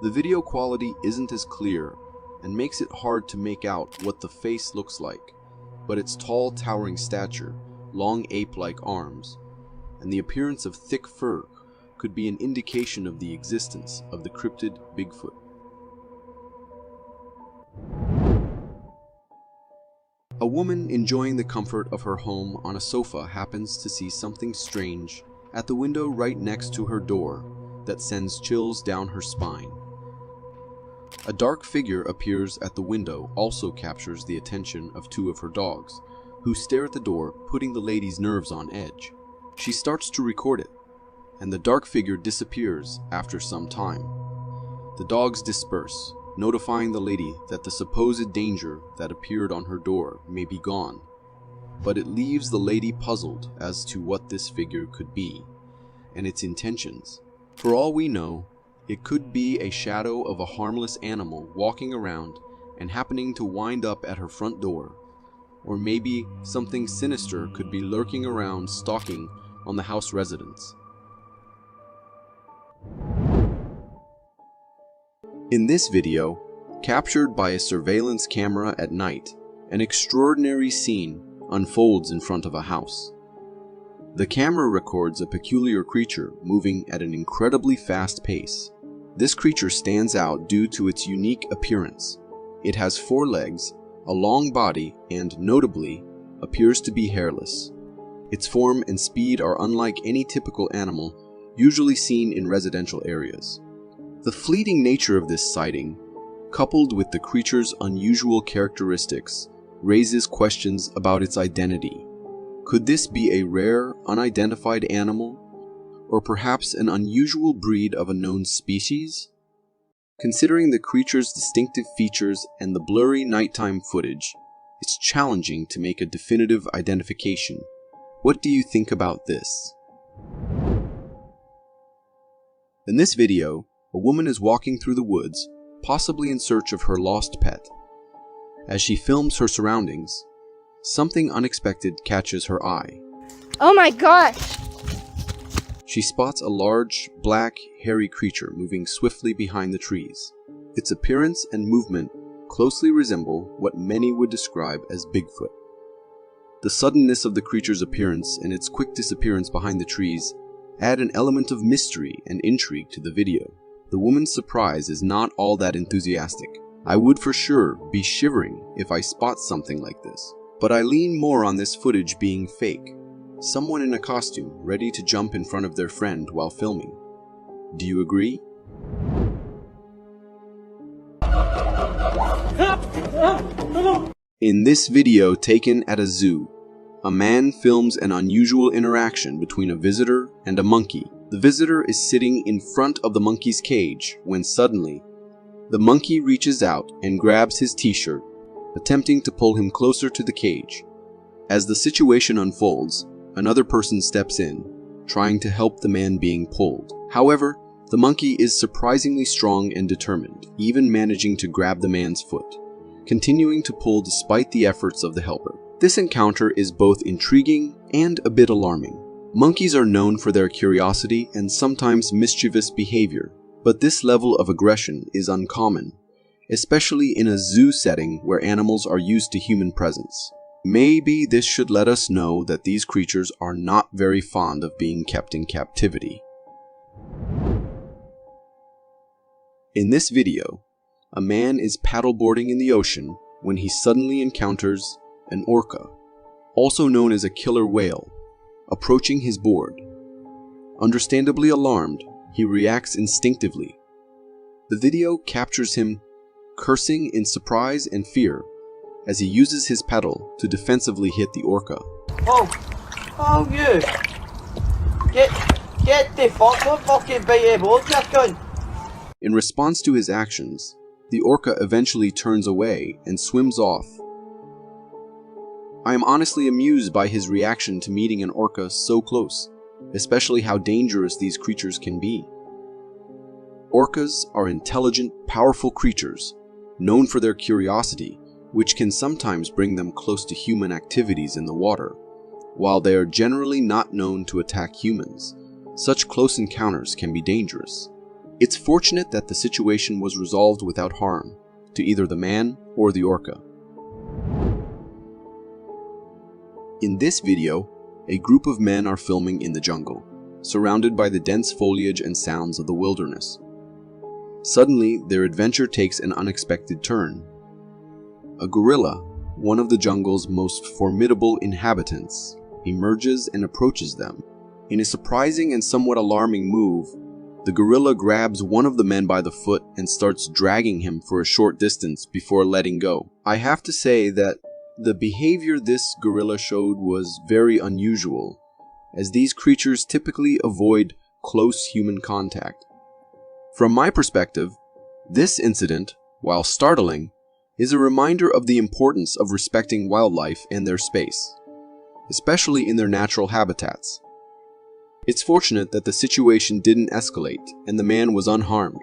The video quality isn't as clear and makes it hard to make out what the face looks like, but its tall, towering stature, long ape-like arms, and the appearance of thick fur could be an indication of the existence of the cryptid Bigfoot. A woman enjoying the comfort of her home on a sofa happens to see something strange at the window right next to her door that sends chills down her spine. A dark figure appears at the window, also captures the attention of two of her dogs, who stare at the door, putting the lady's nerves on edge. She starts to record it, and the dark figure disappears after some time. The dogs disperse, notifying the lady that the supposed danger that appeared on her door may be gone, but it leaves the lady puzzled as to what this figure could be, and its intentions. For all we know, it could be a shadow of a harmless animal walking around and happening to wind up at her front door, or maybe something sinister could be lurking around stalking on the house residents. In this video, captured by a surveillance camera at night, an extraordinary scene unfolds in front of a house. The camera records a peculiar creature moving at an incredibly fast pace. This creature stands out due to its unique appearance. It has 4 legs, a long body, and notably, appears to be hairless. Its form and speed are unlike any typical animal usually seen in residential areas. The fleeting nature of this sighting, coupled with the creature's unusual characteristics, raises questions about its identity. Could this be a rare, unidentified animal, or perhaps an unusual breed of a known species? Considering the creature's distinctive features and the blurry nighttime footage, it's challenging to make a definitive identification. What do you think about this? In this video, a woman is walking through the woods, possibly in search of her lost pet. As she films her surroundings, something unexpected catches her eye. Oh my gosh! She spots a large, black, hairy creature moving swiftly behind the trees. Its appearance and movement closely resemble what many would describe as Bigfoot. The suddenness of the creature's appearance and its quick disappearance behind the trees add an element of mystery and intrigue to the video. The woman's surprise is not all that enthusiastic. I would for sure be shivering if I spot something like this, but I lean more on this footage being fake. Someone in a costume ready to jump in front of their friend while filming. Do you agree? In this video taken at a zoo, a man films an unusual interaction between a visitor and a monkey. The visitor is sitting in front of the monkey's cage when suddenly, the monkey reaches out and grabs his t-shirt, attempting to pull him closer to the cage. As the situation unfolds, another person steps in, trying to help the man being pulled. However, the monkey is surprisingly strong and determined, even managing to grab the man's foot, continuing to pull despite the efforts of the helper. This encounter is both intriguing and a bit alarming. Monkeys are known for their curiosity and sometimes mischievous behavior, but this level of aggression is uncommon, especially in a zoo setting where animals are used to human presence. Maybe this should let us know that these creatures are not very fond of being kept in captivity. In this video, a man is paddleboarding in the ocean when he suddenly encounters an orca, also known as a killer whale, approaching his board. Understandably alarmed, he reacts instinctively. The video captures him cursing in surprise and fear as he uses his paddle to defensively hit the orca. Oh you! Get the fuck, don't fucking bite your board, you cunt! In response to his actions, the orca eventually turns away and swims off. I am honestly amused by his reaction to meeting an orca so close, especially how dangerous these creatures can be. Orcas are intelligent, powerful creatures, known for their curiosity, which can sometimes bring them close to human activities in the water. While they are generally not known to attack humans, such close encounters can be dangerous. It's fortunate that the situation was resolved without harm to either the man or the orca. In this video, a group of men are filming in the jungle, surrounded by the dense foliage and sounds of the wilderness. Suddenly, their adventure takes an unexpected turn. A gorilla, one of the jungle's most formidable inhabitants, emerges and approaches them. In a surprising and somewhat alarming move, the gorilla grabs one of the men by the foot and starts dragging him for a short distance before letting go. I have to say that the behavior this gorilla showed was very unusual, as these creatures typically avoid close human contact. From my perspective, this incident, while startling, is a reminder of the importance of respecting wildlife and their space, especially in their natural habitats. It's fortunate that the situation didn't escalate and the man was unharmed.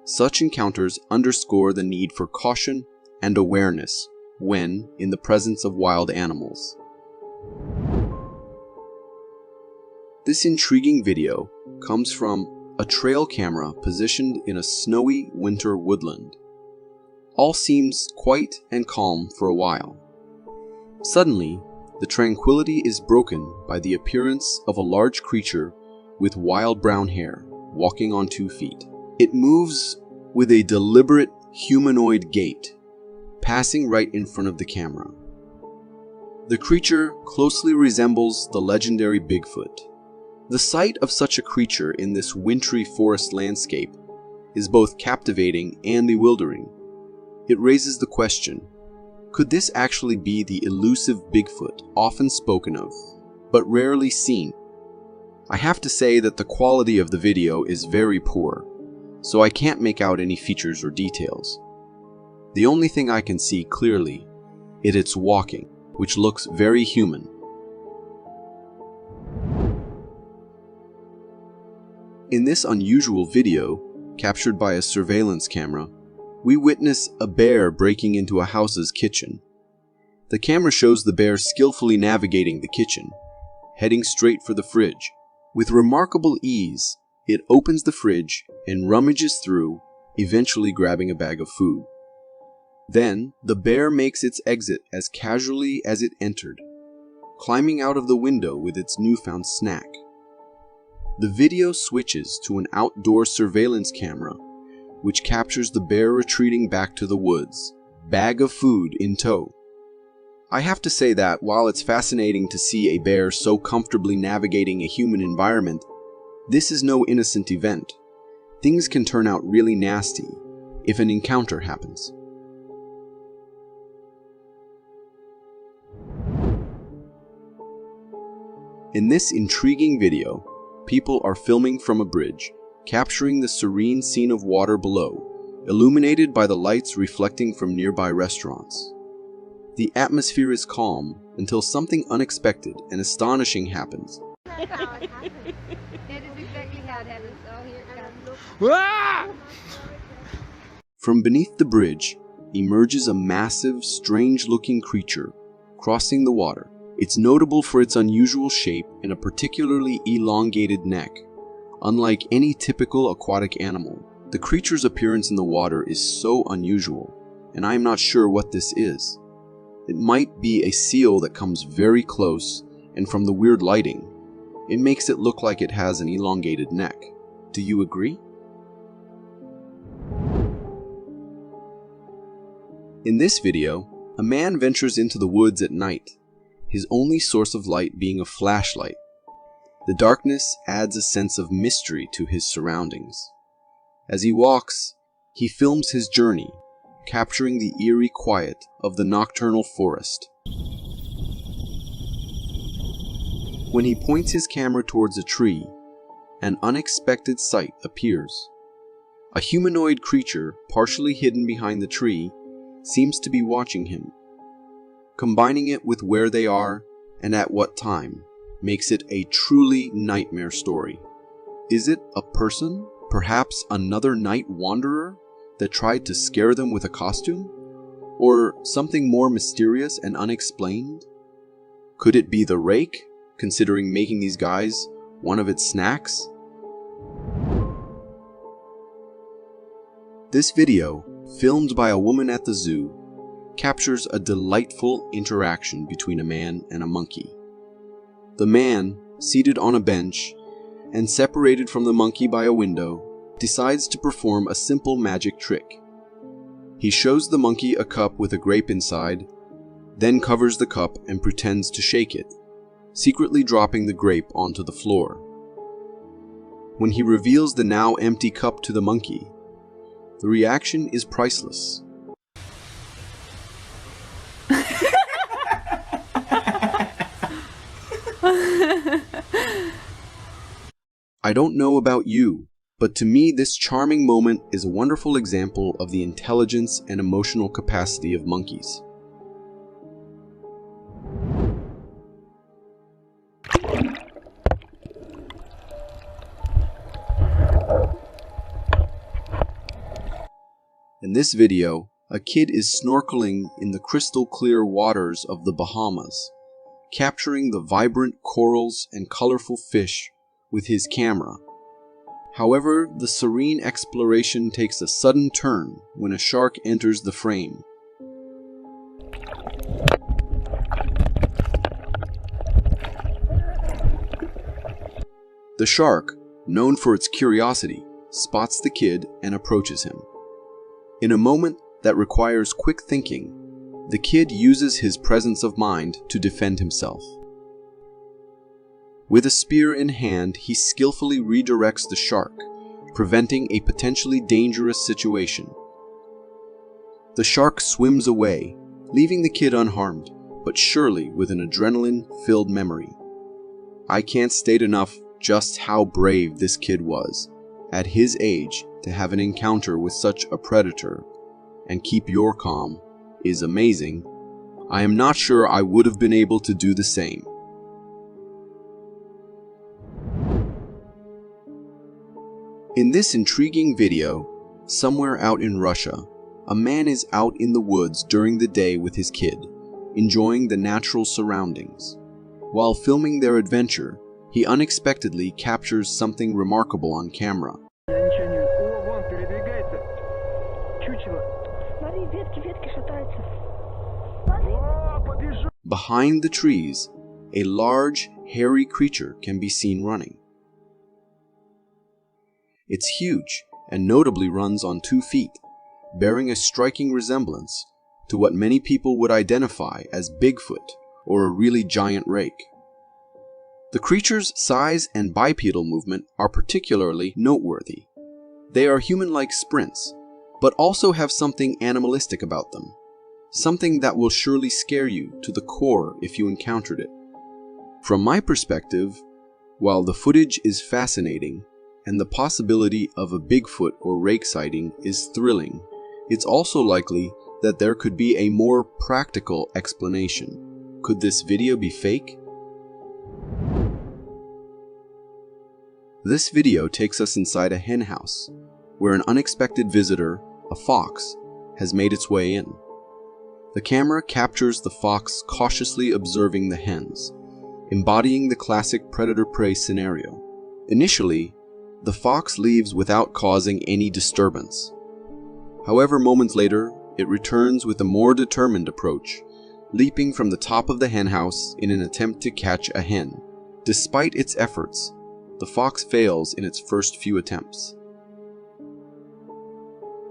Such encounters underscore the need for caution and awareness when in the presence of wild animals. This intriguing video comes from a trail camera positioned in a snowy winter woodland. All seems quiet and calm for a while. Suddenly, the tranquility is broken by the appearance of a large creature with wild brown hair walking on 2 feet. It moves with a deliberate humanoid gait, passing right in front of the camera. The creature closely resembles the legendary Bigfoot. The sight of such a creature in this wintry forest landscape is both captivating and bewildering. It raises the question, could this actually be the elusive Bigfoot often spoken of, but rarely seen? I have to say that the quality of the video is very poor, so I can't make out any features or details. The only thing I can see clearly is its walking, which looks very human. In this unusual video, captured by a surveillance camera, we witness a bear breaking into a house's kitchen. The camera shows the bear skillfully navigating the kitchen, heading straight for the fridge. With remarkable ease, it opens the fridge and rummages through, eventually grabbing a bag of food. Then, the bear makes its exit as casually as it entered, climbing out of the window with its newfound snack. The video switches to an outdoor surveillance camera, which captures the bear retreating back to the woods, bag of food in tow. I have to say that while it's fascinating to see a bear so comfortably navigating a human environment, this is no innocent event. Things can turn out really nasty if an encounter happens. In this intriguing video, people are filming from a bridge, capturing the serene scene of water below, illuminated by the lights reflecting from nearby restaurants. The atmosphere is calm until something unexpected and astonishing happens. That is exactly how it happens. Oh, here it comes. Ah! From beneath the bridge emerges a massive, strange-looking creature crossing the water. It's notable for its unusual shape and a particularly elongated neck. Unlike any typical aquatic animal, the creature's appearance in the water is so unusual, and I am not sure what this is. It might be a seal that comes very close, and from the weird lighting, it makes it look like it has an elongated neck. Do you agree? In this video, a man ventures into the woods at night, his only source of light being a flashlight. The darkness adds a sense of mystery to his surroundings. As he walks, he films his journey, capturing the eerie quiet of the nocturnal forest. When he points his camera towards a tree, an unexpected sight appears. A humanoid creature, partially hidden behind the tree, seems to be watching him. Combining it with where they are and at what time makes it a truly nightmare story. Is it a person, perhaps another night wanderer, that tried to scare them with a costume? Or something more mysterious and unexplained? Could it be the rake, considering making these guys one of its snacks? This video, filmed by a woman at the zoo, captures a delightful interaction between a man and a monkey. The man, seated on a bench and separated from the monkey by a window, decides to perform a simple magic trick. He shows the monkey a cup with a grape inside, then covers the cup and pretends to shake it, secretly dropping the grape onto the floor. when he reveals the now empty cup to the monkey. The reaction is priceless. I don't know about you, but to me this charming moment is a wonderful example of the intelligence and emotional capacity of monkeys. In this video, a kid is snorkeling in the crystal clear waters of the Bahamas, capturing the vibrant corals and colorful fish with his camera. However, the serene exploration takes a sudden turn when a shark enters the frame. The shark, known for its curiosity, spots the kid and approaches him. In a moment that requires quick thinking, the kid uses his presence of mind to defend himself. With a spear in hand, he skillfully redirects the shark, preventing a potentially dangerous situation. The shark swims away, leaving the kid unharmed, but surely with an adrenaline-filled memory. I can't state enough just how brave this kid was, at his age, to have an encounter with such a predator, and keep your calm is amazing. I am not sure I would have been able to do the same. In this intriguing video, somewhere out in Russia, a man is out in the woods during the day with his kid, enjoying the natural surroundings. While filming their adventure, he unexpectedly captures something remarkable on camera. Behind the trees, a large, hairy creature can be seen running. It's huge and notably runs on 2 feet, bearing a striking resemblance to what many people would identify as Bigfoot or a really giant rake. The creature's size and bipedal movement are particularly noteworthy. They are human-like sprints, but also have something animalistic about them, something that will surely scare you to the core if you encountered it. From my perspective, while the footage is fascinating, and the possibility of a Bigfoot or rake sighting is thrilling, it's also likely that there could be a more practical explanation. Could this video be fake? This video takes us inside a hen house, where an unexpected visitor, a fox, has made its way in. The camera captures the fox cautiously observing the hens, embodying the classic predator-prey scenario. Initially, the fox leaves without causing any disturbance. However, moments later, it returns with a more determined approach, leaping from the top of the henhouse in an attempt to catch a hen. Despite its efforts, the fox fails in its first few attempts.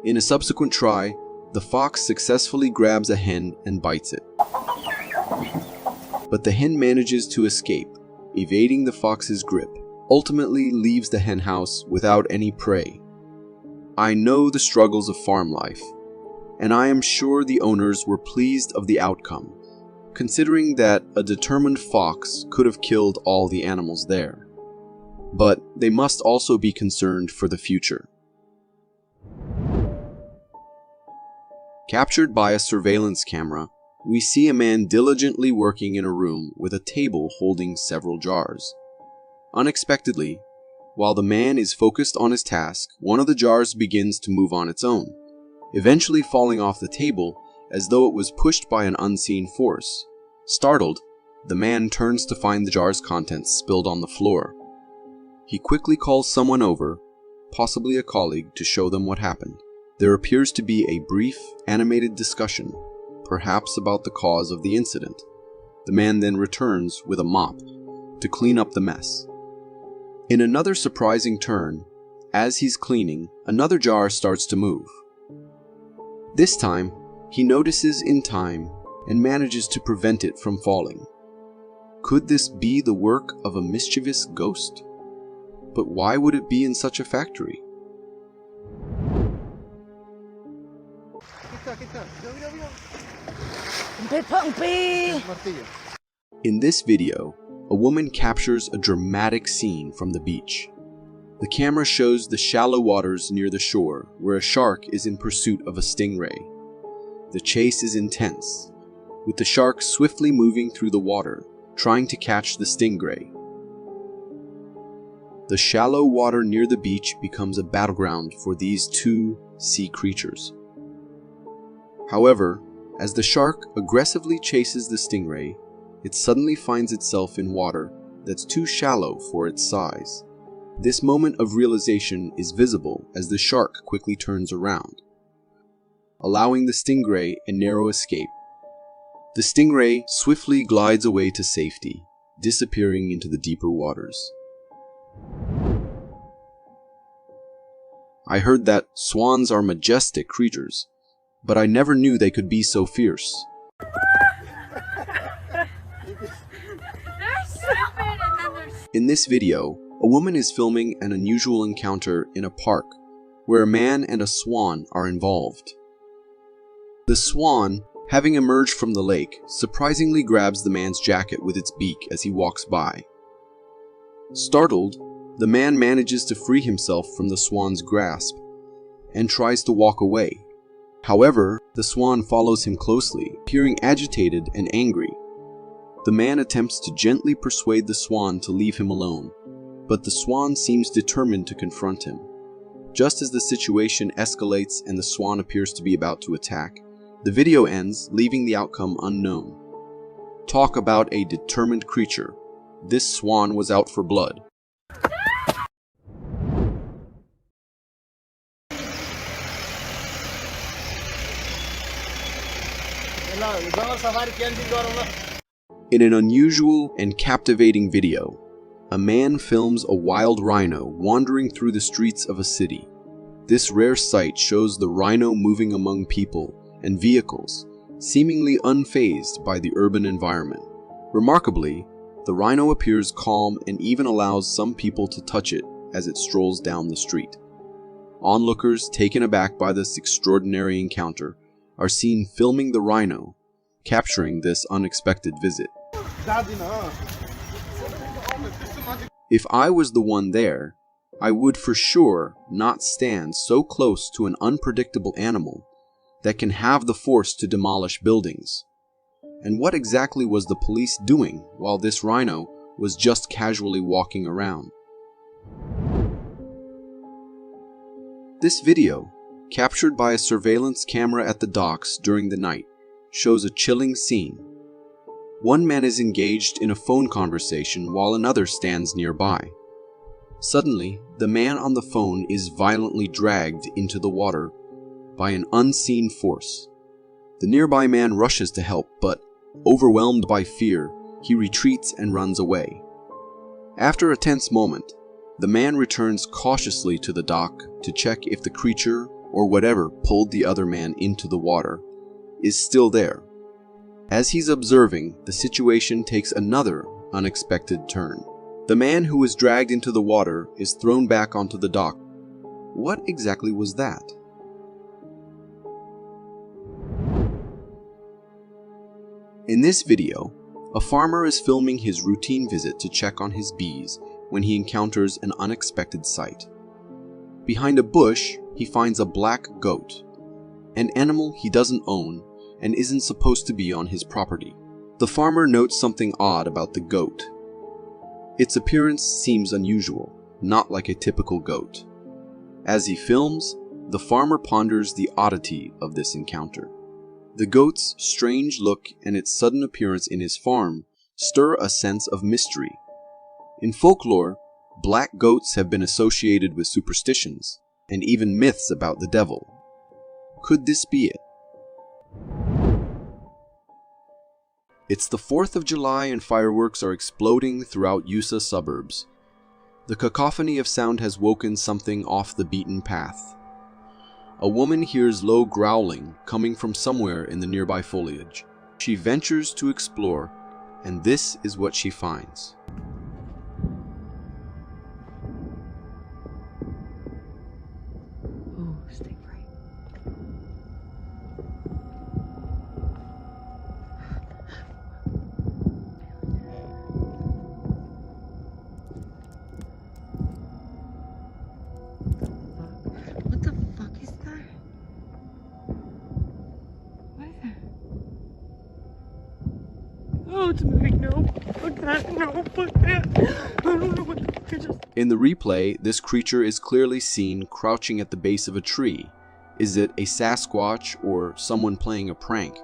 In a subsequent try, the fox successfully grabs a hen and bites it. But the hen manages to escape, evading the fox's grip, ultimately leaves the henhouse without any prey. I know the struggles of farm life, and I am sure the owners were pleased of the outcome, considering that a determined fox could have killed all the animals there. But they must also be concerned for the future. Captured by a surveillance camera, we see a man diligently working in a room with a table holding several jars. Unexpectedly, while the man is focused on his task, one of the jars begins to move on its own, eventually falling off the table as though it was pushed by an unseen force. Startled, the man turns to find the jar's contents spilled on the floor. He quickly calls someone over, possibly a colleague, to show them what happened. There appears to be a brief, animated discussion, perhaps about the cause of the incident. The man then returns with a mop to clean up the mess. In another surprising turn, as he's cleaning, another jar starts to move. This time, he notices in time and manages to prevent it from falling. Could this be the work of a mischievous ghost? But why would it be in such a factory? In this video, a woman captures a dramatic scene from the beach. The camera shows the shallow waters near the shore where a shark is in pursuit of a stingray. The chase is intense, with the shark swiftly moving through the water, trying to catch the stingray. The shallow water near the beach becomes a battleground for these two sea creatures. However, as the shark aggressively chases the stingray, it suddenly finds itself in water that's too shallow for its size. This moment of realization is visible as the shark quickly turns around, allowing the stingray a narrow escape. The stingray swiftly glides away to safety, disappearing into the deeper waters. I heard that swans are majestic creatures, but I never knew they could be so fierce. In this video, a woman is filming an unusual encounter in a park where a man and a swan are involved. The swan, having emerged from the lake, surprisingly grabs the man's jacket with its beak as he walks by. Startled, the man manages to free himself from the swan's grasp and tries to walk away. However, the swan follows him closely, appearing agitated and angry. The man attempts to gently persuade the swan to leave him alone, but the swan seems determined to confront him. Just as the situation escalates and the swan appears to be about to attack, the video ends, leaving the outcome unknown. Talk about a determined creature. This swan was out for blood. In an unusual and captivating video, a man films a wild rhino wandering through the streets of a city. This rare sight shows the rhino moving among people and vehicles, seemingly unfazed by the urban environment. Remarkably, the rhino appears calm and even allows some people to touch it as it strolls down the street. Onlookers, taken aback by this extraordinary encounter, are seen filming the rhino, capturing this unexpected visit. If I was the one there, I would for sure not stand so close to an unpredictable animal that can have the force to demolish buildings. And what exactly was the police doing while this rhino was just casually walking around? This video, captured by a surveillance camera at the docks during the night, shows a chilling scene. One man is engaged in a phone conversation while another stands nearby. Suddenly, the man on the phone is violently dragged into the water by an unseen force. The nearby man rushes to help, but, overwhelmed by fear, he retreats and runs away. After a tense moment, the man returns cautiously to the dock to check if the creature, or whatever pulled the other man into the water, is still there. As he's observing, the situation takes another unexpected turn. The man who was dragged into the water is thrown back onto the dock. What exactly was that? In this video, a farmer is filming his routine visit to check on his bees when he encounters an unexpected sight. Behind a bush, he finds a black goat, an animal he doesn't own and isn't supposed to be on his property. The farmer notes something odd about the goat. Its appearance seems unusual, not like a typical goat. As he films, the farmer ponders the oddity of this encounter. The goat's strange look and its sudden appearance in his farm stir a sense of mystery. In folklore, black goats have been associated with superstitions and even myths about the devil. Could this be it? It's the 4th of July and fireworks are exploding throughout USA suburbs. The cacophony of sound has woken something off the beaten path. A woman hears low growling coming from somewhere in the nearby foliage. She ventures to explore, and this is what she finds. Oh, it's moving. No. Fuck that. No, fuck that. I don't know what the fuck I just... In the replay, this creature is clearly seen crouching at the base of a tree. Is it a Sasquatch or someone playing a prank?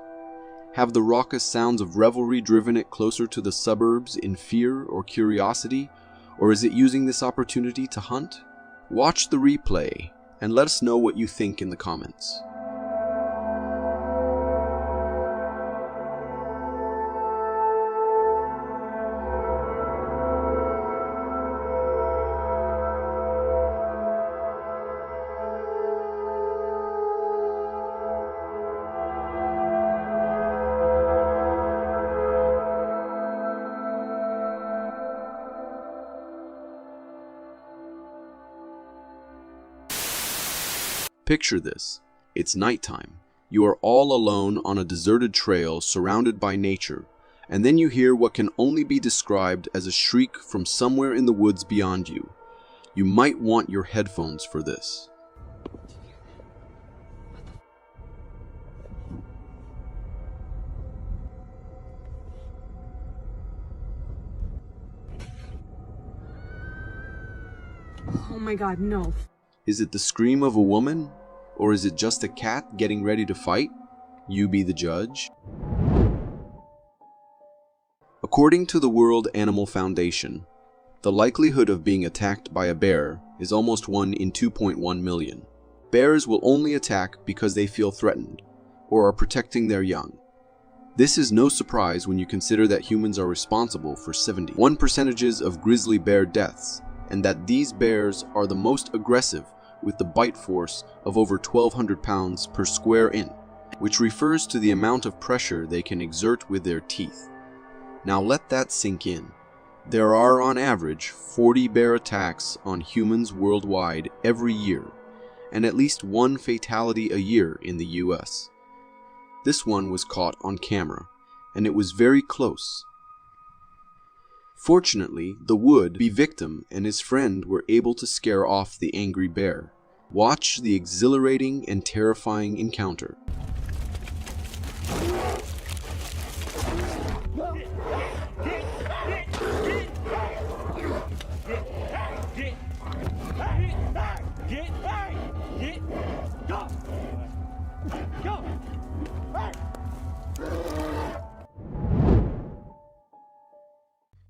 Have the raucous sounds of revelry driven it closer to the suburbs in fear or curiosity, or is it using this opportunity to hunt? Watch the replay and let us know what you think in the comments. Picture this. It's nighttime. You are all alone on a deserted trail surrounded by nature, and then you hear what can only be described as a shriek from somewhere in the woods beyond you. You might want your headphones for this. Oh my god, no. Is it the scream of a woman? Or is it just a cat getting ready to fight? You be the judge. According to the World Animal Foundation, the likelihood of being attacked by a bear is almost 1 in 2.1 million. Bears will only attack because they feel threatened or are protecting their young. This is no surprise when you consider that humans are responsible for 71% of grizzly bear deaths, and that these bears are the most aggressive with the bite force of over 1,200 pounds per square inch, which refers to the amount of pressure they can exert with their teeth. Now let that sink in. There are on average 40 bear attacks on humans worldwide every year, and at least 1 fatality a year in the US. This one was caught on camera, and it was very close. Fortunately, the would-be victim and his friend were able to scare off the angry bear. Watch the exhilarating and terrifying encounter.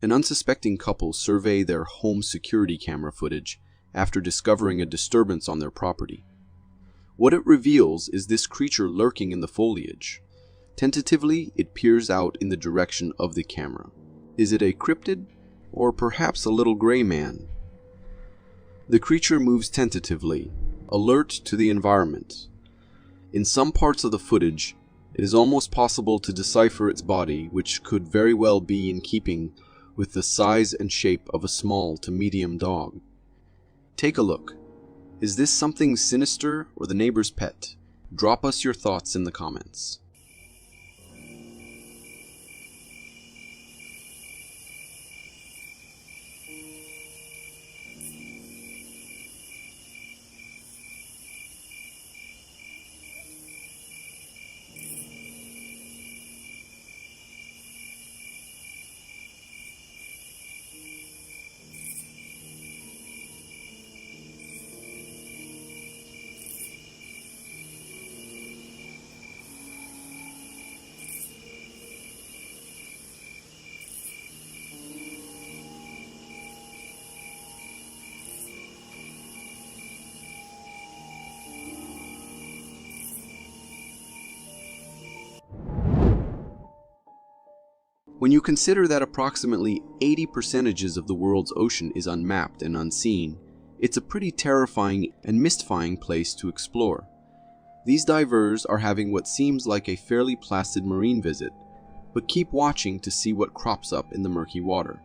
An unsuspecting couple survey their home security camera footage after discovering a disturbance on their property. What it reveals is this creature lurking in the foliage. Tentatively, it peers out in the direction of the camera. Is it a cryptid, or perhaps a little gray man? The creature moves tentatively, alert to the environment. In some parts of the footage, it is almost possible to decipher its body, which could very well be in keeping with the size and shape of a small to medium dog. Take a look. Is this something sinister or the neighbor's pet? Drop us your thoughts in the comments. When you consider that approximately 80% of the world's ocean is unmapped and unseen, it's a pretty terrifying and mystifying place to explore. These divers are having what seems like a fairly placid marine visit, but keep watching to see what crops up in the murky water.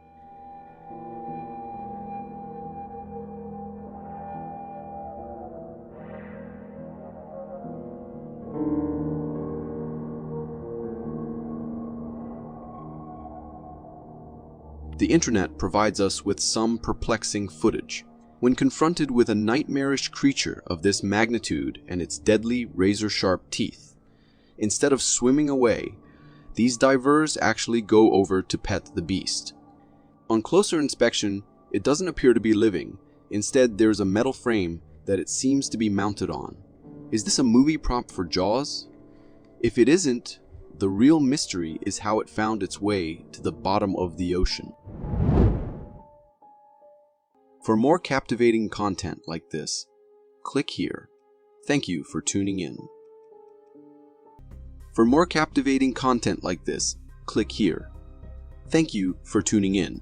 The internet provides us with some perplexing footage. When confronted with a nightmarish creature of this magnitude and its deadly razor-sharp teeth, instead of swimming away, These divers actually go over to pet the beast. On closer inspection, it doesn't appear to be living. Instead, there's a metal frame that it seems to be mounted on. Is this a movie prop for Jaws? If it isn't, the real mystery is how it found its way to the bottom of the ocean. For more captivating content like this, click here. Thank you for tuning in. For more captivating content like this, click here. Thank you for tuning in.